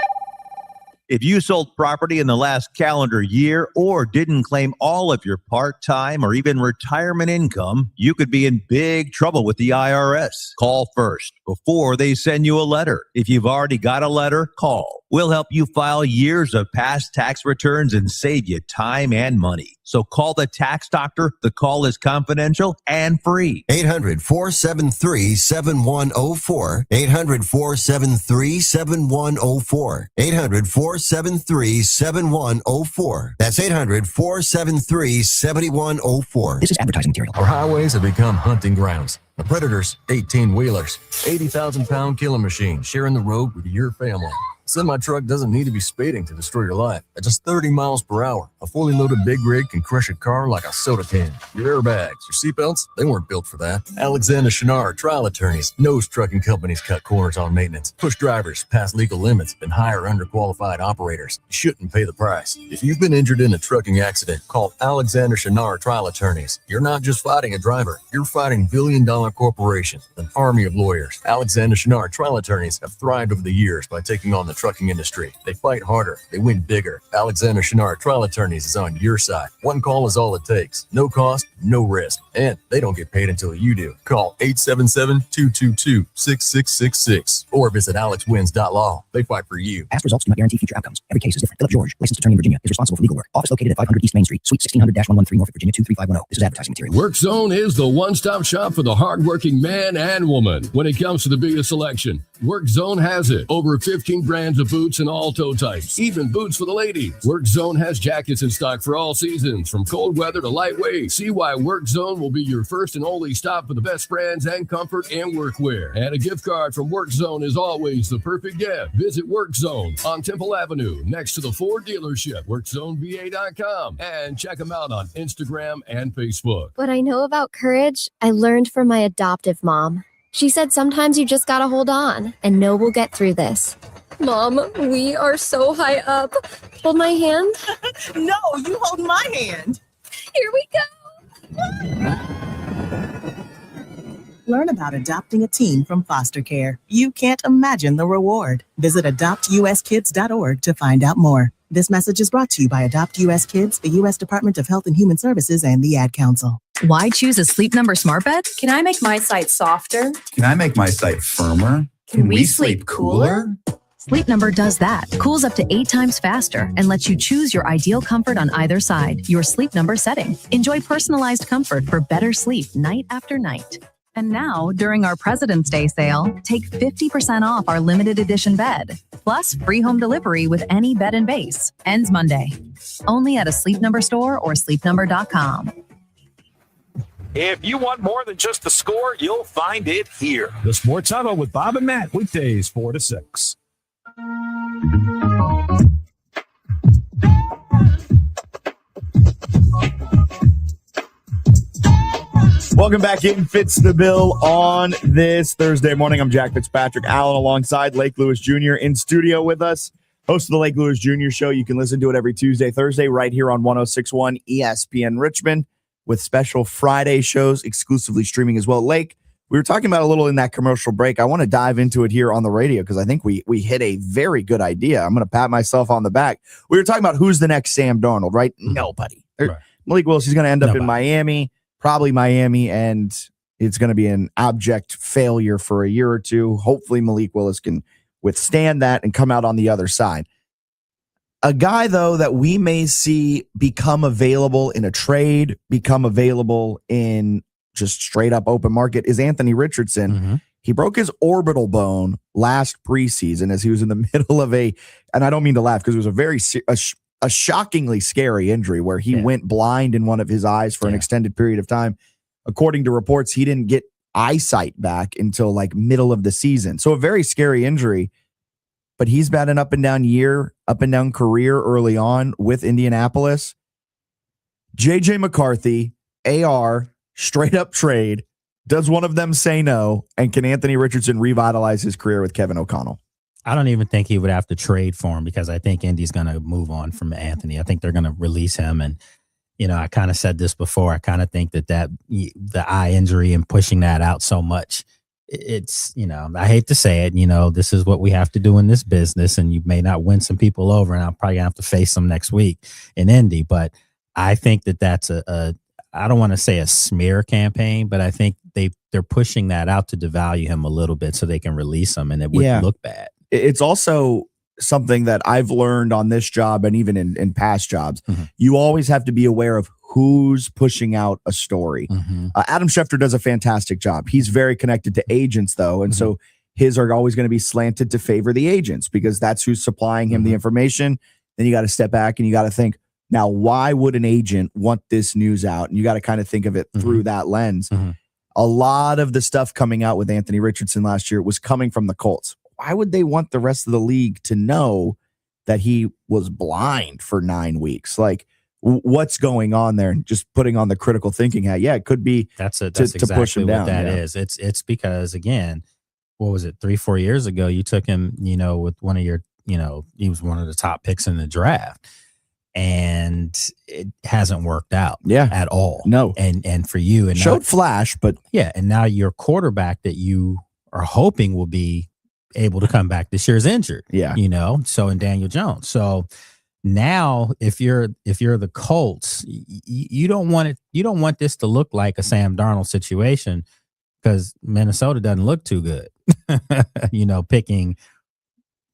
Speaker 6: If you sold property in the last calendar year or didn't claim all of your part-time or even retirement income, you could be in big trouble with the IRS. Call first before they send you a letter. If you've already got a letter, call. We'll help you file years of past tax returns and save you time and money. So call the tax doctor. The call is confidential and free.
Speaker 10: 800-473-7104. 800-473-7104. 800-473-7104. That's 800-473-7104.
Speaker 9: This is advertising material. Our highways have become hunting grounds. The predators, 18-wheelers, 80,000-pound killing machines sharing the road with your family. Semi-truck doesn't need to be speeding to destroy your life. At just 30 miles per hour, a fully loaded big rig can crush a car like a soda can. Your airbags, your seatbelts, they weren't built for that. Alexander Chenard Trial Attorneys knows trucking companies cut corners on maintenance, push drivers past legal limits, and hire underqualified operators. You shouldn't pay the price. If you've been injured in a trucking accident, call Alexander Chenard Trial Attorneys. You're not just fighting a driver, you're fighting billion-dollar corporations, an army of lawyers. Alexander Chenard Trial Attorneys have thrived over the years by taking on the trucking industry. They fight harder, they win bigger. Alexander Chenard Trial Attorneys is on your side. One call is all it takes. No cost, no risk. And they don't get paid until you do. Call 877-222-6666 or visit alexwins.law. They fight for you.
Speaker 14: Past results do not guarantee future outcomes. Every case is different. Philip George, licensed attorney in Virginia, is responsible for legal work. Office located at 500 East Main Street, Suite 1600-113, Norfolk, Virginia 23510. This is advertising material.
Speaker 15: WorkZone is the one-stop shop for the hardworking man and woman. When it comes to the biggest selection, WorkZone has it. Over 15 brands of boots and all toe types, even boots for the ladies. WorkZone has jackets in stock for all seasons, from cold weather to lightweight. See why WorkZone will be your first and only stop for the best brands and comfort and workwear. And a gift card from WorkZone is always the perfect gift. Visit WorkZone on Temple Avenue, next to the Ford dealership, WorkZoneVA.com, and check them out on Instagram and Facebook.
Speaker 16: What I know about courage, I learned from my adoptive mom. She said sometimes you just gotta hold on and know we'll get through this. Mom, we are so high up. Hold my hand.
Speaker 19: No, you hold my hand.
Speaker 16: Here we go.
Speaker 19: Learn about adopting a teen from foster care. You can't imagine the reward. Visit adoptuskids.org to find out more. This message is brought to you by Adopt US Kids, the U.S. Department of Health and Human Services, and the Ad Council.
Speaker 20: Why choose a Sleep Number smart bed?
Speaker 21: Can I make my site softer?
Speaker 26: Can I make my site firmer?
Speaker 21: Can we sleep cooler?
Speaker 20: Sleep Number does that. Cools up to 8 times faster and lets you choose your ideal comfort on either side. Your Sleep Number setting. Enjoy personalized comfort for better sleep night after night. And now, during our President's Day sale, take 50% off our limited edition bed, plus free home delivery with any bed and base. Ends Monday. Only at a Sleep Number store or sleepnumber.com.
Speaker 13: If you want more than just the score, you'll find it here.
Speaker 28: The Sports Huddle with Bob and Matt, weekdays 4 to 6.
Speaker 4: Welcome back in Fitz the Bill on this Thursday morning. I'm Jack Fitzpatrick. Allen alongside Lake Lewis Jr. in studio with us. Host of the Lake Lewis Jr. Show. You can listen to it every Tuesday, Thursday, right here on 106.1 ESPN Richmond, with special Friday shows exclusively streaming as well. Lake, we were talking about a little in that commercial break. I want to dive into it here on the radio because I think we hit a very good idea. I'm going to pat myself on the back. We were talking about who's the next Sam Darnold, right? Nobody. Right. Malik Willis, he's going to end up in Miami, probably Miami, and it's going to be an abject failure for a year or two. Hopefully Malik Willis can withstand that and come out on the other side. A guy, though, that we may see become available in a trade, become available in just straight up open market is Anthony Richardson. Mm-hmm. He broke his orbital bone last preseason as he was in the middle of and I don't mean to laugh because it was a shockingly scary injury where he went blind in one of his eyes for an extended period of time. According to reports, he didn't get eyesight back until like middle of the season. So a very scary injury, but he's had an up and down career early on with Indianapolis. JJ McCarthy, AR, straight up trade. Does one of them say no? And can Anthony Richardson revitalize his career with Kevin O'Connell?
Speaker 25: I don't even think he would have to trade for him because I think Indy's going to move on from Anthony. I think they're going to release him. And, I kind of said this before. I kind of think that the eye injury and pushing that out so much, it's, I hate to say it, this is what we have to do in this business. And you may not win some people over, and I'm probably going to have to face them next week in Indy. But I think that's I don't want to say a smear campaign, but I think they're pushing that out to devalue him a little bit so they can release him and it wouldn't look bad.
Speaker 4: It's also something that I've learned on this job and even in past jobs. Mm-hmm. You always have to be aware of who's pushing out a story. Mm-hmm. Adam Schefter does a fantastic job. He's very connected to agents, though. And so his are always going to be slanted to favor the agents because that's who's supplying him the information. Then you got to step back and you got to think, now, why would an agent want this news out? And you got to kind of think of it through that lens. Mm-hmm. A lot of the stuff coming out with Anthony Richardson last year was coming from the Colts. why would they want the rest of the league to know that he was blind for 9 weeks? Like, what's going on there? And just putting on the critical thinking hat. Yeah, it could be
Speaker 25: that's
Speaker 4: exactly
Speaker 25: to push him down.
Speaker 4: What that
Speaker 25: is. It's because, again, what was it, 3-4 years ago, you took him, with one of your, he was one of the top picks in the draft, and it hasn't worked out at all.
Speaker 4: No.
Speaker 25: And for you, and
Speaker 4: showed flash, but
Speaker 25: and now your quarterback that you are hoping will be able to come back this year is injured.
Speaker 4: Yeah.
Speaker 25: So in Daniel Jones. So now if you're the Colts, you don't want this to look like a Sam Darnold situation, because Minnesota doesn't look too good. Picking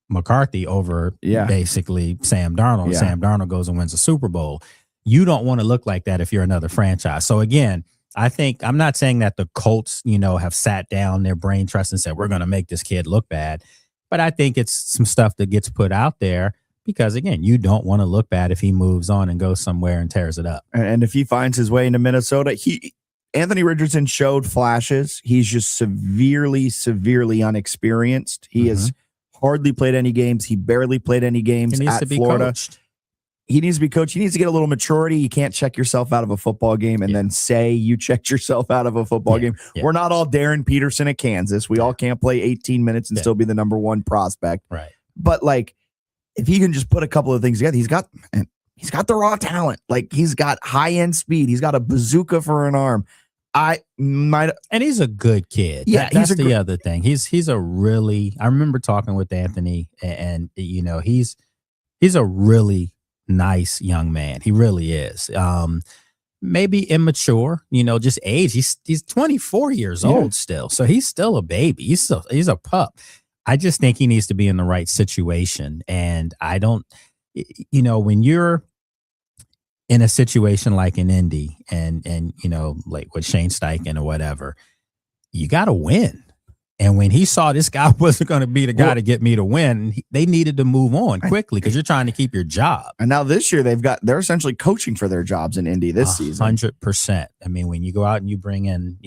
Speaker 25: McCarthy over basically Sam Darnold.
Speaker 4: Yeah.
Speaker 25: Sam Darnold goes and wins a Super Bowl. You don't want to look like that if you're another franchise. So again, I think, I'm not saying that the Colts, have sat down their brain trust and said, we're going to make this kid look bad. But I think it's some stuff that gets put out there because, again, you don't want to look bad if he moves on and goes somewhere and tears it up.
Speaker 4: And if he finds his way into Minnesota, Anthony Richardson showed flashes. He's just severely unexperienced. He has hardly played any games. He barely played any games
Speaker 25: he needs
Speaker 4: at
Speaker 25: to be
Speaker 4: Florida.
Speaker 25: Coached.
Speaker 4: He needs to be coached. He needs to get a little maturity. You can't check yourself out of a football game and then say you checked yourself out of a football game.
Speaker 25: Yeah.
Speaker 4: We're not all Darren Peterson at Kansas. We all can't play 18 minutes and still be the number one prospect.
Speaker 25: Right.
Speaker 4: But like, if he can just put a couple of things together, he's got the raw talent. Like, he's got high end speed. He's got a bazooka for an arm.
Speaker 25: And he's a good kid.
Speaker 4: Yeah,
Speaker 25: that's the other thing. He's a really. I remember talking with Anthony, and he's a really nice young man. He really is. Maybe immature, just age. He's 24 years old still, so he's still a baby. He's a pup. I just think he needs to be in the right situation, and I don't. When you're in a situation like in Indy and like with Shane Steichen or whatever, you got to win. And when he saw this guy wasn't going to be the guy to get me to win, they needed to move on quickly because you're trying to keep your job.
Speaker 4: And now this year they're essentially coaching for their jobs in Indy this season.
Speaker 25: 100%. I mean, when you go out and you bring in,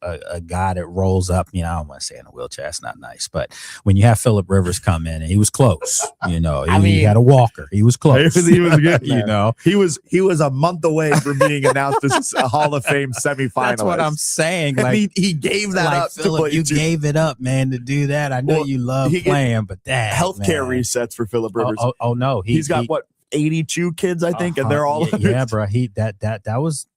Speaker 25: a guy that rolls up, I don't want to say in a wheelchair, it's not nice, but when you have Phillip Rivers come in and he was close, he had a walker, he was close.
Speaker 4: He was good,
Speaker 25: man.
Speaker 4: He was a month away from being announced as a Hall of Fame semifinalist. That's
Speaker 25: what I'm saying. Like,
Speaker 4: he gave that
Speaker 25: like
Speaker 4: up.
Speaker 25: Phillip, you gave it up, man, to do that. I know you love playing, but that
Speaker 4: healthcare resets for Phillip Rivers.
Speaker 25: Oh no,
Speaker 4: he's got 82 kids, I think, and they're all
Speaker 25: bro. That was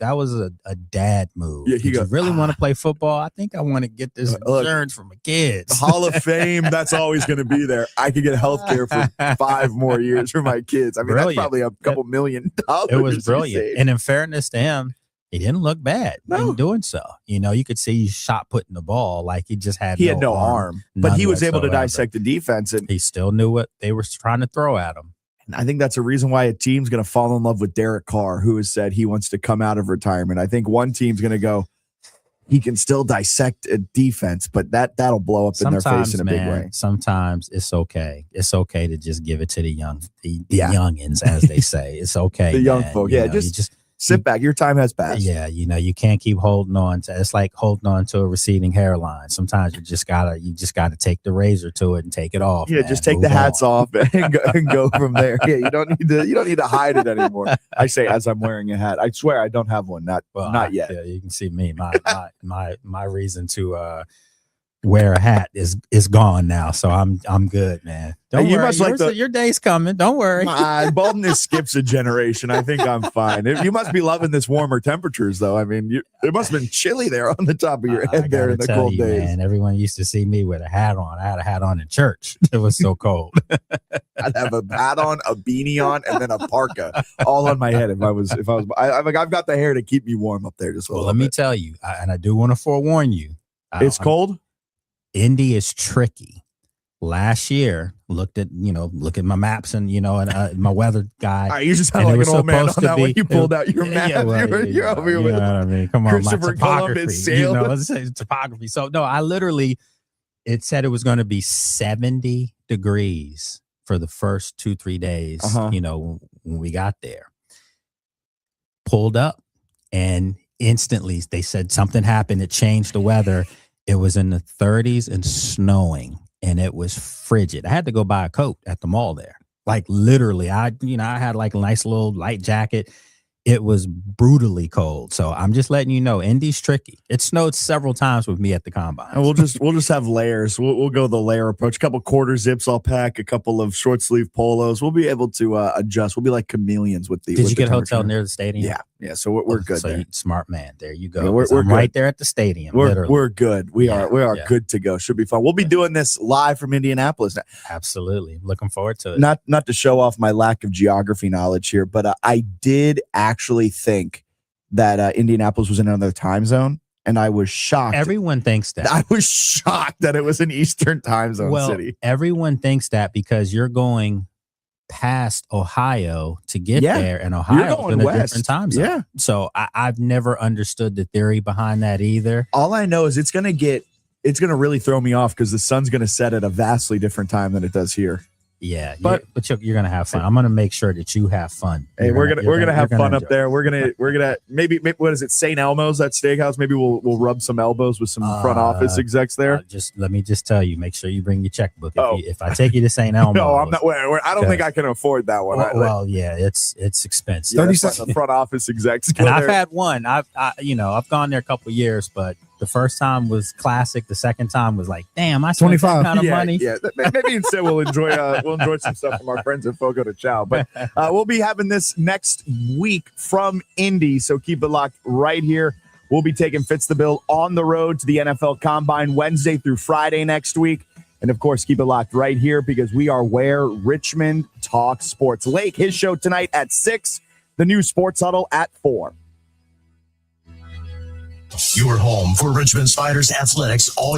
Speaker 25: a dad move. Yeah, you really want to play football? I think I want to get this insurance for my kids.
Speaker 4: Hall of Fame, that's always going to be there. I could get healthcare for 5 more years for my kids. I mean, that's probably a couple $1 million.
Speaker 25: It was brilliant, and in fairness to him, he didn't look bad in doing so. You could see he shot putting the ball like he just had no arm.
Speaker 4: But he was able to dissect the defense, and
Speaker 25: he still knew what they were trying to throw at him.
Speaker 4: And I think that's a reason why a team's going to fall in love with Derek Carr, who has said he wants to come out of retirement. I think one team's going to go, he can still dissect a defense, but that'll blow up in their face in a big way.
Speaker 25: Sometimes it's okay. It's okay to just give it to the youngins, as they say. It's okay.
Speaker 4: The young folk. Yeah, just sit back. Your time has passed.
Speaker 25: Yeah, you can't keep holding on to. It's like holding on to a receding hairline. Sometimes you just gotta take the razor to it and take it off.
Speaker 4: Yeah, just take the hats off and go from there. Yeah, you don't need to hide it anymore. I say as I'm wearing a hat. I swear I don't have one. Not yet.
Speaker 25: Yeah, you can see me. My reason to wear a hat is gone now, so I'm good, man. Don't worry.
Speaker 4: Must
Speaker 25: your day's coming. Don't worry.
Speaker 4: Baldness skips a generation. I think I'm fine. You must be loving this warmer temperatures, though. I mean, it must have been chilly there on the top of your head there in the cold days.
Speaker 25: Man, everyone used to see me with a hat on. I had a hat on in church. It was so cold.
Speaker 4: I'd have a hat on, a beanie on, and then a parka all on my head. I've got the hair to keep me warm up there. Just
Speaker 25: let me tell you, and I do want to forewarn you.
Speaker 4: It's cold.
Speaker 25: Indy is tricky. Last year, look at my maps and and my weather guy.
Speaker 4: You just sound like an old man on that when you pulled out your map. You're over here with
Speaker 25: what I mean. Come on,
Speaker 4: Christopher Columbus sailed.
Speaker 25: Let's say topography. So no, it said it was going to be 70 degrees for the first 2-3 days. When we got there, pulled up, and instantly they said something happened. It changed the weather. It was in the 30s and snowing. and it was frigid. I had to go buy a coat at the mall there. Like literally, I had like a nice little light jacket. It was brutally cold. So I'm just letting you know, Indy's tricky. It snowed several times with me at the combine.
Speaker 4: And we'll just have layers. We'll go the layer approach. A couple quarter zips I'll pack, a couple of short sleeve polos. We'll be able to adjust. We'll be like chameleons with the.
Speaker 25: Did you get a hotel near the stadium?
Speaker 4: Yeah. So we're good.
Speaker 25: So smart man. There you go.
Speaker 4: Yeah, we're
Speaker 25: I'm right there at the stadium.
Speaker 4: We're good. We are good to go. Should be fun. We'll be doing this live from Indianapolis now.
Speaker 25: Absolutely. Looking forward to it.
Speaker 4: Not to show off my lack of geography knowledge here, but I did actually think that Indianapolis was in another time zone, and I was shocked.
Speaker 25: Everyone thinks that.
Speaker 4: I was shocked that it was an Eastern time zone city.
Speaker 25: Everyone thinks that because you're going past Ohio to get there, and Ohio's in a different time zone.
Speaker 4: Yeah.
Speaker 25: So I've never understood the theory behind that either.
Speaker 4: All I know is it's going to really throw me off because the sun's going to set at a vastly different time than it does here.
Speaker 25: Yeah, but you're gonna have fun. I'm gonna make sure that you have fun.
Speaker 4: Hey, we're gonna have fun up there. We're gonna maybe what is it? St. Elmo's, that steakhouse. Maybe we'll rub some elbows with some front office execs there.
Speaker 25: Let me tell you, make sure you bring your checkbook. If I take you to St. Elmo's,
Speaker 4: no, I'm not. I don't think I can afford that one.
Speaker 25: Well, it's expensive.
Speaker 4: 30 seconds. Front office execs.
Speaker 25: And I've had one. I've gone there a couple of years, but the first time was classic. The second time was like, damn, I spent that kind of money.
Speaker 4: Yeah, maybe instead we'll enjoy some stuff from our friends at Fogo de Chao. But we'll be having this next week from Indy, so keep it locked right here. We'll be taking Fitz the Bill on the road to the NFL Combine Wednesday through Friday next week. And, of course, keep it locked right here because we are where Richmond talks sports. Lake, his show tonight at 6, the new Sports Huddle at 4.
Speaker 1: Your home for Richmond Spiders athletics all year.